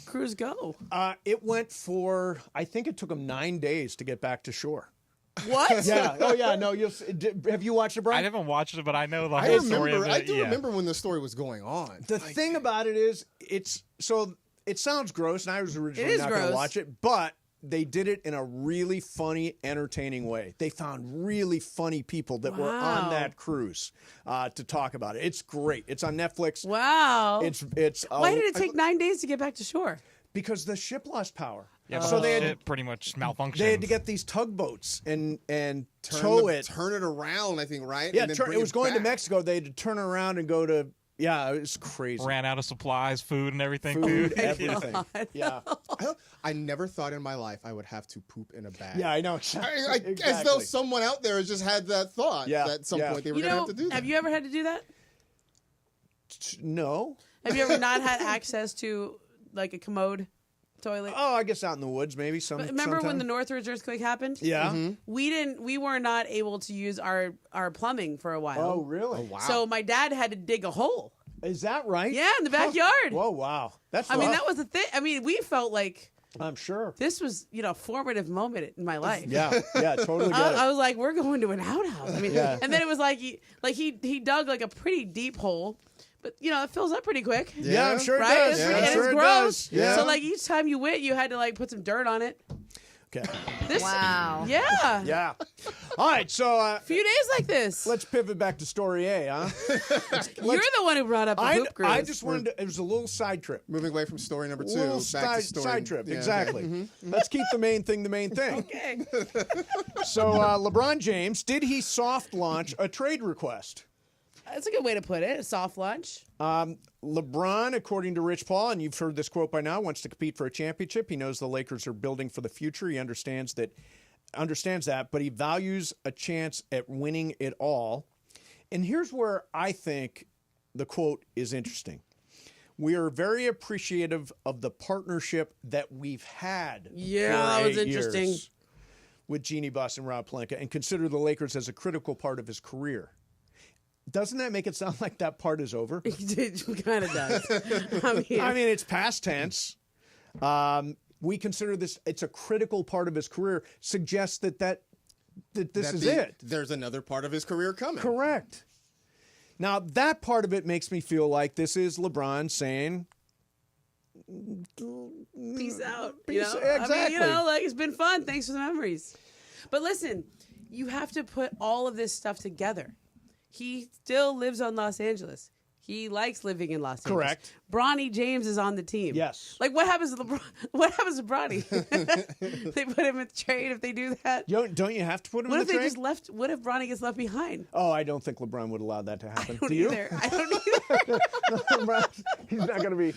cruise go? It went for, I think it took them 9 days to get back to shore. What? Yeah. Oh, yeah. No. Have you watched it, Brian? I haven't watched it, but I know the whole story of it. I do remember when the story was going on. The thing about it is, it sounds gross, and I was originally not going to watch it, but they did it in a really funny, entertaining way. They found really funny people that were on that cruise to talk about it. It's great. It's on Netflix. Wow. It's. Why did it take 9 days to get back to shore? Because the ship lost power. Yeah, so the ship pretty much malfunctioned. They had to get these tugboats and turn it around, I think, right? Yeah, and then it was going back. to Mexico. They had to turn around and go to. Yeah, it was crazy. Ran out of supplies, food, and everything. Food, everything. Yeah. I never thought in my life I would have to poop in a bag. Yeah, I know. Exactly. As though someone out there has just had that thought that at some point they were going to have to do that. Have you ever had to do that? No. Have you ever not had access to like a commode toilet? Oh, I guess out in the woods, maybe. Remember sometime. when the Northridge earthquake happened? Yeah. Mm-hmm. We were not able to use our plumbing for a while. Oh, really? Oh, wow. So my dad had to dig a hole. Is that right? Yeah, in the backyard. Whoa, wow. That's I mean, rough. that was the thing. I mean, we felt like I'm sure this was, a formative moment in my life. Yeah, totally. I was like, we're going to an outhouse. I mean, Yeah. and then it was like he dug like a pretty deep hole. But it fills up pretty quick. Yeah, I'm sure it right? does. It's, Yeah, and I'm sure it's it gross. does. Yeah. So like each time you went, you had to like put some dirt on it. Okay. Wow. Yeah. Yeah. All right. So A few days like this. let's pivot back to story A, huh? You're the one who brought up the hoop cruise. I just wanted to. It was a little side trip. Moving away from story number 2, Little back to story. side trip. Yeah, Exactly. okay. Let's keep the main thing the main thing. Okay. So LeBron James, did he soft launch a trade request? That's a good way to put it. A soft launch. LeBron, according to Rich Paul, and you've heard this quote by now, wants to compete for a championship. He knows the Lakers are building for the future. He understands that, but he values a chance at winning it all. And here's where I think the quote is interesting. We are very appreciative of the partnership that we've had. Yeah, for that was 8 interesting. years with Jeannie Buss and Rob Pelinka, and consider the Lakers as a critical part of his career. Doesn't that make it sound like that part is over? It kind of does. I mean, it's past tense. We consider this, it's a critical part of his career, suggests that this is it. There's another part of his career coming. Correct. Now, that part of it makes me feel like this is LeBron saying, Peace out. Exactly. I mean, it's been fun. Thanks for the memories. But listen, you have to put all of this stuff together. He still lives on Los Angeles. He likes living in Los Angeles. Correct. Bronny James is on the team. Yes. Like, what happens to LeBron? What happens to Bronny? They put him in the trade if they do that. Don't you have to put him in the trade? What if they just left? What if Bronny gets left behind? Oh, I don't think LeBron would allow that to happen. I don't Do you? either. I don't either. He's not going to be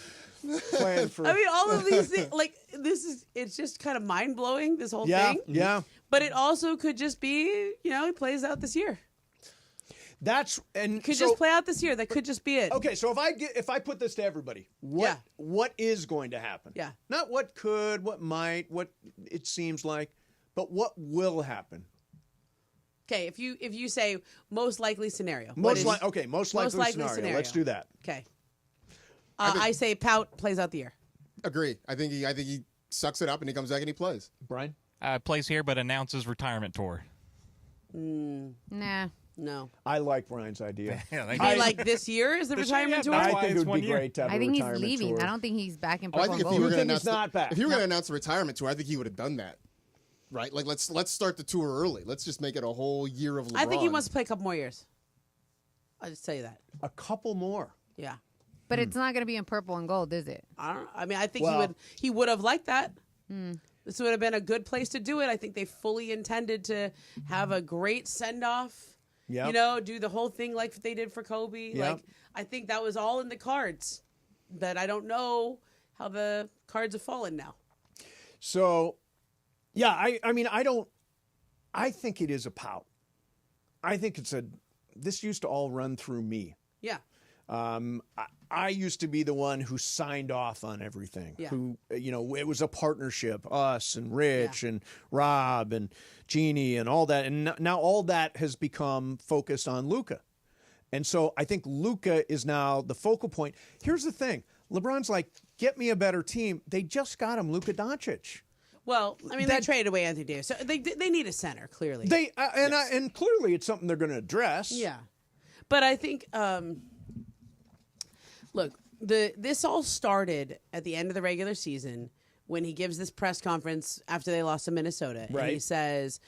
playing for. I mean, all of these things, it's just kind of mind blowing, this whole thing. Yeah. But it also could just be, he plays out this year. Could just play out this year. That could just be it. Okay, so if I put this to everybody, what is going to happen? Yeah. Not what could, what might, what it seems like, but what will happen. Okay, if you say most likely scenario. Most likely scenario. Let's do that. Okay. I say Pout plays out the year. Agree. I think he sucks it up and he comes back and he plays. Brian? Plays here but announces retirement tour. Nah. No. I like Brian's idea. Like this year is the retirement tour? I think it would be great to have I think a he's retirement leaving. tour. I don't think he's back in I purple think and if you were gold. going to back. If you were going to announce the retirement tour, I think he would have done that. Right? Like let's start the tour early. Let's just make it a whole year of LeBron. I think he wants to play a couple more years. I'll just tell you that. A couple more. Yeah. But it's not going to be in purple and gold, is it? I think he would have liked that. This would have been a good place to do it. I think they fully intended to have a great send off. Yep. Do the whole thing like they did for Kobe. Yep. Like I think that was all in the cards. But I don't know how the cards have fallen now. So, yeah, I think it is a pout. I think this used to all run through me. Yeah. I used to be the one who signed off on everything. Yeah. Who, it was a partnership, us and Rich and Rob and Jeannie and all that. And now all that has become focused on Luka. And so I think Luka is now the focal point. Here's the thing. LeBron's like, get me a better team. They just got him Luka Doncic. Well, I mean, they traded away Anthony Davis, so they need a center clearly. And clearly it's something they're going to address. Yeah, but I think look, this all started at the end of the regular season when he gives this press conference after they lost to Minnesota, right. And he says,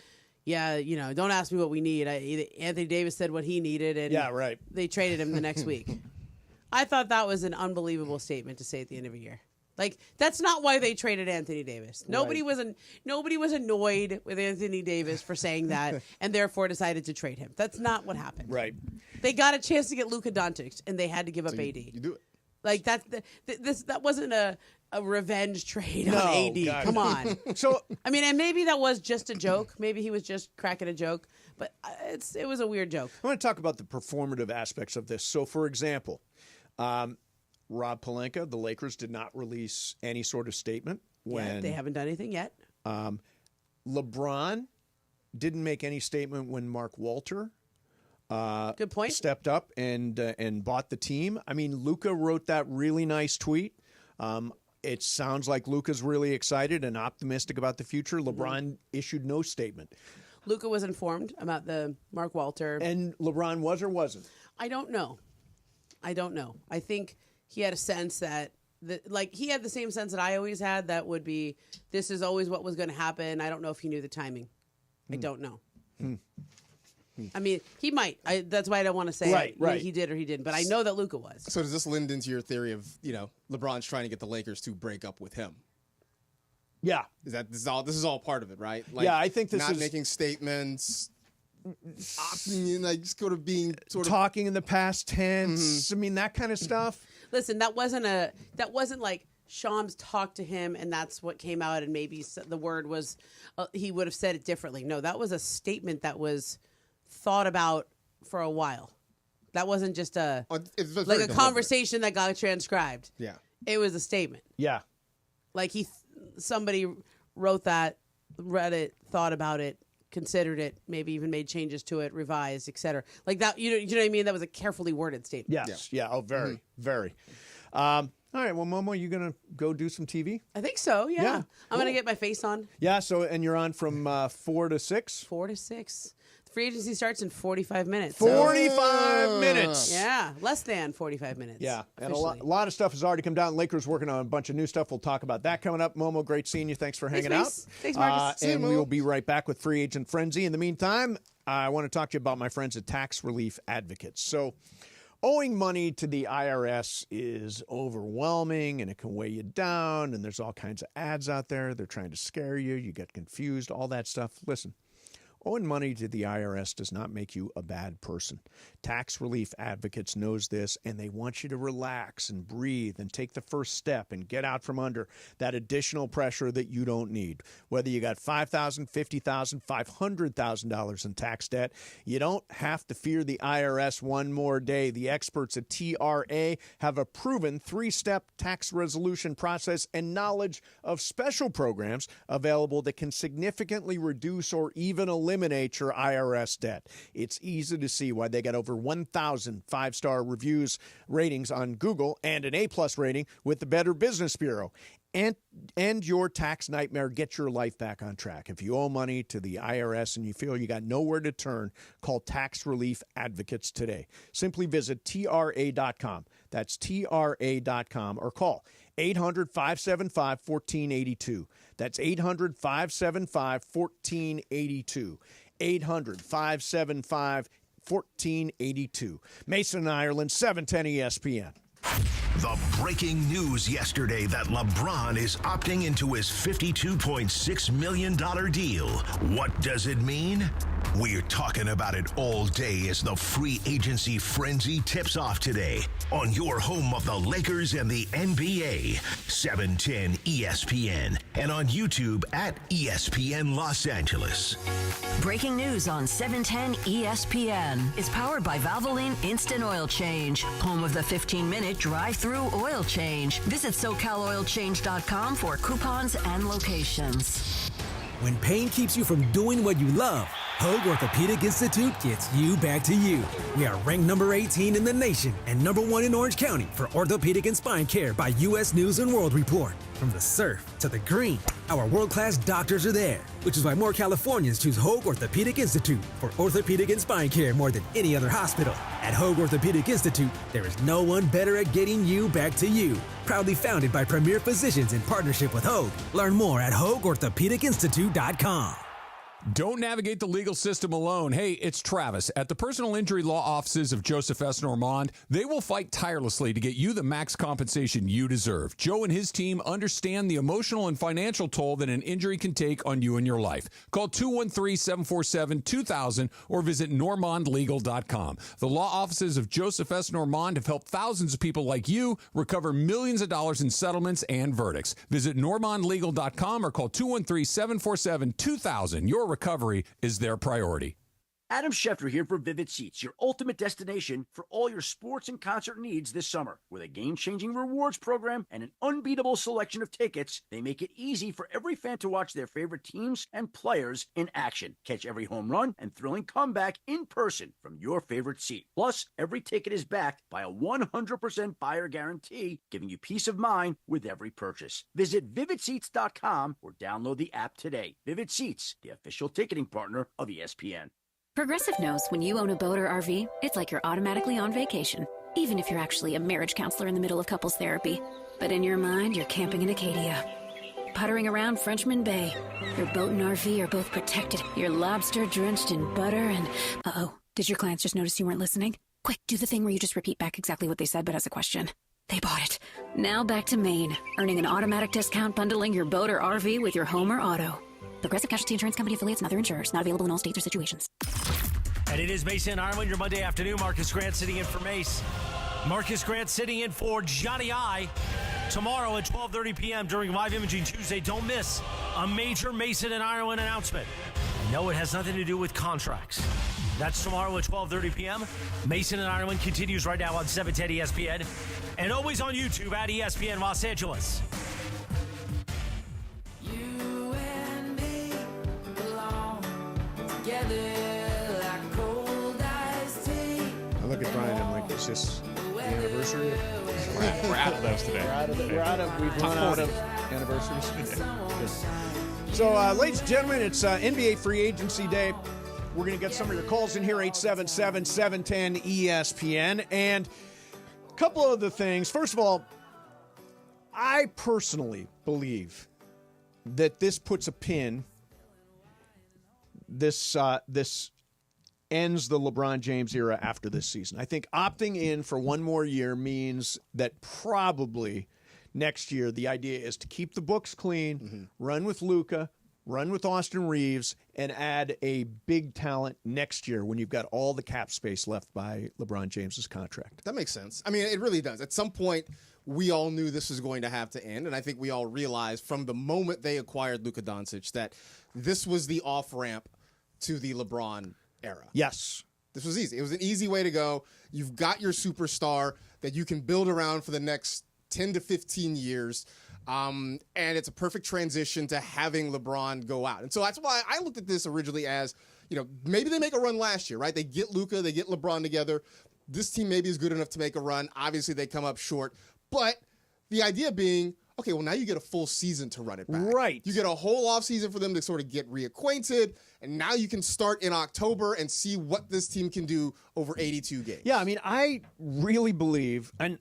"Yeah, don't ask me what we need." Anthony Davis said what he needed, and they traded him the next week. I thought that was an unbelievable statement to say at the end of a year. Like, that's not why they traded Anthony Davis. Nobody was annoyed with Anthony Davis for saying that and therefore decided to trade him. That's not what happened. Right. They got a chance to get Luka Doncic and they had to give up AD. You do it. Like, that wasn't a revenge trade on AD. God. Come on. So I mean, and maybe that was just a joke. Maybe he was just cracking a joke, but it was a weird joke. I want to talk about the performative aspects of this. So, for example, Rob Pelinka, the Lakers did not release any sort of statement when they haven't done anything yet. LeBron didn't make any statement when Mark Walter good point. stepped up and bought the team. I mean, Luka wrote that really nice tweet. It sounds like Luka's really excited and optimistic about the future. LeBron issued no statement. Luka was informed about the Mark Walter. And LeBron was or wasn't? I don't know. I think he had a sense that, he had the same sense that I always had, that would be, this is always what was going to happen. I don't know if he knew the timing. I don't know. I mean, he might. That's why I don't want to say he did or he didn't. But I know that Luka was. So does this lend into your theory of, LeBron's trying to get the Lakers to break up with him? Yeah. This is all part of it, right? Yeah, I think this is... Not is... making statements... just sort of being talking in the past tense. I mean, that kind of stuff. Listen, that wasn't like Shams talked to him and that's what came out, and maybe the word was he would have said it differently. No, that was a statement that was thought about for a while. That wasn't just a conversation that got transcribed. Yeah, it was a statement. Yeah, like somebody wrote that, read it, thought about it, considered it, maybe even made changes to it, revised, etc. Like that, you know what I mean? That was a carefully worded statement. Yes. Yeah. Oh, very, very. All right. Well, Momo, you going to go do some TV? I think so, yeah. Yeah, I'm cool. going to get my face on. Yeah, and you're on from 4 to 6? 4 to 6. The free agency starts in 45 minutes. 45 minutes! Yeah, less than 45 minutes. Yeah, and a lot of stuff has already come down. Lakers working on a bunch of new stuff. We'll talk about that coming up. Momo, great seeing you. Thanks for hanging out. Thanks, Marcus. And we will be right back with Free Agent Frenzy. In the meantime, I want to talk to you about my friends at Tax Relief Advocates. So, owing money to the IRS is overwhelming, and it can weigh you down, and there's all kinds of ads out there. They're trying to scare you. You get confused, all that stuff. Listen, owing money to the IRS does not make you a bad person. Tax Relief Advocates knows this, and they want you to relax and breathe and take the first step and get out from under that additional pressure that you don't need. Whether you got $5,000, $50,000, $500,000 in tax debt, you don't have to fear the IRS one more day. The experts at TRA have a proven 3-step tax resolution process and knowledge of special programs available that can significantly reduce or even eliminate your IRS debt. It's easy to see why they got over 1,000 5-star reviews, ratings on Google, and an A+ rating with the Better Business Bureau. And your tax nightmare. Get your life back on track. If you owe money to the IRS and you feel you got nowhere to turn, call Tax Relief Advocates today. Simply visit TRA.com. That's TRA.com, or call 800-575-1482. That's 800-575-1482. 800-575-1482. Mason, Ireland, 710 ESPN. The breaking news yesterday that LeBron is opting into his $52.6 million deal. What does it mean? We're talking about it all day as the free agency frenzy tips off today on your home of the Lakers and the NBA, 710 ESPN, and on YouTube at ESPN Los Angeles. Breaking news on 710 ESPN is powered by Valvoline Instant Oil Change, home of the 15-minute drive-through oil change. Visit SoCalOilChange.com for coupons and locations. When pain keeps you from doing what you love, Hoag Orthopedic Institute gets you back to you. We are ranked number 18 in the nation and number 1 in Orange County for orthopedic and spine care by U.S. News and World Report. From the surf to the green, our world-class doctors are there, which is why more Californians choose Hoag Orthopedic Institute for orthopedic and spine care more than any other hospital. At Hoag Orthopedic Institute, there is no one better at getting you back to you. Proudly founded by premier physicians in partnership with Hoag. Learn more at HoagOrthopedicInstitute.com. Don't navigate the legal system alone. Hey, it's Travis. At the personal injury law offices of Joseph S. Normand, they will fight tirelessly to get you the max compensation you deserve. Joe and his team understand the emotional and financial toll that an injury can take on you and your life. Call 213-747-2000 or visit normandlegal.com. The law offices of Joseph S. Normand have helped thousands of people like you recover millions of dollars in settlements and verdicts. Visit normandlegal.com or call 213-747-2000. Your recovery is their priority. Adam Schefter here for Vivid Seats, your ultimate destination for all your sports and concert needs this summer. With a game-changing rewards program and an unbeatable selection of tickets, they make it easy for every fan to watch their favorite teams and players in action. Catch every home run and thrilling comeback in person from your favorite seat. Plus, every ticket is backed by a 100% buyer guarantee, giving you peace of mind with every purchase. Visit VividSeats.com or download the app today. Vivid Seats, the official ticketing partner of ESPN. Progressive knows when you own a boat or RV, it's like you're automatically on vacation, even if you're actually a marriage counselor in the middle of couples therapy. But in your mind, you're camping in Acadia, puttering around Frenchman Bay. Your boat and RV are both protected. You're lobster drenched in butter and... Uh-oh, did your clients just notice you weren't listening? Quick, do the thing where you just repeat back exactly what they said, but as a question. They bought it. Now back to Maine, earning an automatic discount bundling your boat or RV with your home or auto. Progressive Casualty Insurance Company affiliates and other insurers. Not available in all states or situations. And it is Mason and Ireland, your Monday afternoon. Marcus Grant sitting in for Mace. Marcus Grant sitting in for Johnny I. Tomorrow at 12:30 p.m. during Live Imaging Tuesday. Don't miss a major Mason and Ireland announcement. No, it has nothing to do with contracts. That's tomorrow at 12:30 p.m. Mason and Ireland continues right now on 710 ESPN. And always on YouTube at ESPN Los Angeles. I look at Brian and I'm like, is this the anniversary? We're out of those today. We've run out of anniversaries. So, ladies and gentlemen, it's NBA free agency day. We're going to get some of your calls in here, 877-710-ESPN. And a couple of the things. First of all, I personally believe that this puts a pin. This ends the LeBron James era after this season. I think opting in for one more year means that probably next year the idea is to keep the books clean, run with Luka, run with Austin Reeves, and add a big talent next year when you've got all the cap space left by LeBron James's contract. That makes sense. I mean, it really does. At some point, we all knew this was going to have to end, and I think we all realized from the moment they acquired Luka Doncic that this was the off-ramp to the LeBron era. Yes. This was easy. It was an easy way to go. You've got your superstar that you can build around for the next 10 to 15 years. And it's a perfect transition to having LeBron go out. And so that's why I looked at this originally as, maybe they make a run last year, right? They get Luka, they get LeBron together. This team maybe is good enough to make a run. Obviously, they come up short. But the idea being, okay, well, now you get a full season to run it back. Right. You get a whole offseason for them to sort of get reacquainted, and now you can start in October and see what this team can do over 82 games. Yeah, I mean, I really believe, and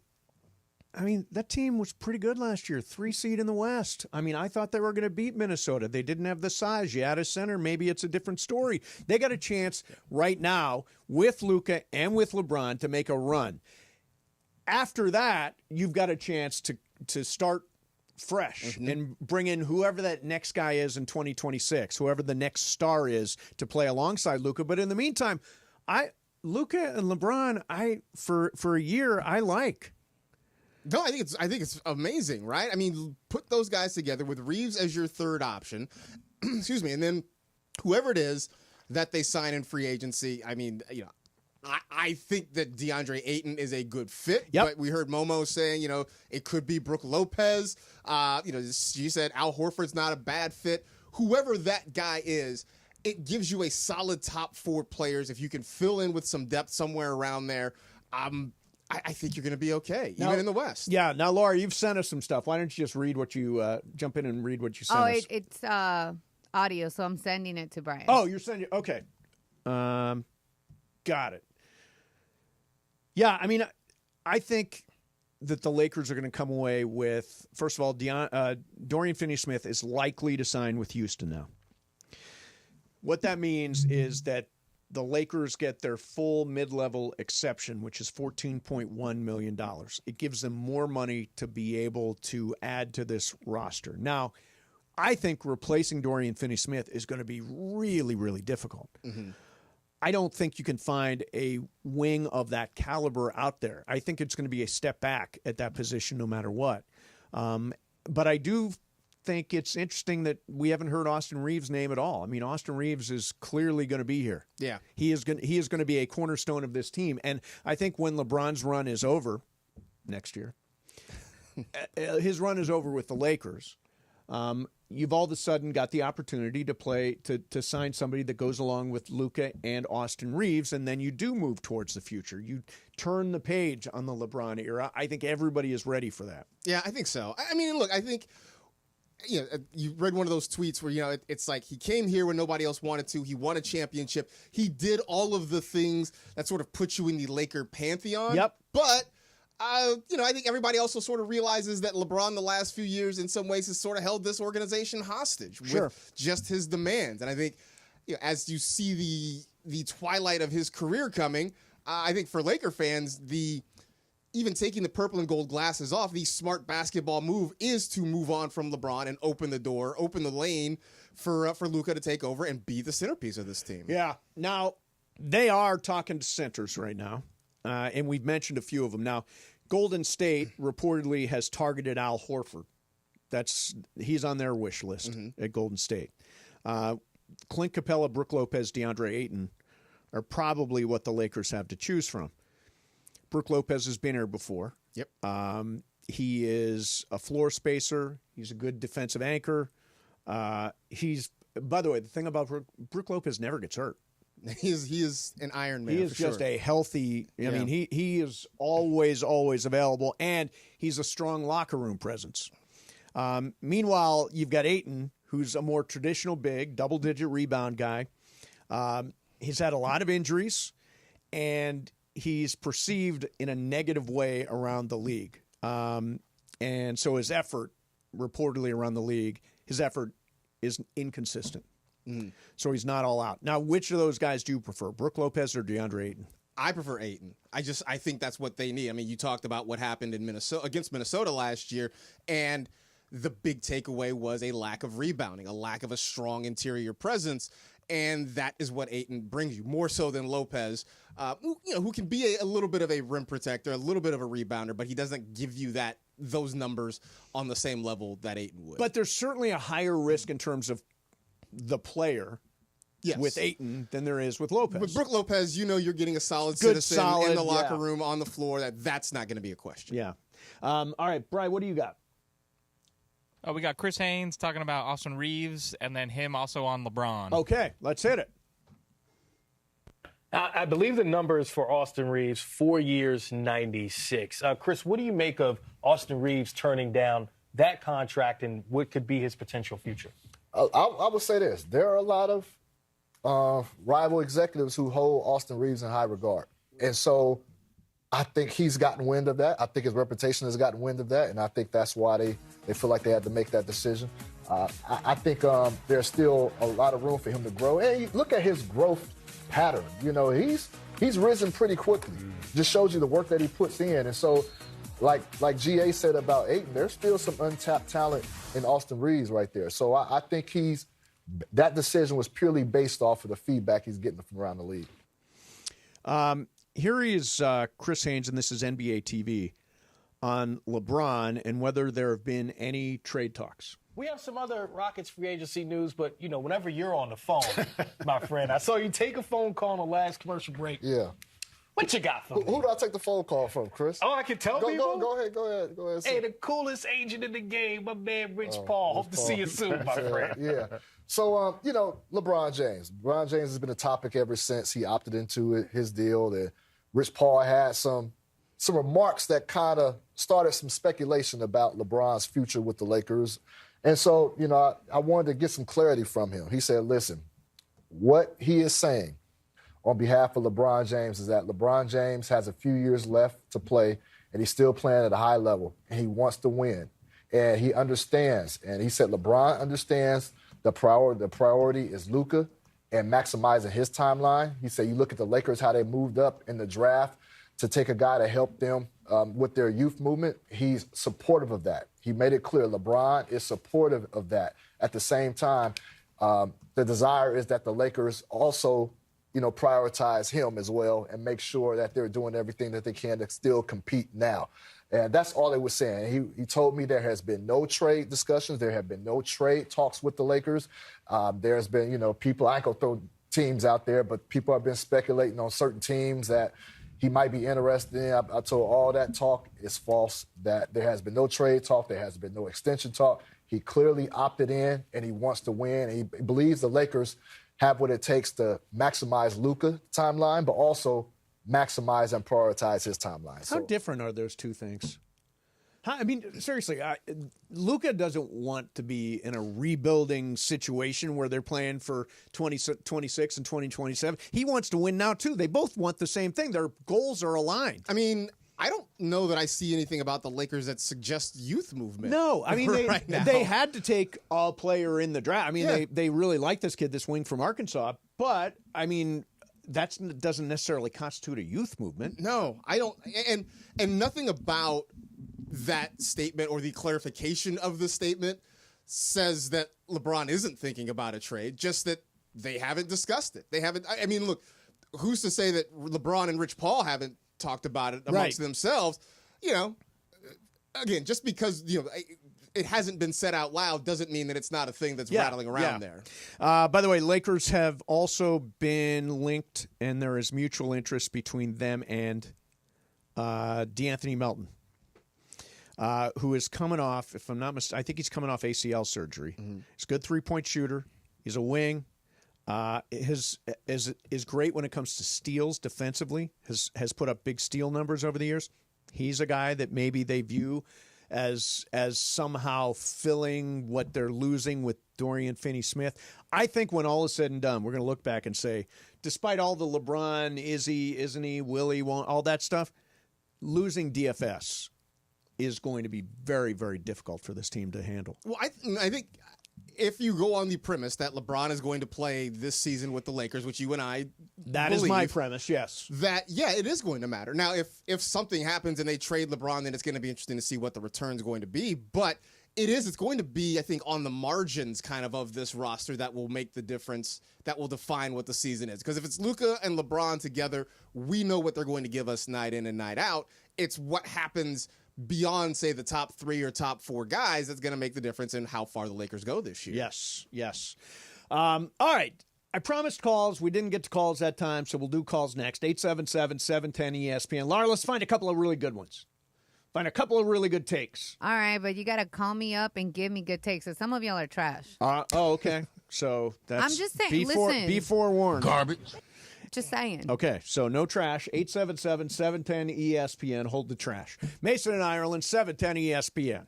I mean, that team was pretty good last year, 3 seed in the West. I mean, I thought they were going to beat Minnesota. They didn't have the size. You add a center, maybe it's a different story. They got a chance right now with Luka and with LeBron to make a run. After that, you've got a chance to start fresh and bring in whoever that next guy is in 2026, whoever the next star is to play alongside Luka. But in the meantime, Luka and LeBron, for a year, I like. No, I think it's amazing, right? I mean, put those guys together with Reeves as your third option, excuse me, and then whoever it is that they sign in free agency. I mean, I think that DeAndre Ayton is a good fit. Yep. But we heard Momo saying, it could be Brook Lopez. She said Al Horford's not a bad fit. Whoever that guy is, it gives you a solid top 4 players. If you can fill in with some depth somewhere around there, I think you're going to be okay, even in the West. Yeah. Now, Laura, you've sent us some stuff. Why don't you just read what you jump in and read what you sent us? It's audio, so I'm sending it to Brian. Oh, you're sending it. Okay. Got it. Yeah, I mean, I think that the Lakers are going to come away with, first of all, Dorian Finney-Smith is likely to sign with Houston now. What that means is that the Lakers get their full mid-level exception, which is $14.1 million. It gives them more money to be able to add to this roster. Now, I think replacing Dorian Finney-Smith is going to be really, really difficult. Mm-hmm. I don't think you can find a wing of that caliber out there. I think it's going to be a step back at that position no matter what. But I do think it's interesting that we haven't heard Austin Reeves' name at all. I mean, Austin Reeves is clearly going to be here. Yeah. He is going to be a cornerstone of this team. And I think when LeBron's run is over next year, his run is over with the Lakers. You've all of a sudden got the opportunity to sign somebody that goes along with Luka and Austin Reeves, and then you do move towards the future. You turn the page on the LeBron era. I think everybody is ready for that. Yeah, I think so. I mean, look, I think you read one of those tweets where it's like he came here when nobody else wanted to. He won a championship. He did all of the things that sort of put you in the Laker pantheon. Yep. But I think everybody also sort of realizes that LeBron the last few years in some ways has sort of held this organization hostage with just his demands. And I think as you see the twilight of his career coming, I think for Laker fans, even taking the purple and gold glasses off, the smart basketball move is to move on from LeBron and open the door, open the lane for Luka to take over and be the centerpiece of this team. Yeah. Now, they are talking to centers right now. And we've mentioned a few of them. Now, Golden State reportedly has targeted Al Horford. He's on their wish list at Golden State. Clint Capella, Brook Lopez, DeAndre Ayton are probably what the Lakers have to choose from. Brook Lopez has been here before. Yep. He is a floor spacer. He's a good defensive anchor. By the way, the thing about Brook Lopez never gets hurt. He is an Iron Man. He is just a healthy. I mean, he is always available, and he's a strong locker room presence. Meanwhile, you've got Ayton, who's a more traditional big, double-digit rebound guy. He's had a lot of injuries, and he's perceived in a negative way around the league. And so his effort, reportedly around the league, his effort is inconsistent. So he's not all out. Now, which of those guys do you prefer, Brook Lopez or DeAndre Ayton? I prefer Ayton. I think that's what they need. I mean, you talked about what happened in against Minnesota last year, and the big takeaway was a lack of rebounding, a lack of a strong interior presence, and that is what Ayton brings you, more so than Lopez, who can be a little bit of a rim protector, a little bit of a rebounder, but he doesn't give you those numbers on the same level that Ayton would. But there's certainly a higher risk in terms of the player with Ayton than there is with Lopez. With Brook Lopez, you're getting a solid citizen in the locker room, on the floor. That's not going to be a question. Yeah. All right, Brian, what do you got? We got Chris Haynes talking about Austin Reeves, and then him also on LeBron. Okay, let's hit it. I believe the number is for Austin Reeves, 4 years, 96. Chris, what do you make of Austin Reeves turning down that contract and what could be his potential future? I would say this. There are a lot of rival executives who hold Austin Reeves in high regard. And so I think he's gotten wind of that. I think his reputation has gotten wind of that, and I think that's why they feel like they had to make that decision. I think there's still a lot of room for him to grow. And look at his growth pattern. He's risen pretty quickly. Just shows you the work that he puts in. And so like GA said about Ayton, there's still some untapped talent in Austin Reeves right there. So I think that decision was purely based off of the feedback he's getting from around the league. Here is Chris Haynes, and this is NBA TV, on LeBron and whether there have been any trade talks. We have some other Rockets free agency news, but, whenever you're on the phone, my friend, I saw you take a phone call on the last commercial break. Yeah. What you got for me? Who do I take the phone call from, Chris? Oh, I can tell people? Go ahead. Hey, the coolest agent in the game, my man Rich Paul. Hope to see you soon, my friend. Yeah. So, LeBron James. LeBron James has been a topic ever since he opted into his deal. That Rich Paul had some remarks that kind of started some speculation about LeBron's future with the Lakers. And so, I wanted to get some clarity from him. He said, listen, what he is saying on behalf of LeBron James is that LeBron James has a few years left to play, and he's still playing at a high level, and he wants to win. And he understands, and he said LeBron understands the priority is Luka and maximizing his timeline. He said you look at the Lakers, how they moved up in the draft to take a guy to help them with their youth movement. He's supportive of that. He made it clear LeBron is supportive of that. At the same time, the desire is that the Lakers also prioritize him as well and make sure that they're doing everything that they can to still compete now. And that's all they were saying. He told me there has been no trade discussions. There have been no trade talks with the Lakers. There's been, people, I ain't gonna throw teams out there, but people have been speculating on certain teams that he might be interested in. I told all that talk is false, that there has been no trade talk. There has been no extension talk. He clearly opted in, and he wants to win. He believes the Lakers have what it takes to maximize Luka's timeline, but also maximize and prioritize his timeline. How different are those two things? I mean, seriously, Luka doesn't want to be in a rebuilding situation where they're playing for 2026 and 2027. He wants to win now, too. They both want the same thing. Their goals are aligned. I mean, I don't know that I see anything about the Lakers that suggests youth movement. No, I mean, they had to take a player in the draft. I mean, they really like this kid, this wing from Arkansas. But, I mean, that doesn't necessarily constitute a youth movement. No, I don't. And nothing about that statement or the clarification of the statement says that LeBron isn't thinking about a trade, just that they haven't discussed it. They haven't. I mean, look, who's to say that LeBron and Rich Paul haven't talked about it amongst themselves? Again, just because it hasn't been said out loud doesn't mean that it's not a thing that's rattling around there. By the way, Lakers have also been linked, and there is mutual interest between them and DeAnthony Melton, who is coming off, if I'm not mistaken, I think he's coming off ACL surgery. Mm-hmm. He's a good three-point shooter. He's a wing. Is great when it comes to steals defensively. Has put up big steal numbers over the years. He's a guy that maybe they view as somehow filling what they're losing with Dorian Finney-Smith. I think when all is said and done, we're going to look back and say, despite all the LeBron, is he, isn't he, will he, won't, all that stuff, losing DFS is going to be very, very difficult for this team to handle. Well, I think if you go on the premise that LeBron is going to play this season with the Lakers, which you and I That is my premise, yes. That, it is going to matter. Now, if something happens and they trade LeBron, then it's going to be interesting to see what the return's going to be. But it's going to be, I think, on the margins kind of this roster that will make the difference, that will define what the season is. Because if it's Luka and LeBron together, we know what they're going to give us night in and night out. It's what happens beyond, say, the top 3 or top 4 guys that's going to make the difference in how far the Lakers go this year. Yes. All right. I promised calls. We didn't get to calls that time, so we'll do calls next. 877-710-ESPN. Laura, let's find a couple of really good ones. Find a couple of really good takes. All right, but you got to call me up and give me good takes. So some of y'all are trash. Okay. So that's I'm just saying, listen. Be forewarned. Garbage. Just saying. Okay, so no trash. 877-710-ESPN. Hold the trash. Mason in Ireland, 710-ESPN.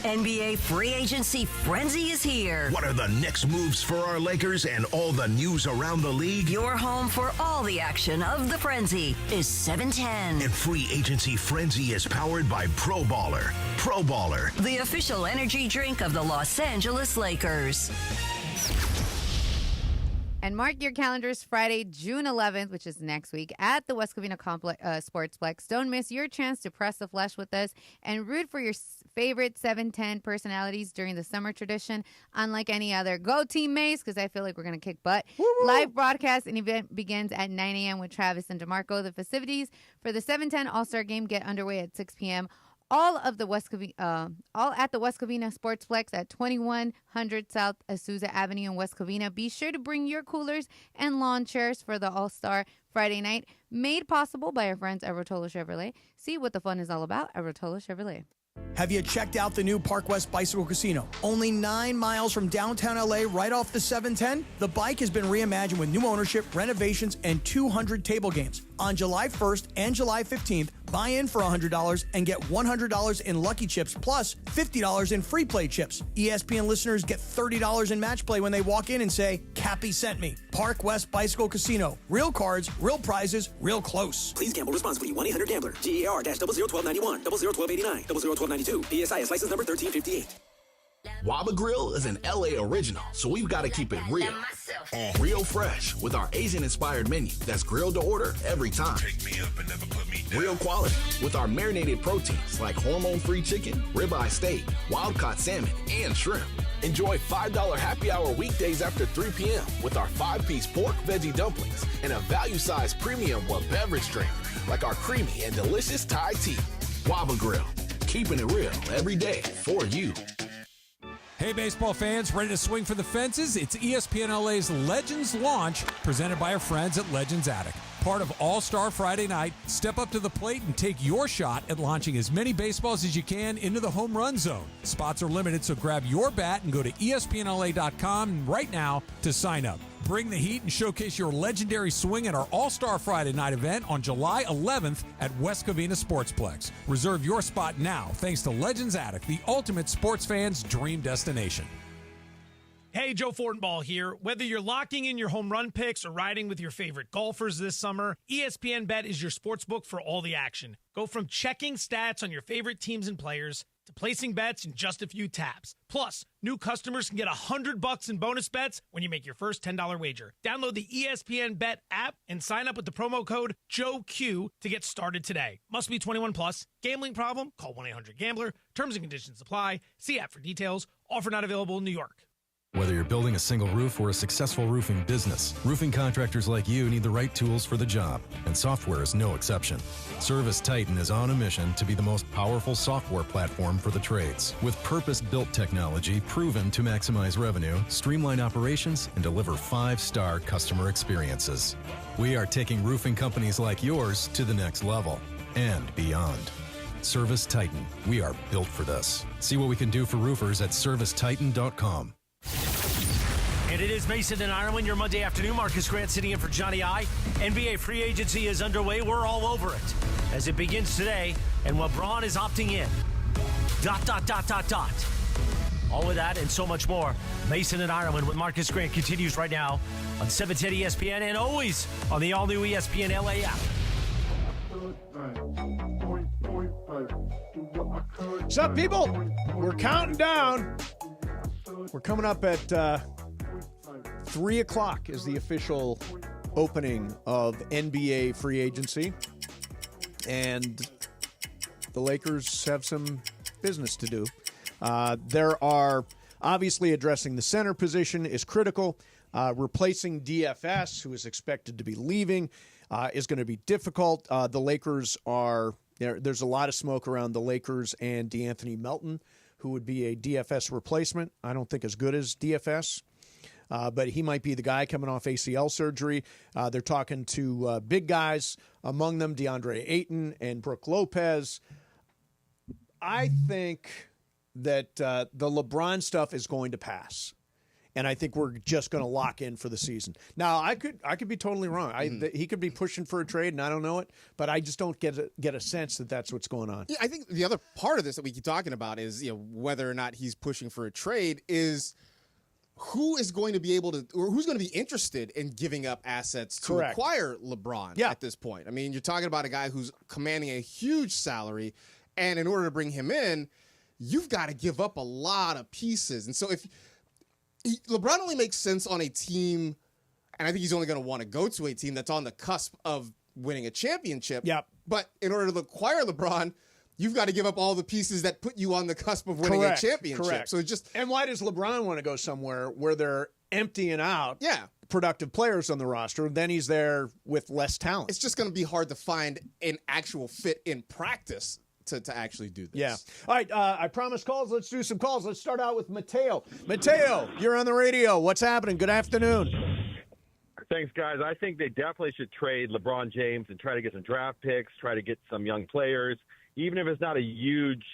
NBA free agency frenzy is here. What are the next moves for our Lakers and all the news around the league? Your home for all the action of the frenzy is 710. And free agency frenzy is powered by Pro Baller. Pro Baller, the official energy drink of the Los Angeles Lakers. And mark your calendars Friday, June 11th, which is next week, at the West Covina Sportsplex. Don't miss your chance to press the flesh with us and root for your favorite 710 personalities during the summer tradition, unlike any other. Go Team Mace, because I feel like we're going to kick butt. Woo-woo. Live broadcast and event begins at 9 a.m. with Travis and DeMarco. The festivities for the 710 All-Star Game get underway at 6 p.m. all at the West Covina Sportsplex at 2100 South Azusa Avenue in West Covina. Be sure to bring your coolers and lawn chairs for the All-Star Friday night, made possible by our friends at Rotolo Chevrolet. See what the fun is all about at Rotolo Chevrolet. Have you checked out the new Park West Bicycle Casino? Only 9 miles from downtown LA, right off the 710. The bike has been reimagined with new ownership, renovations, and 200 table games. On July 1st and July 15th, buy in for $100 and get $100 in Lucky Chips plus $50 in free play chips. ESPN listeners get $30 in match play when they walk in and say, Cappy sent me. Park West Bicycle Casino. Real cards, real prizes, real close. Please gamble responsibly. 1-800-GAMBLER. GAR-001291, 001289, 001292. PSIS license number 1358. Waba Grill is an LA original, so we've got to keep it real. Real fresh with our Asian-inspired menu that's grilled to order every time. Take me up and never put me down. Real quality with our marinated proteins like hormone-free chicken, ribeye steak, wild-caught salmon, and shrimp. Enjoy $5 happy hour weekdays after 3 p.m. with our 5-piece pork veggie dumplings and a value-sized premium beverage drink like our creamy and delicious Thai tea. Waba Grill, keeping it real every day for you. Hey, baseball fans, ready to swing for the fences? It's ESPN LA's Legends Launch, presented by our friends at Legends Attic. Part of All-Star Friday night, step up to the plate and take your shot at launching as many baseballs as you can into the home run zone. Spots are limited, so grab your bat and go to ESPNLA.com right now to sign up. Bring the heat and showcase your legendary swing at our All-Star Friday night event on July 11th at West Covina Sportsplex. Reserve your spot now thanks to Legends Attic, the ultimate sports fan's dream destination. Hey, Joe Fortenbaugh here. Whether you're locking in your home run picks or riding with your favorite golfers this summer, ESPN Bet is your sports book for all the action. Go from checking stats on your favorite teams and players to placing bets in just a few taps. Plus, new customers can get $100 in bonus bets when you make your first $10 wager. Download the ESPN Bet app and sign up with the promo code JOEQ to get started today. Must be 21 plus. Gambling problem? Call 1-800-GAMBLER. Terms and conditions apply. See app for details. Offer not available in New York. Whether you're building a single roof or a successful roofing business, roofing contractors like you need the right tools for the job, and software is no exception. Service Titan is on a mission to be the most powerful software platform for the trades, with purpose-built technology proven to maximize revenue, streamline operations, and deliver 5-star customer experiences. We are taking roofing companies like yours to the next level and beyond. Service Titan, we are built for this. See what we can do for roofers at servicetitan.com. And it is Mason and Ireland, your Monday afternoon. Marcus Grant sitting in for Johnny I. NBA free agency is underway. We're all over it as it begins today. And LeBron is opting in. ... All of that and so much more. Mason and Ireland with Marcus Grant continues right now on 710 ESPN and always on the all-new ESPN LA app. What's up, people? We're counting down. We're coming up at 3 o'clock is the official opening of NBA free agency. And the Lakers have some business to do. There are obviously addressing the center position is critical. Replacing DFS, who is expected to be leaving, is going to be difficult. The Lakers are there's a lot of smoke around the Lakers and DeAnthony Melton, who would be a DFS replacement. I don't think as good as DFS, but he might be the guy coming off ACL surgery. They're talking to big guys, among them DeAndre Ayton and Brook Lopez. I think that the LeBron stuff is going to pass, and I think we're just going to lock in for the season. Now, I could be totally wrong. He could be pushing for a trade, and I don't know it, but I just don't get a sense that that's what's going on. Yeah, I think the other part of this that we keep talking about is whether or not he's pushing for a trade is who is going to be able to, or who's going to be interested in giving up assets to acquire LeBron at this point. I mean, you're talking about a guy who's commanding a huge salary, and in order to bring him in, you've got to give up a lot of pieces. And so if LeBron only makes sense on a team, and I think he's only going to want to go to a team that's on the cusp of winning a championship. Yep. But in order to acquire LeBron, you've got to give up all the pieces that put you on the cusp of winning a championship. Correct. So and why does LeBron want to go somewhere where they're emptying out productive players on the roster? Then he's there with less talent. It's just going to be hard to find an actual fit in practice to actually do this. Yeah. All right. I promised calls. Let's do some calls. Let's start out with Mateo. Mateo, you're on the radio. What's happening? Good afternoon. Thanks, guys. I think they definitely should trade LeBron James and try to get some draft picks, try to get some young players. Even if it's not a huge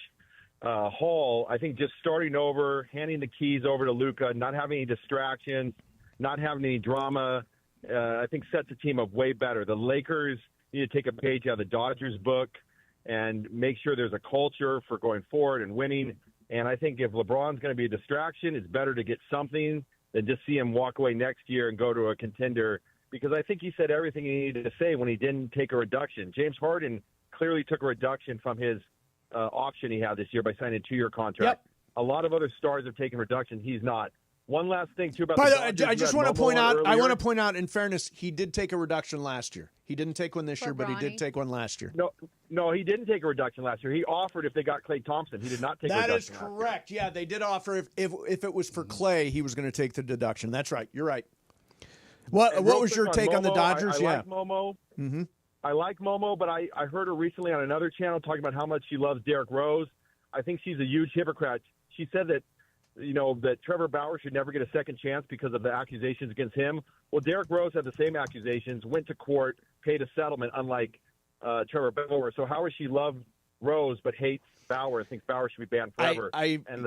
haul, I think just starting over, handing the keys over to Luka, not having any distractions, not having any drama, I think sets the team up way better. The Lakers need to take a page out of the Dodgers book and make sure there's a culture for going forward and winning. And I think if LeBron's going to be a distraction, it's better to get something than just see him walk away next year and go to a contender, because I think he said everything he needed to say when he didn't take a reduction. James Harden clearly took a reduction from his option he had this year by signing a 2-year contract. Yep. A lot of other stars have taken reduction. He's not. One last thing, too, about By the the way, Dodgers. I just want to point out. I want to point out, in fairness, he did take a reduction last year. He didn't take one this year, but he did take one last year. No, he didn't take a reduction last year. He offered if they got Klay Thompson. He did not take a reduction. That is correct. Yeah, they did offer if it was for Klay, he was going to take the deduction. That's right. You're right. What was your take on the Dodgers? I like Momo. Mm-hmm. I like Momo, but I heard her recently on another channel talking about how much she loves Derrick Rose. I think she's a huge hypocrite. She said that that Trevor Bauer should never get a second chance because of the accusations against him. Well, Derrick Rose had the same accusations, went to court, paid a settlement, unlike Trevor Bauer. So how does she love Rose but hates Bauer and thinks Bauer should be banned forever?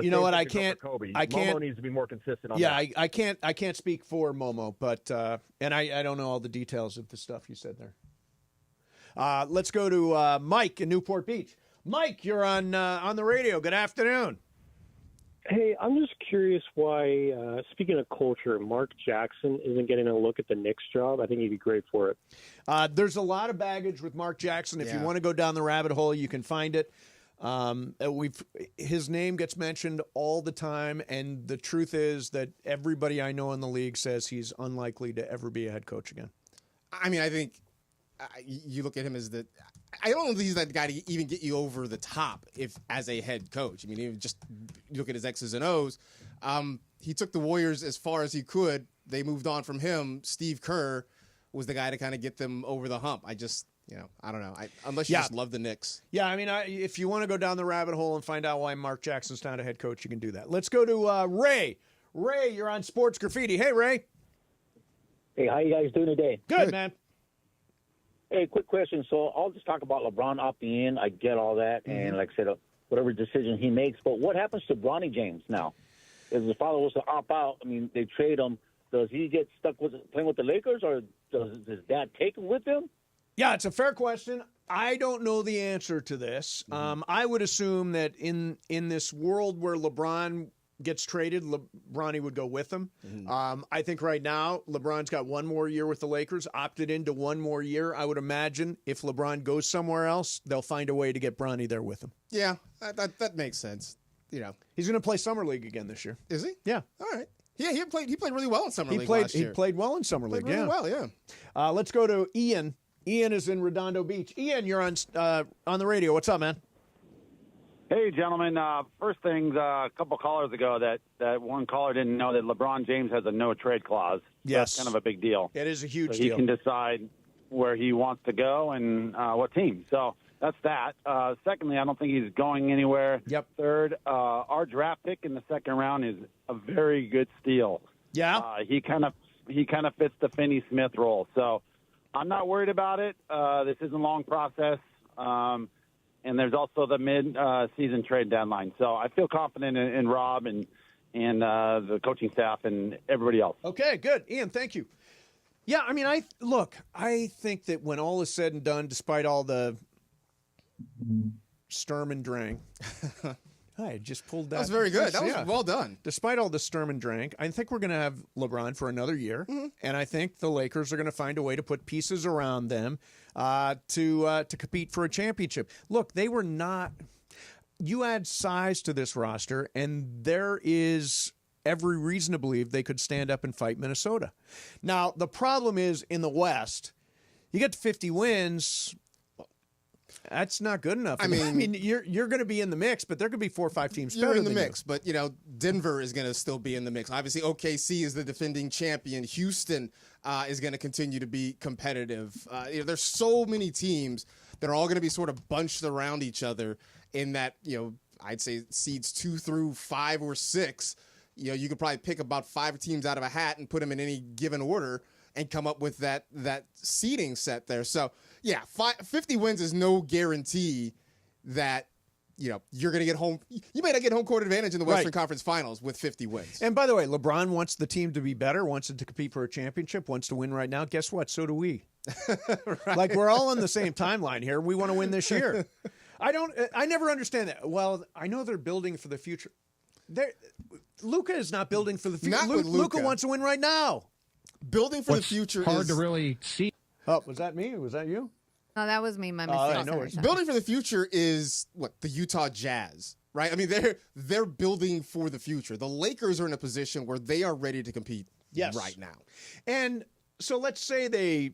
You know what? I can't. Momo needs to be more consistent on that. I can't speak for Momo, but and I don't know all the details of the stuff you said there. Let's go to Mike in Newport Beach. Mike, you're on the radio. Good afternoon. Hey, I'm just curious why, speaking of culture, Mark Jackson isn't getting a look at the Knicks job. I think he'd be great for it. There's a lot of baggage with Mark Jackson. If you want to go down the rabbit hole, you can find it. His name gets mentioned all the time, and the truth is that everybody I know in the league says he's unlikely to ever be a head coach again. I mean, I think you look at him as I don't know if he's that guy to even get you over the top as a head coach. I mean, even just look at his X's and O's. He took the Warriors as far as he could. They moved on from him. Steve Kerr was the guy to kind of get them over the hump. I don't know. Unless you just love the Knicks. Yeah, I mean, if you want to go down the rabbit hole and find out why Mark Jackson's not a head coach, you can do that. Let's go to Ray. Ray, you're on Sports Graffiti. Hey, Ray. Hey, how you guys doing today? Good, man. Hey, quick question. So I'll just talk about LeBron opting in. I get all that. Mm-hmm. And like I said, whatever decision he makes. But what happens to Bronny James now? If his father was to opt out, I mean, they trade him. Does he get stuck with playing with the Lakers, or does his dad take him with him? Yeah, it's a fair question. I don't know the answer to this. Mm-hmm. I would assume that in this world where LeBron gets traded, Bronny would go with him. Mm-hmm. I think right now LeBron's got one more year with the Lakers, opted into one more year. I would imagine if LeBron goes somewhere else, they'll find a way to get Bronny there with him. Yeah, that makes sense. He's going to play Summer League again this year. Is he? Yeah. All right. Yeah, he played really well in Summer League last year. He played well in Summer League. Really well, yeah. Let's go to Ian. Ian is in Redondo Beach. Ian, you're on the radio. What's up, man? Hey, gentlemen. First things, a couple callers ago, that one caller didn't know that LeBron James has a no-trade clause. Yes. That's kind of a big deal. It is a huge deal. He can decide where he wants to go and what team. So that's that. Secondly, I don't think he's going anywhere. Yep. Third, our draft pick in the second round is a very good steal. Yeah. He kind of fits the Finney Smith role. So I'm not worried about it. This is a long process. And there's also the mid-season trade deadline. So I feel confident in Rob and the coaching staff and everybody else. Okay, good. Ian, thank you. Yeah, I mean, I think that when all is said and done, despite all the Sturm and Drang, I just pulled that. That was very good. That was well done. Despite all the Sturm and Drang, I think we're going to have LeBron for another year, and I think the Lakers are going to find a way to put pieces around them to compete for a championship. Look, they were not. You add size to this roster, and there is every reason to believe they could stand up and fight Minnesota. Now, the problem is in the West, you get to 50 wins. That's not good enough. I mean, you're going to be in the mix, but there could be 4 or 5 teams You're better in the than mix, but Denver is going to still be in the mix. Obviously, OKC is the defending champion. Houston is going to continue to be competitive. There's so many teams that are all going to be sort of bunched around each other in that, I'd say seeds 2 through 5 or 6. You could probably pick about 5 teams out of a hat and put them in any given order and come up with that seeding set there. So, 50 wins is no guarantee that you're going to get home. You may not get home court advantage in the Western Conference Finals with 50 wins. And by the way, LeBron wants the team to be better, wants it to compete for a championship, wants to win right now. Guess what? So do we. Right. Like, we're all on the same timeline here. We want to win this year. I never understand that. Well, I know they're building for the future. Luka is not building for the future. Luka wants to win right now. Building for the future hard is to really see. Oh, was that me? Was that you? No, that was me. My mistake. Building for the future is the Utah Jazz, right? I mean, they're building for the future. The Lakers are in a position where they are ready to compete right now. And so let's say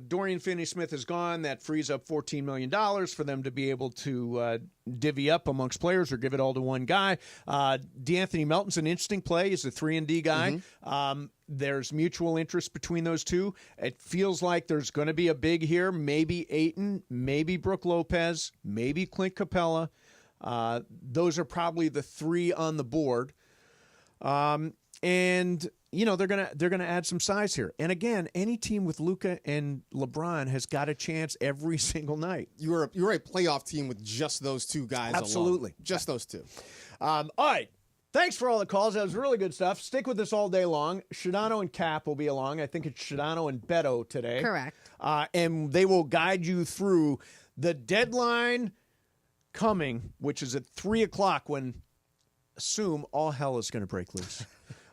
Dorian Finney-Smith is gone. That frees up $14 million for them to be able to divvy up amongst players or give it all to one guy. DeAnthony Melton's an interesting play. He's a 3-and-D guy. Mm-hmm. There's mutual interest between those two. It feels like there's going to be a big here. Maybe Ayton, maybe Brook Lopez, maybe Clint Capella. Those are probably the 3 on the board. And they're gonna add some size here. And again, any team with Luka and LeBron has got a chance every single night. You're a playoff team with just those 2 guys. Absolutely, alone. Just those 2. All right. Thanks for all the calls. That was really good stuff. Stick with us all day long. Shadano and Cap will be along. I think it's Shadano and Beto today. Correct. And they will guide you through the deadline coming, which is at 3 o'clock when assume all hell is going to break loose.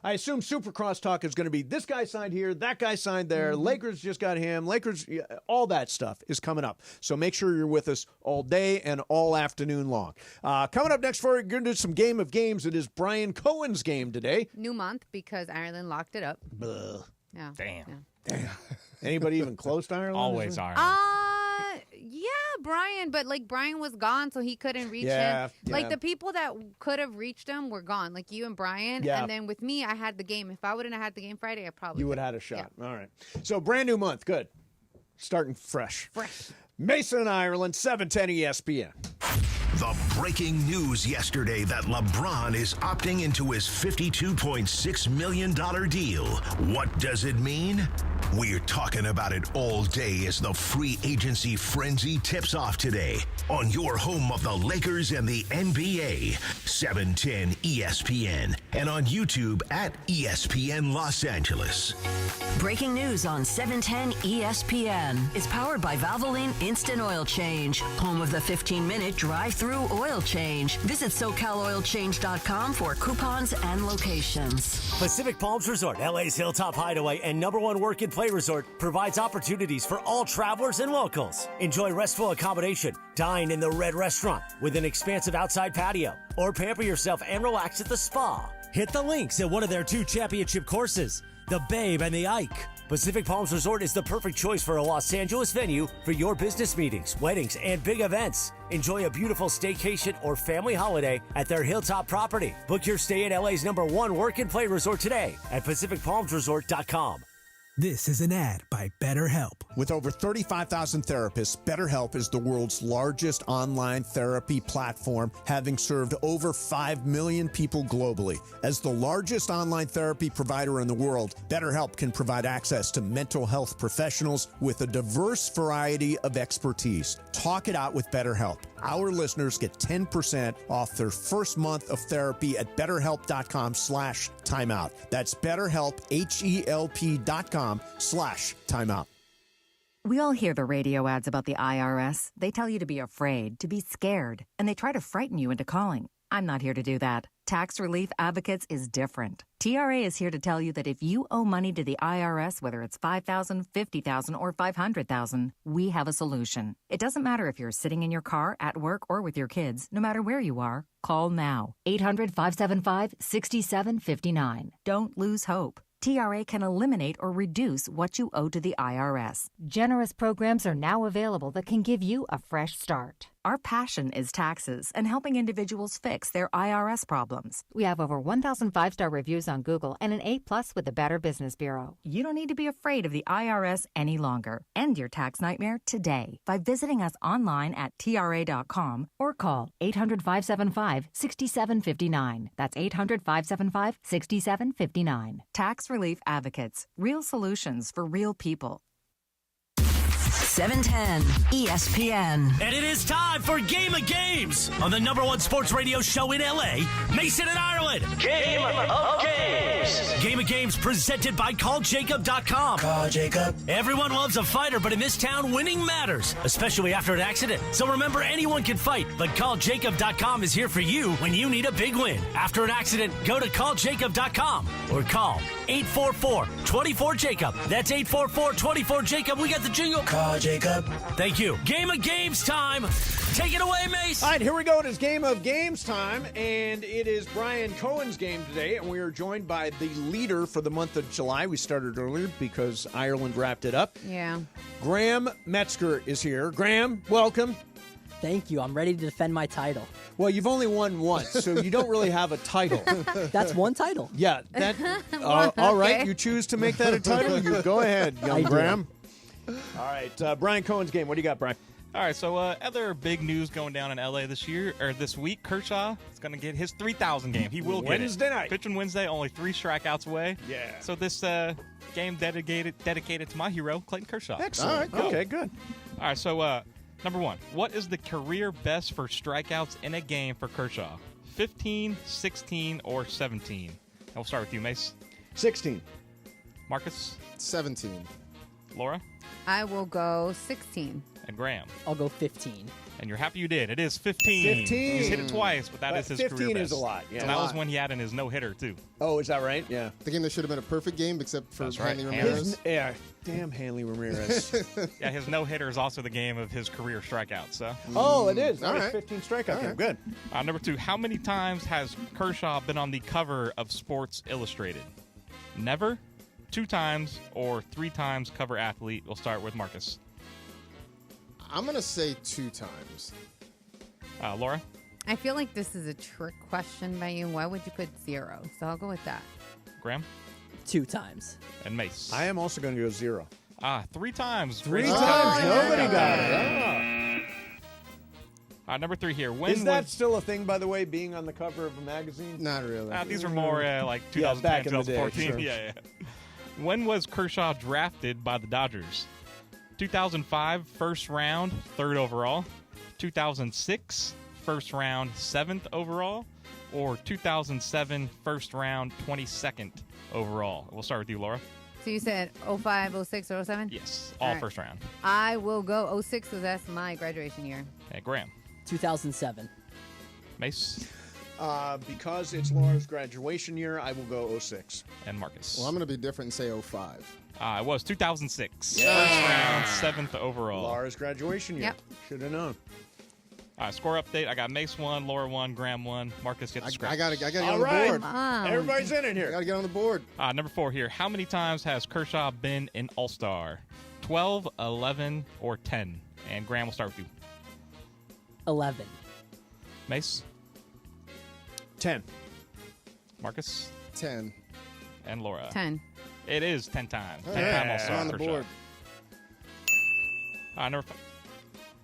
I assume Supercross talk is going to be this guy signed here, that guy signed there, Mm-hmm. Lakers just got him, all that stuff is coming up. So make sure you're with us all day and all afternoon long. Coming up next, we're going to do some Game of Games. It is Brian Cohen's game today. New month because Ireland locked it up. Blah. Yeah. Damn. Anybody even close to Ireland? Always Ireland. Yeah, Brian, but Brian was gone, so he couldn't reach Yeah, him. yeah. The people that could have reached him were gone, like you and Brian. Yeah. And then with me, I had the game. If I wouldn't have had the game Friday, I probably You would have had a shot. All right. So brand new month. Good. Starting fresh. Mason, Ireland, 710 ESPN. The breaking news yesterday that LeBron is opting into his $52.6 million deal. What does it mean? We're talking about it all day as the free agency frenzy tips off today on your home of the Lakers and the NBA, 710 ESPN, and on YouTube at ESPN Los Angeles. Breaking news on 710 ESPN is powered by Valvoline Instant Oil Change, home of the 15-minute drive-through oil change. Visit SoCalOilChange.com for coupons and locations. Pacific Palms Resort, LA's Hilltop Hideaway and #1 work and play resort, provides opportunities for all travelers and locals. Enjoy restful accommodation, dine in the Red Restaurant with an expansive outside patio, or pamper yourself and relax at the spa. Hit the links at one of their 2 championship courses, the Babe and the Ike. Pacific Palms Resort is the perfect choice for a Los Angeles venue for your business meetings, weddings, and big events. Enjoy a beautiful staycation or family holiday at their Hilltop property. Book your stay at LA's #1 work and play resort today at PacificPalmsResort.com. This is an ad by BetterHelp. With over 35,000 therapists, BetterHelp is the world's largest online therapy platform, having served over 5 million people globally. As the largest online therapy provider in the world, BetterHelp can provide access to mental health professionals with a diverse variety of expertise. Talk it out with BetterHelp. Our listeners get 10% off their first month of therapy at BetterHelp.com/timeout. That's BetterHelp, HELP.com/timeout. We all hear the radio ads about the IRS. They tell you to be afraid, to be scared, and they try to frighten you into calling. I'm not here to do that. Tax Relief Advocates is different. TRA is here to tell you that if you owe money to the IRS, whether it's $5,000, $50,000, or $500,000, we have a solution. It doesn't matter if you're sitting in your car, at work, or with your kids. No matter where you are, call now. 800-575-6759. Don't lose hope. TRA can eliminate or reduce what you owe to the IRS. Generous programs are now available that can give you a fresh start. Our passion is taxes and helping individuals fix their IRS problems. We have over 1,000 5-star reviews on Google and an A+ with the Better Business Bureau. You don't need to be afraid of the IRS any longer. End your tax nightmare today by visiting us online at TRA.com or call 800-575-6759. That's 800-575-6759. Tax Relief Advocates. Real solutions for real people. 710 ESPN. And it is time for Game of Games on the #1 sports radio show in LA, Mason and Ireland. Game of Games. Game of Games presented by CallJacob.com. Call Jacob. Everyone loves a fighter, but in this town, winning matters, especially after an accident. So remember, anyone can fight, but CallJacob.com is here for you when you need a big win. After an accident, go to CallJacob.com or call 844-24-JACOB. That's 844-24-JACOB. We got the jingle. Call Jacob. Thank you. Game of Games time. Take it away, Mace. All right, here we go. It is Game of Games time, and it is Brian Cohen's game today, and we are joined by the leader for the month of July. We started earlier because Ireland wrapped it up. Yeah. Graham Metzger is here. Graham, welcome. Thank you. I'm ready to defend my title. Well, you've only won once, so you don't really have a title. That's one title. Yeah. That. All right, Okay. you choose to make that a title. You go ahead, young Graham. All right, Brian Cohen's game. What do you got, Brian? All right, so other big news going down in LA this week. Kershaw is going to get his 3,000 game. He will get it. Wednesday night. Pitching Wednesday, only 3 strikeouts away. Yeah. So this game dedicated to my hero, Clayton Kershaw. Excellent. All right, Cool. okay, good. All right, so number 1, what is the career best for strikeouts in a game for Kershaw? 15, 16, or 17? And we'll start with you, Mace. 16. Marcus? 17. Laura? I will go 16. And Graham? I'll go 15. And you're happy you did. It is 15. 15. He's hit it twice, but that is his 15 career best. is a lot, yeah. And that was when he had in his no-hitter, too. Oh, is that right? Yeah. The game that should have been a perfect game, except for That's right. Hanley Ramirez. Ramirez. Damn Hanley Ramirez. Yeah, his no-hitter is also the game of his career strikeouts. So. Oh, it is. All Nice. right. 15 strikeout All game. right. Good. Number 2, how many times has Kershaw been on the cover of Sports Illustrated? Never, 2 times, or 3 times cover athlete? We'll start with Marcus. I'm going to say 2 times. Laura? I feel like this is a trick question by you. Why would you put 0? So I'll go with that. Graham? 2 times. And Mace? I am also going to go 0. 3 times. 3 Great times. coverage. Nobody got it. Number 3 here. When Is that was, still a thing, by the way, being on the cover of a magazine? Not really. these are more like Yeah, 2010, back in the day, 2014. sure. Yeah. When was Kershaw drafted by the Dodgers? 2005, first round, 3rd overall. 2006, first round, 7th overall. Or 2007, first round, 22nd overall. We'll start with you, Laura. So you said 05, 06, or 07? Yes, all right. first round. I will go 06 because that's my graduation year. Okay, Graham. 2007. Mace. Because it's Laura's graduation year, I will go 06. And Marcus. Well, I'm going to be different and say 05. It was 2006. Yeah. First round, 7th overall. Laura's graduation year. Yep. Should have known. Score update. I got Mace 1, Laura 1, Graham 1. Marcus gets the scratch. I gotta get All on the right. board. Come on. Everybody's in it I here. got to get on the board. Number 4 here. How many times has Kershaw been an All-Star? 12, 11, or 10? And Graham, will start with you. 11. Mace, 10. Marcus, 10. and Laura. 10. It is 10 times. 10 Yeah. time All-Star On the Kershaw. board. Number 5.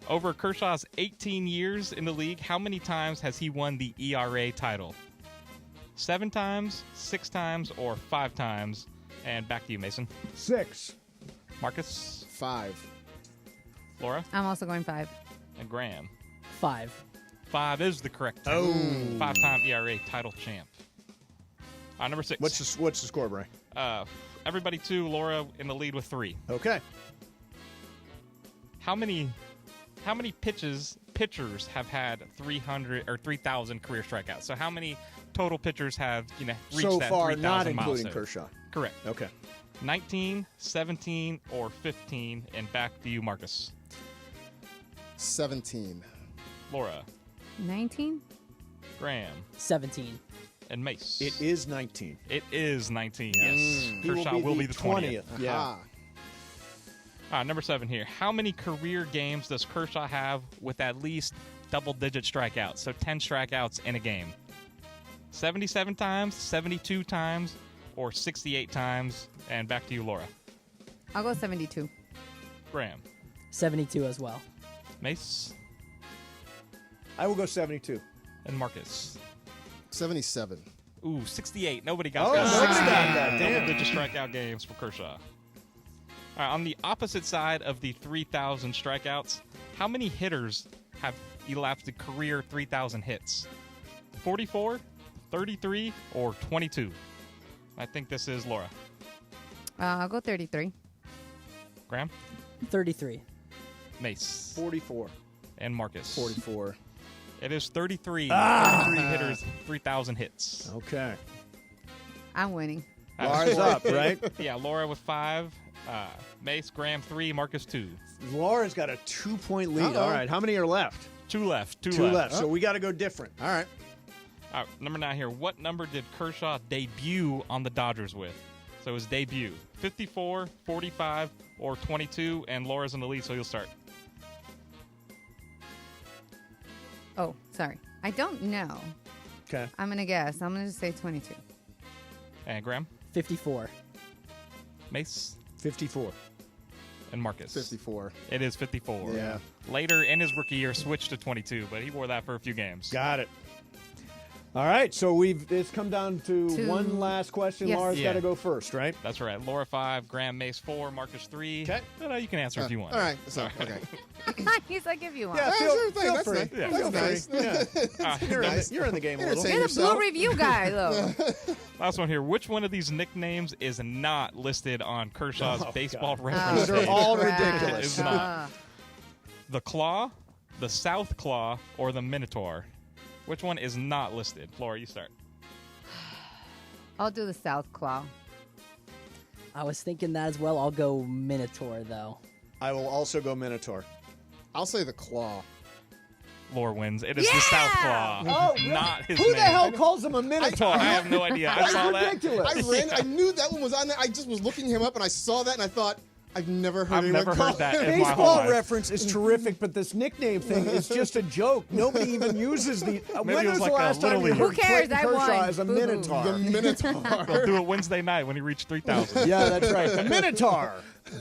Over Kershaw's 18 years in the league, how many times has he won the ERA title? 7 times, 6 times, or 5 times? And back to you, Mason. 6. Marcus, 5. Laura, I'm also going 5. and Graham. 5. 5 is the correct time. Oh. 5-time ERA title champ. Number 6. What's the score, Brian? Everybody 2, Laura in the lead with 3. Okay. How many pitchers have had 300 or 3,000 career strikeouts? So how many total pitchers have reached So that far, 3,000 not including milestone? Kershaw. Correct. Okay. 19, 17, or 15? And back to you, Marcus. 17. Laura. 19? Graham. 17. And Mace. It is 19. It is 19. Yes. Yes. Kershaw will be the 20th. Yeah. All right, number 7 here. How many career games does Kershaw have with at least double-digit strikeouts? So 10 strikeouts in a game. 77 times, 72 times, or 68 times? And back to you, Laura. I'll go 72. Graham. 72 as well. Mace. I will go 72. And Marcus. 77. Ooh, 68. Nobody got Oh, that. nobody got that. Damn. Double-digit strikeout games for Kershaw. All right, on the opposite side of the 3,000 strikeouts, how many hitters have elapsed a career 3,000 hits? 44, 33, or 22? I think this is Laura. I'll go 33. Graham? 33. Mace? 44. And Marcus? 44. It is 33. 33 hitters, 3,000 hits. Okay. I'm winning. Laura's up, right? Yeah, Laura with 5. Mace, Graham 3, Marcus 2. Laura's got a 2-point lead. Uh-oh. All right, how many are left? 2 left. 2 Two left. left. So we got to go different. All right. All right, number 9 here. What number did Kershaw debut on the Dodgers with? So his debut, 54, 45, or 22, and Laura's in the lead, so you'll start. Oh, sorry. I don't know. Okay. I'm going to guess. I'm going to just say 22. And Graham? 54. Mace? 54. And Marcus? 54. It is 54. Yeah. Later in his rookie year, switched to 22, but he wore that for a few games. Got it. All right, so it's come down to one last question. Yes. Laura's Yeah. got to go first, right? That's right. Laura 5, Graham, Mace 4, Marcus 3. Okay. You can answer if you want. All right. So, okay. He's like, if you want. Yeah, sure, feel that's free. nice. Yeah. Feel That's free. Yeah. You're in the game a little. Entertain You're the yourself. blue review guy, though. Last one here. Which one of these nicknames is not listed on Kershaw's baseball reference? These are all crap. ridiculous. It's not. The Claw, the South Claw, or the Minotaur? Which one is not listed? Laura, you start. I'll do the South Claw. I was thinking that as well. I'll go Minotaur, though. I will also go Minotaur. I'll say the claw. Laura wins. It is the South Claw. Oh, not his Who name. the hell calls him a Minotaur? I have no idea. I saw that. ridiculous. I knew that one was on there. I just was looking him up and I saw that and I thought, I've never heard I've anyone never call heard that in my whole Baseball life. reference is terrific, but this nickname thing is just a joke. Nobody even uses the. When it was was like the a last time Little you League. heard Who cares? Clayton I won. Kershaw as a Boo-hoo. Minotaur? The Minotaur. They'll do it Wednesday night when he reached 3,000. Yeah, that's right. The Minotaur.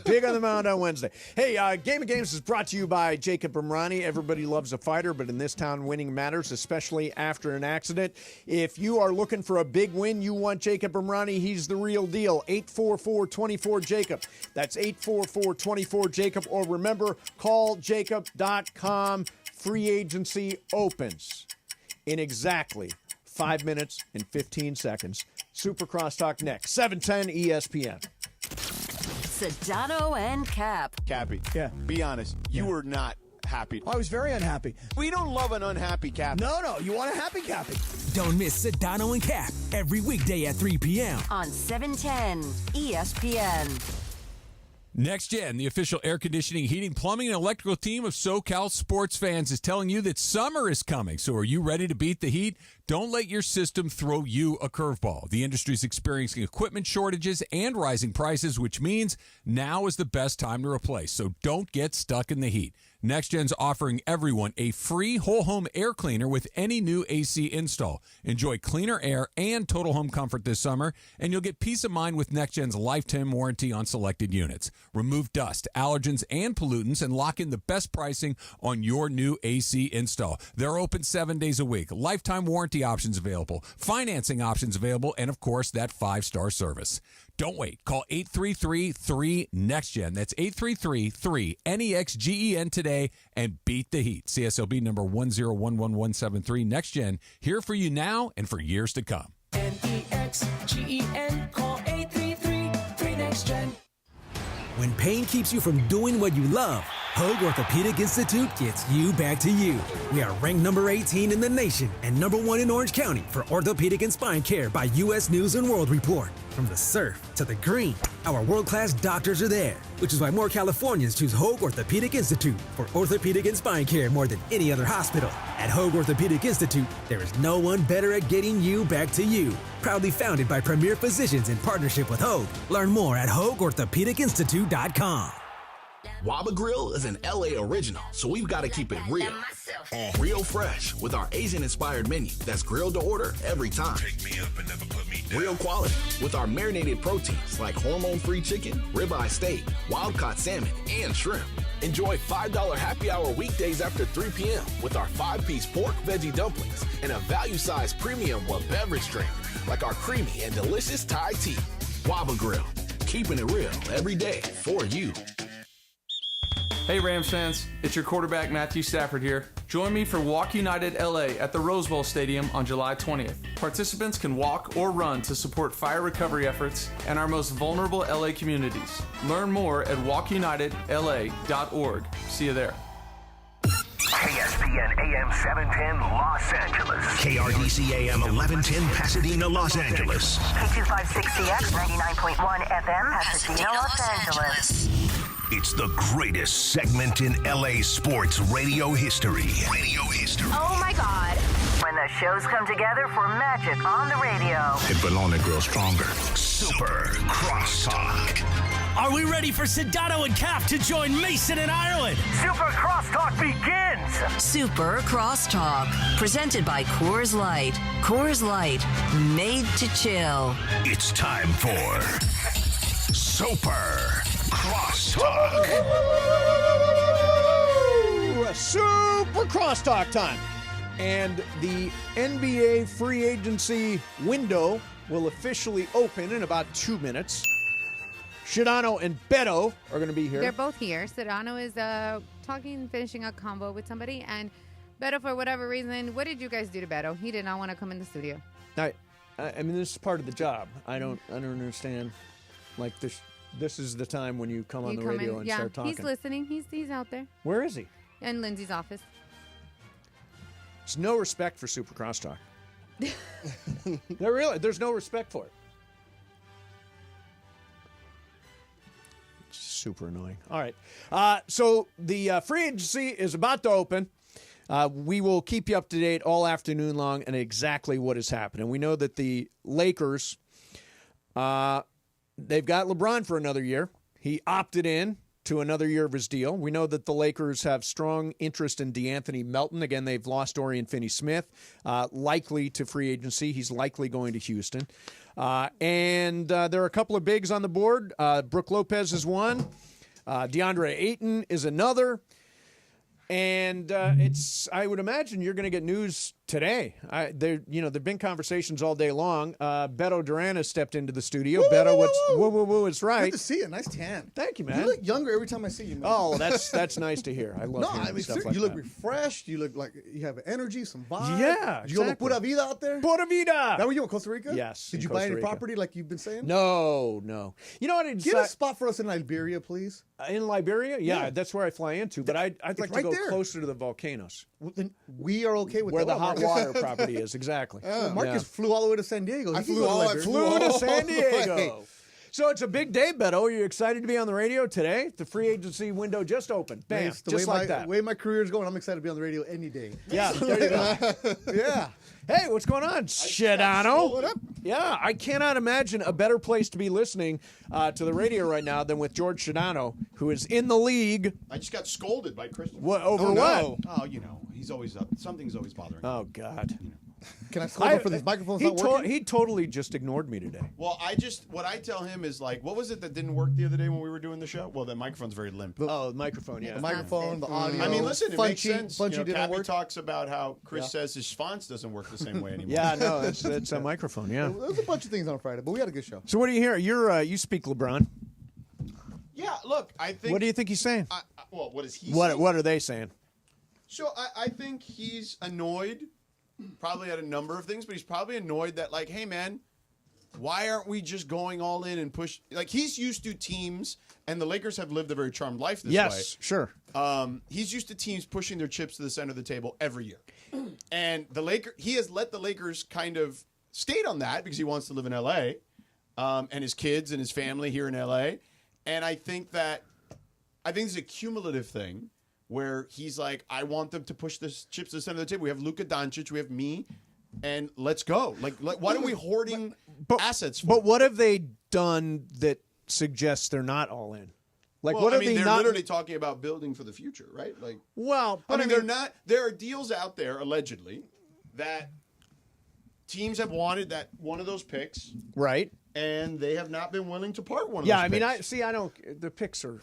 Big on the mound on Wednesday. Hey, Game of Games is brought to you by Jacob Imrani. Everybody loves a fighter, but in this town, winning matters, especially after an accident. If you are looking for a big win, you want Jacob Imrani. He's the real deal. 844-24-JACOB. That's 844-24-JACOB. Or remember, calljacob.com. Free agency opens in exactly 5 minutes and 15 seconds. Super Crosstalk next. 710 ESPN. Sedano and Cap. Cappy. Yeah. Be honest. You were not happy. I was very unhappy. We don't love an unhappy Cappy. No, you want a happy Cappy. Don't miss Sedano and Cap every weekday at 3 p.m. On 710 ESPN. Next Gen, the official air conditioning, heating, plumbing, and electrical team of SoCal sports fans, is telling you that summer is coming. So are you ready to beat the heat? Don't let your system throw you a curveball. The industry is experiencing equipment shortages and rising prices, which means now is the best time to replace. So don't get stuck in the heat. Next Gen's offering everyone a free whole home air cleaner with any new AC install. Enjoy cleaner air and total home comfort this summer, and you'll get peace of mind with Next Gen's lifetime warranty on selected units. Remove dust, allergens, and pollutants, and lock in the best pricing on your new AC install. They're open 7 days a week. Lifetime warranty options available, financing options available, and of course, that 5-star service. Don't wait. Call 833-3-NEXTGEN. That's 833-3-NEXGEN today and beat the heat. CSLB number 1011173. Next Gen, here for you now and for years to come. NEXGEN. Call 833-3-NEXTGEN. When pain keeps you from doing what you love, Hoag Orthopedic Institute gets you back to you. We are ranked number 18 in the nation and number 1 in Orange County for orthopedic and spine care by U.S. News and World Report. From the surf to the green, our world-class doctors are there, which is why more Californians choose Hoag Orthopedic Institute for orthopedic and spine care more than any other hospital. At Hoag Orthopedic Institute, there is no one better at getting you back to you. Proudly founded by premier physicians in partnership with Hoag. Learn more at HoagOrthopedicInstitute.com. Waba Grill is an LA original, so we've got to keep it real. Real fresh with our Asian-inspired menu that's grilled to order every time. Take me up and never put me down. Real quality with our marinated proteins like hormone-free chicken, ribeye steak, wild-caught salmon, and shrimp. Enjoy $5 happy hour weekdays after 3 p.m. with our 5-piece pork veggie dumplings and a value-sized premium beverage drink like our creamy and delicious Thai tea. Waba Grill, keeping it real every day for you. Hey Rams fans, it's your quarterback Matthew Stafford here. Join me for Walk United LA at the Rose Bowl Stadium on July 20th. Participants can walk or run to support fire recovery efforts and our most vulnerable LA communities. Learn more at walkunitedla.org. See you there. ESPN AM 710 Los Angeles. KRDC AM 1110 Pasadena, Los Angeles. K256CX 99.1 FM Pasadena, Los Angeles. It's the greatest segment in LA sports radio history. Oh my God. When the shows come together for magic on the radio. It will only grow stronger. Super Crosstalk. Are we ready for Sedano and Cap to join Mason in Ireland? Super Crosstalk begins! Super Crosstalk. Presented by Coors Light. Coors Light. Made to chill. It's time for Super Crosstalk. Super Crosstalk time. And the NBA free agency window will officially open in about 2 minutes. Shadano and Beto are going to be here. They're both here. Sedano is finishing a convo with somebody, and Beto, for whatever reason, what did you guys do to Beto? He did not want to come in the studio. I mean, this is part of the job. I don't understand. Like this is the time when you come on the radio and start talking. He's listening. He's out there. Where is he? In Lindsay's office. There's no respect for Super Crosstalk. There's no respect for it. Super annoying. All right. So the free agency is about to open. We will keep you up to date all afternoon long on exactly what is happening. We know that the Lakers, they've got LeBron for another year. He opted in to another year of his deal. We know that the Lakers have strong interest in DeAnthony Melton. Again, they've lost Dorian Finney-Smith, likely to free agency. He's likely going to Houston. And there are a couple of bigs on the board. Brook Lopez is one. DeAndre Ayton is another. And I would imagine you're going to get news today. There've been conversations all day long. Beto Duran has stepped into the studio. Beto, whoa, it's right. Good to see you. Nice tan. Thank you, man. You look younger every time I see you, man. Oh, that's nice to hear. I love hearing stuff like you look that. refreshed. You look like you have energy, some vibe. Yeah, Did you go to Pura Vida out there? Pura Vida. That were you in Costa Rica? Yes. Did you buy any property like you've been saying? No. You know what? Get a spot for us in Liberia, please. In Liberia? Yeah, that's where I fly into. But I'd like to go closer to the volcanoes. Well, then we are okay with where that. the hot water property is. Exactly. Marcus flew all the way to San Diego. I flew to San Diego. So it's a big day, Beto. Are you excited to be on the radio today? The free agency window just opened. Bam, nice. just like that. The way my career is going, I'm excited to be on the radio any day. Yeah, there you go. Yeah. Hey, what's going on, Shadano? What up? Yeah, I cannot imagine a better place to be listening to the radio right now than with George Shadano, who is in the league. I just got scolded by Christian. Over what? Oh, he's always up. Something's always bothering him. Oh, God. Can I scold him for these microphones not working? He totally just ignored me today. Well, what I tell him is like, what was it that didn't work the other day when we were doing the show? Well, the microphone's very limp. The microphone, yeah. The microphone, the audio. I mean, listen, it makes sense. Didn't Cappy work. talks about how Chris says his fonts doesn't work the same way anymore. Yeah, no, it's a microphone, yeah. There was a bunch of things on Friday, but we had a good show. So what do you hear? You speak LeBron. Yeah, look, I think... What do you think he's saying? What is he saying? What are they saying? So I think he's annoyed, probably at a number of things, but he's probably annoyed that, like, hey, man, why aren't we just going all in and push? Like, he's used to teams, and the Lakers have lived a very charmed life this way. Yes, sure. He's used to teams pushing their chips to the center of the table every year. And he has let the Lakers kind of skate on that because he wants to live in L.A., and his kids and his family here in L.A. And I think it's a cumulative thing where he's like, I want them to push the chips to the center of the table. We have Luka Doncic, we have me, and let's go. Like why are we hoarding assets? But what have they done that suggests they're not all in? Like, well, what are they're not literally talking about building for the future, right? Like, well, but they're not. There are deals out there allegedly that teams have wanted one of those picks, right? And they have not been willing to part one of those. Yeah, I picks. mean, I don't. The picks are.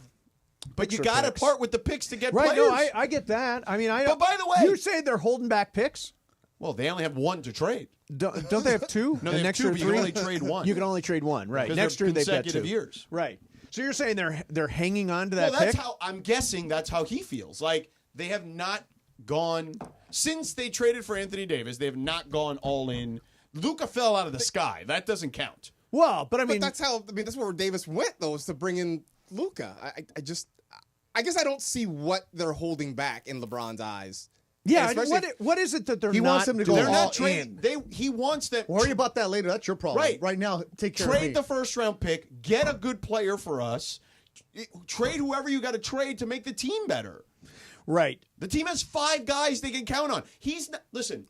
But you got to part with the picks to get right. players. No, I get that. I mean, But by the way, you say they're holding back picks. Well, they only have one to trade. Don't they have two? No, they have next two, year but you three? can only trade one. You can only trade one, right? Next year they've got consecutive 2 years, right? So you're saying they're hanging on to that well, that's pick? how I'm guessing. That's how he feels. Like they have not gone since they traded for Anthony Davis. They have not gone all in. Luka fell out of the sky. That doesn't count. Well, but that's how. I mean, that's where Davis went though, was to bring in Luka. I guess I don't see what they're holding back in LeBron's eyes. Yeah, what is it that they're he not wants them to go doing? all in. He wants them. Worry about that later. That's your problem. Right. Right now, take care of Trade me. the first round pick. Get a good player for us. Trade whoever you got to trade to make the team better. Right. The team has 5 guys they can count on. He's not. Listen.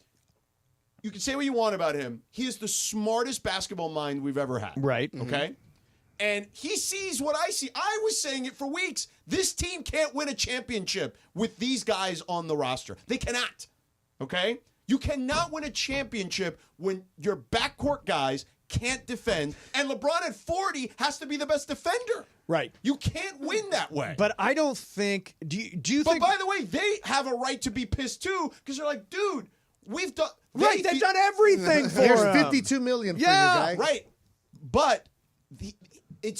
You can say what you want about him. He is the smartest basketball mind we've ever had. Right. Okay? And he sees what I see. I was saying it for weeks. This team can't win a championship with these guys on the roster. They cannot. Okay? You cannot win a championship when your backcourt guys can't defend, and LeBron at 40 has to be the best defender. Right. You can't win that way. But I don't think. Do you think? But by the way, they have a right to be pissed too because they're like, dude, we've done. Right, they've done everything for There's him. $52 million for Yeah, you, guy. Right. But they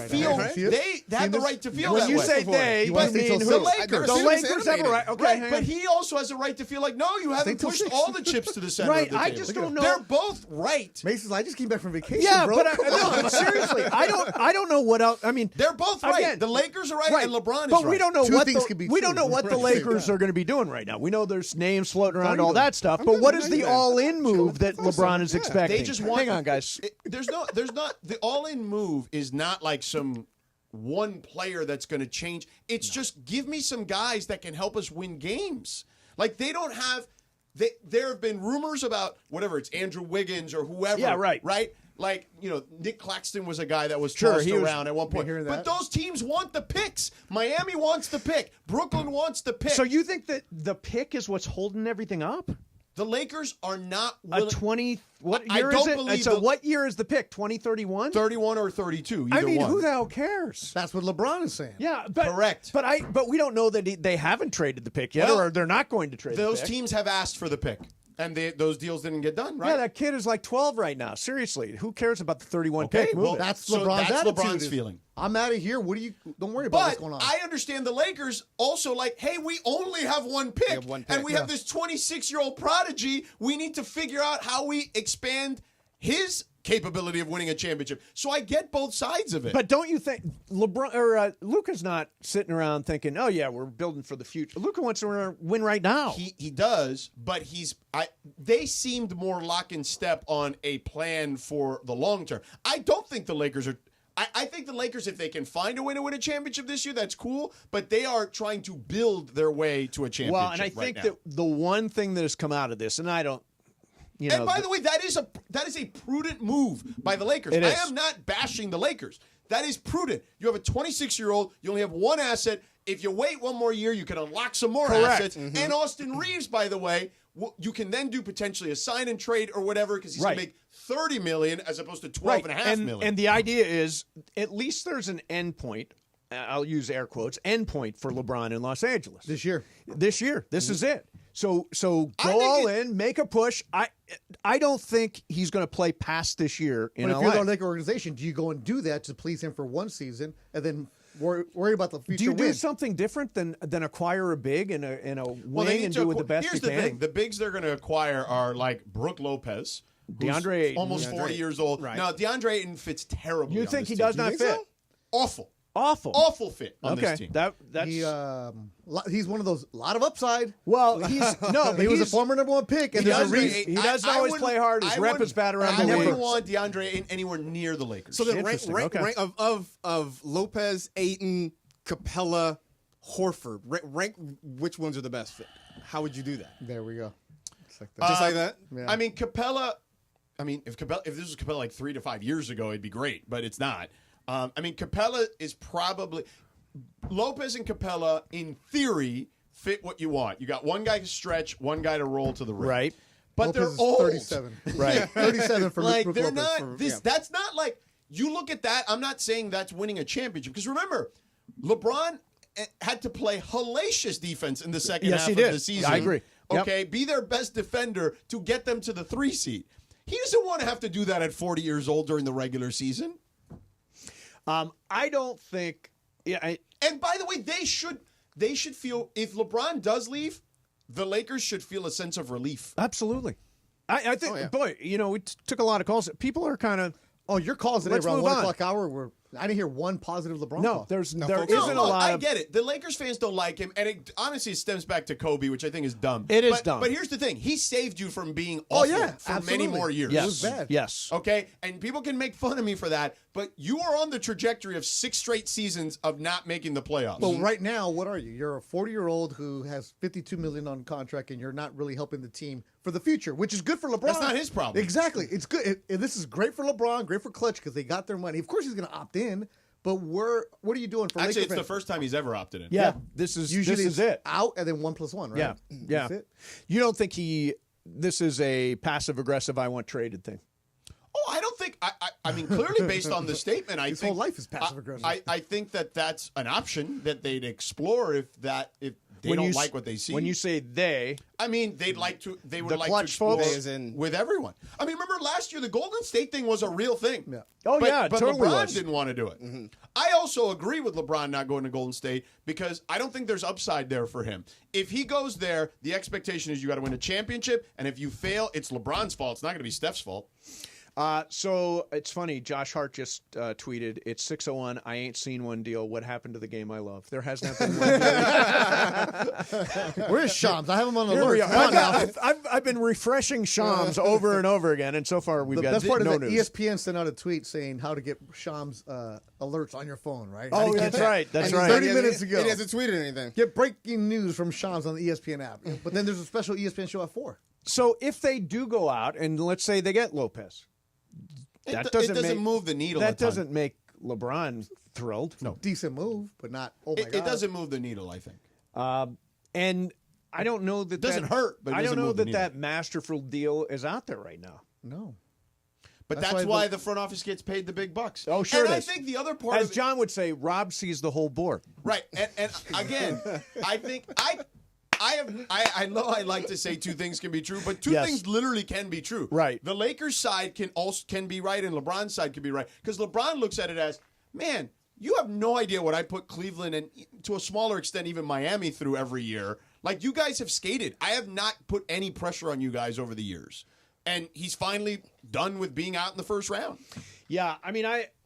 feel they have the right to feel when that you way. say they, you but mean the who? Lakers. The Lakers have a right. Okay, Right, hang but on. he also has a right to feel like, no, you haven't pushed all the chips to the center Right, of the I table. just don't know. They're both right. Mason's, I just came back from vacation, Yeah, bro. but no, seriously, I don't know what else. I mean, They're both right. Again, the Lakers are right, and LeBron is but right. we don't know Two what things can be we true. don't know what the Right. Lakers are going to be doing right now. We know there's names floating around, you all doing? that stuff. I'm But good. what How is you the doing? all-in move that LeBron is expecting? They just want. Hang on, guys. There's not. The all-in move is not like some one player that's going to change. It's just give me some guys that can help us win games. Like they don't have. There have been rumors about whatever it's Andrew Wiggins or whoever. Yeah, right. Right. Like Nick Claxton was a guy that was tossed around at one point. hearing But that. those teams want the picks. Miami wants the pick. Brooklyn wants the pick. So you think that the pick is what's holding everything up? The Lakers are not A willing. 20. What I year don't is it? believe So the- what year is the pick? 2031. 31 or 32. Either I mean, one. who the hell cares? That's what LeBron is saying. Yeah, but Correct. But we don't know that they haven't traded the pick yet, Well, or they're not going to trade Those the pick. teams have asked for the pick, and those deals didn't get done, right? Yeah, that kid is like 12 right now. Seriously, who cares about the 31 pick? Move well, it. That's So LeBron's that's attitude. LeBron's is, feeling. I'm out of here. What do you? Don't worry about what's But going on. I understand the Lakers also like, hey, we only have one pick, have one pick, and we have this 26-year-old prodigy. We need to figure out how we expand his capability of winning a championship. So I get both sides of it. But don't you think LeBron or Luka's not sitting around thinking, "Oh yeah, we're building for the future." Luka wants to win right now. He does, but they seemed more lock in step on a plan for the long term. I don't think the Lakers are. I think the Lakers, if they can find a way to win a championship this year, that's cool. But they are trying to build their way to a championship. Well, and I think that the one thing that has come out of this, and I don't, and by the way, that is a prudent move by the Lakers. It I is. am not bashing the Lakers. That is prudent. You have a 26-year-old. You only have one asset. If you wait one more year, you can unlock some more Correct. assets. And Austin Reeves, by the way, you can then do potentially a sign and trade or whatever because he's going to make $30 million as opposed to $12.5 million. And the idea is at least there's an end point. I'll use air quotes, end point for LeBron in Los Angeles this year. This is it. So go all in, make a push. I don't think he's going to play past this year in But if LA. you're the Lakers organization, do you go and do that to please him for one season and then worry about the future? Do you do win? something different than acquire a big and a Well, they wing need and to do it the best Here's you the can? thing. The bigs they're going to acquire are like Brooke Lopez, DeAndre Ayton. almost 40 years old. Right. Now, DeAndre Ayton fits terribly. You on think this he team. does not think so? fit? Awful. Awful fit on this team. That's He's one of those lot of upside. Well, he's no, but he was a he's former #1 pick, and there's a reason. He doesn't always play hard. His rep is bad around the league. I never want DeAndre Ayton anywhere near the Lakers. So then rank of Lopez, Ayton, Capella, Horford. Rank which ones are the best fit. How would you do that? There we go. Just like that. Yeah. I mean, Capella. I mean, if this was Capella like 3 to 5 years ago, it'd be great, but it's not. I mean, Capella is probably Lopez and Capella in theory fit what you want. You got one guy to stretch, one guy to roll to the rim. Right. But Lopez they're is old. 37. Right. 37 for like Brook they're Lopez not this. That's not like you look at that. I'm not saying that's winning a championship because remember, LeBron had to play hellacious defense in the second half of the season. I agree. Yep. Okay, be their best defender to get them to the 3 seed. He doesn't want to have to do that at 40 years old during the regular season. I don't think. Yeah. And by the way, they should feel if LeBron does leave, the Lakers should feel a sense of relief. Absolutely. I think, boy, we took a lot of calls. People are kind of. Oh, your calls today Let's around move 1 on. o'clock hour I didn't hear one positive LeBron No, call. there folks. isn't a lot I of. get it. The Lakers fans don't like him, and it honestly stems back to Kobe, which I think is dumb. It is dumb. But here's the thing: he saved you from being awful for absolutely. many more years. Yes. It was bad. Yes. Okay, and people can make fun of me for that, but you are on the trajectory of 6 straight seasons of not making the playoffs. Well, right now, what are you? You're a 40-year-old who has $52 million on contract, and you're not really helping the team for the future, which is good for LeBron. That's not his problem. Exactly. It's good. This is great for LeBron, great for Clutch because they got their money. Of course, he's going to opt in, but what are you doing for Actually, Laker it's the fans? first time he's ever opted in. Yeah. This is Usually this is it. Out and then 1+1, right? Yeah. Yeah. That's it. You don't think this is a passive aggressive I want traded thing? Oh, I don't think. I mean, clearly based on the statement, His think whole life is passive aggressive. I think that's an option that they'd explore if they don't like what they see. When you say they, I mean, they would like to Clutch explore folks? with everyone. I mean, remember last year the Golden State thing was a real thing. Yeah. Oh, yeah, but totally LeBron was. didn't want to do it. Mm-hmm. I also agree with LeBron not going to Golden State because I don't think there's upside there for him. If he goes there, the expectation is you got to win a championship, and if you fail, it's LeBron's fault. It's not going to be Steph's fault. So it's funny. Josh Hart just tweeted, "It's 6:01. I ain't seen one deal. What happened to the game I love? There has not been one deal." Where's Shams? I have him on Here alert. we Come are. on now. I've been refreshing Shams over and over again, and so far we've The got best part no is that news. ESPN sent out a tweet saying how to get Shams alerts on your phone, right? Oh, that's right. That's right. 30 minutes ago. He hasn't tweeted anything. Get breaking news from Shams on the ESPN app. But then there's a special ESPN show at 4. So if they do go out and let's say they get Lopez, It doesn't move the needle. That doesn't make LeBron thrilled. No. Decent move, but not, oh my God. It doesn't move the needle, I think. And I don't know that doesn't hurt, but it I don't doesn't know move the that masterful deal is out there right now. No. But that's why the front office gets paid the big bucks. Oh, sure. And it I is. think the other part as of John would say, Rob sees the whole board. Right. And again, I think I know I like to say two things can be true, but two things literally can be true. Right. The Lakers side can be right, and LeBron's side can be right. Because LeBron looks at it as, man, you have no idea what I put Cleveland and to a smaller extent even Miami through every year. Like, you guys have skated. I have not put any pressure on you guys over the years. And he's finally done with being out in the first round. Yeah, I mean,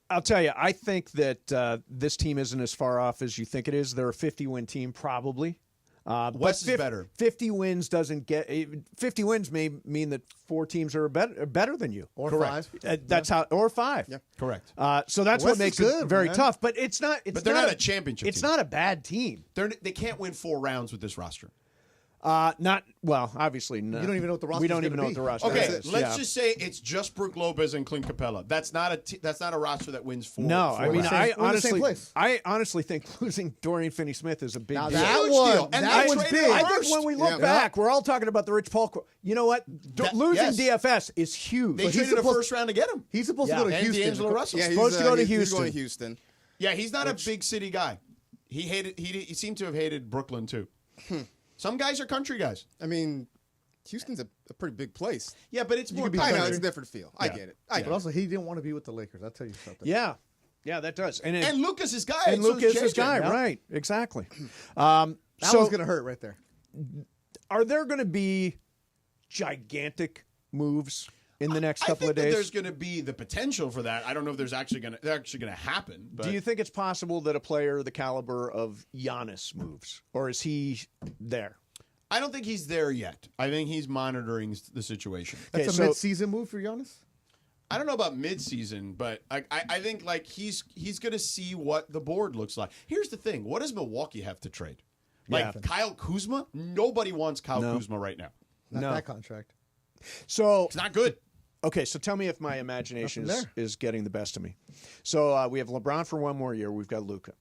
I'll tell you, I think that this team isn't as far off as you think it is. They're a 50-win team, probably. West is better. 50 wins doesn't get 50 wins may mean that 4 teams are better than you. Or Correct. 5. That's how, or 5. Yeah. Correct. So that's West what makes is good, it very man. tough. But it's not. It's But they're not a championship It's team. not a bad team. They can't win 4 rounds with this roster. Not well. Obviously, no. You don't even know what the roster's We don't gonna even know be. what the roster Okay, is. let's just say it's just Brook Lopez and Clint Capella. That's not a roster that wins 4. No, I mean, We're I in the same place. honestly think losing Dorian Finney-Smith is a big Now deal. that Huge one, deal. And that they one's traded big. I first. think when we look Yeah. back, we're all talking about the Rich Paul. You know what? Losing yes. DFS is huge. They traded a first round to get him. He's supposed Yeah. to go to And Houston. D'Angelo Russell. Yeah, Supposed to go to he's Houston. going to Houston. Yeah, he's not a big city guy. He seemed to have hated Brooklyn too. Some guys are country guys. I mean, Houston's a pretty big place. Yeah, but it's more. be I know country. it's a different feel. I get it. I get But it. also, he didn't want to be with the Lakers. I'll tell you something. Yeah, that does. And Lucas is guy. and so Lucas is is JJ. guy, Yeah. right? Exactly. That So, one's going to hurt right there. are there going to be gigantic moves in the next couple I of think days? that there's going to be the potential for that. I don't know if they're actually going to happen. But Do you think it's possible that a player the caliber of Giannis moves, or is he there? I don't think he's there yet. I think he's monitoring the situation. That's a mid-season move for Giannis? I don't know about mid-season, but I think like he's going to see what the board looks like. Here's the thing. What does Milwaukee have to trade? Like Kyle Kuzma? Nobody wants Kyle Kuzma right now. Not that contract. So it's not good. Okay, so tell me if my imagination is getting the best of me. So we have LeBron for one more year. We've got Luka.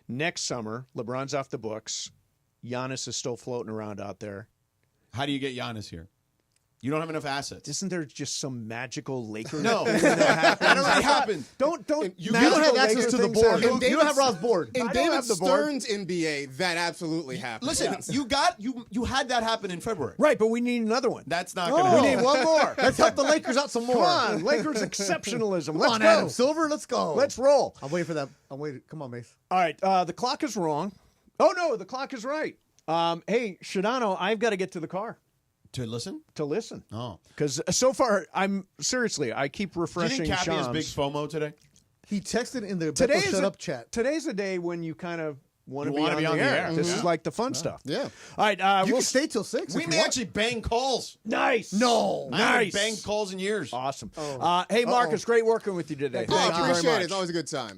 Next summer, LeBron's off the books. Giannis is still floating around out there. How do you get Giannis here? You don't have enough assets. Isn't there just some magical Lakers? No, that already happened. Don't. You don't have access to the board. You don't have Rob's board. In David Stern's NBA, that absolutely happened. Listen, you had that happen in February. Right, but we need another one. That's not going to We need one more. Let's help the Lakers out some more. Come on, Lakers exceptionalism. Come Let's on, go. Adam Silver. Let's go. Let's roll. I'm waiting for that. I'm waiting. Come on, Mace. All right, the clock is wrong. Oh, no, the clock is right. Hey, Shadano, I've got to get to the car. To listen? To listen. Oh. Because so far, I keep refreshing Do you think Cappy has Shams. big FOMO today? He texted in the Today Beto is Shut a- Up chat. Today's a day when you kind of want to You be wanna on the air. This Yeah. is like the fun stuff. Yeah. All right, You we'll can stay till 6. We if may you want. actually bang calls. Nice. No. I haven't Nice. banged calls in years. Awesome. Oh. Hey, Marcus, great working with you today. Oh, Thank you very appreciate much. it. It's always a good time.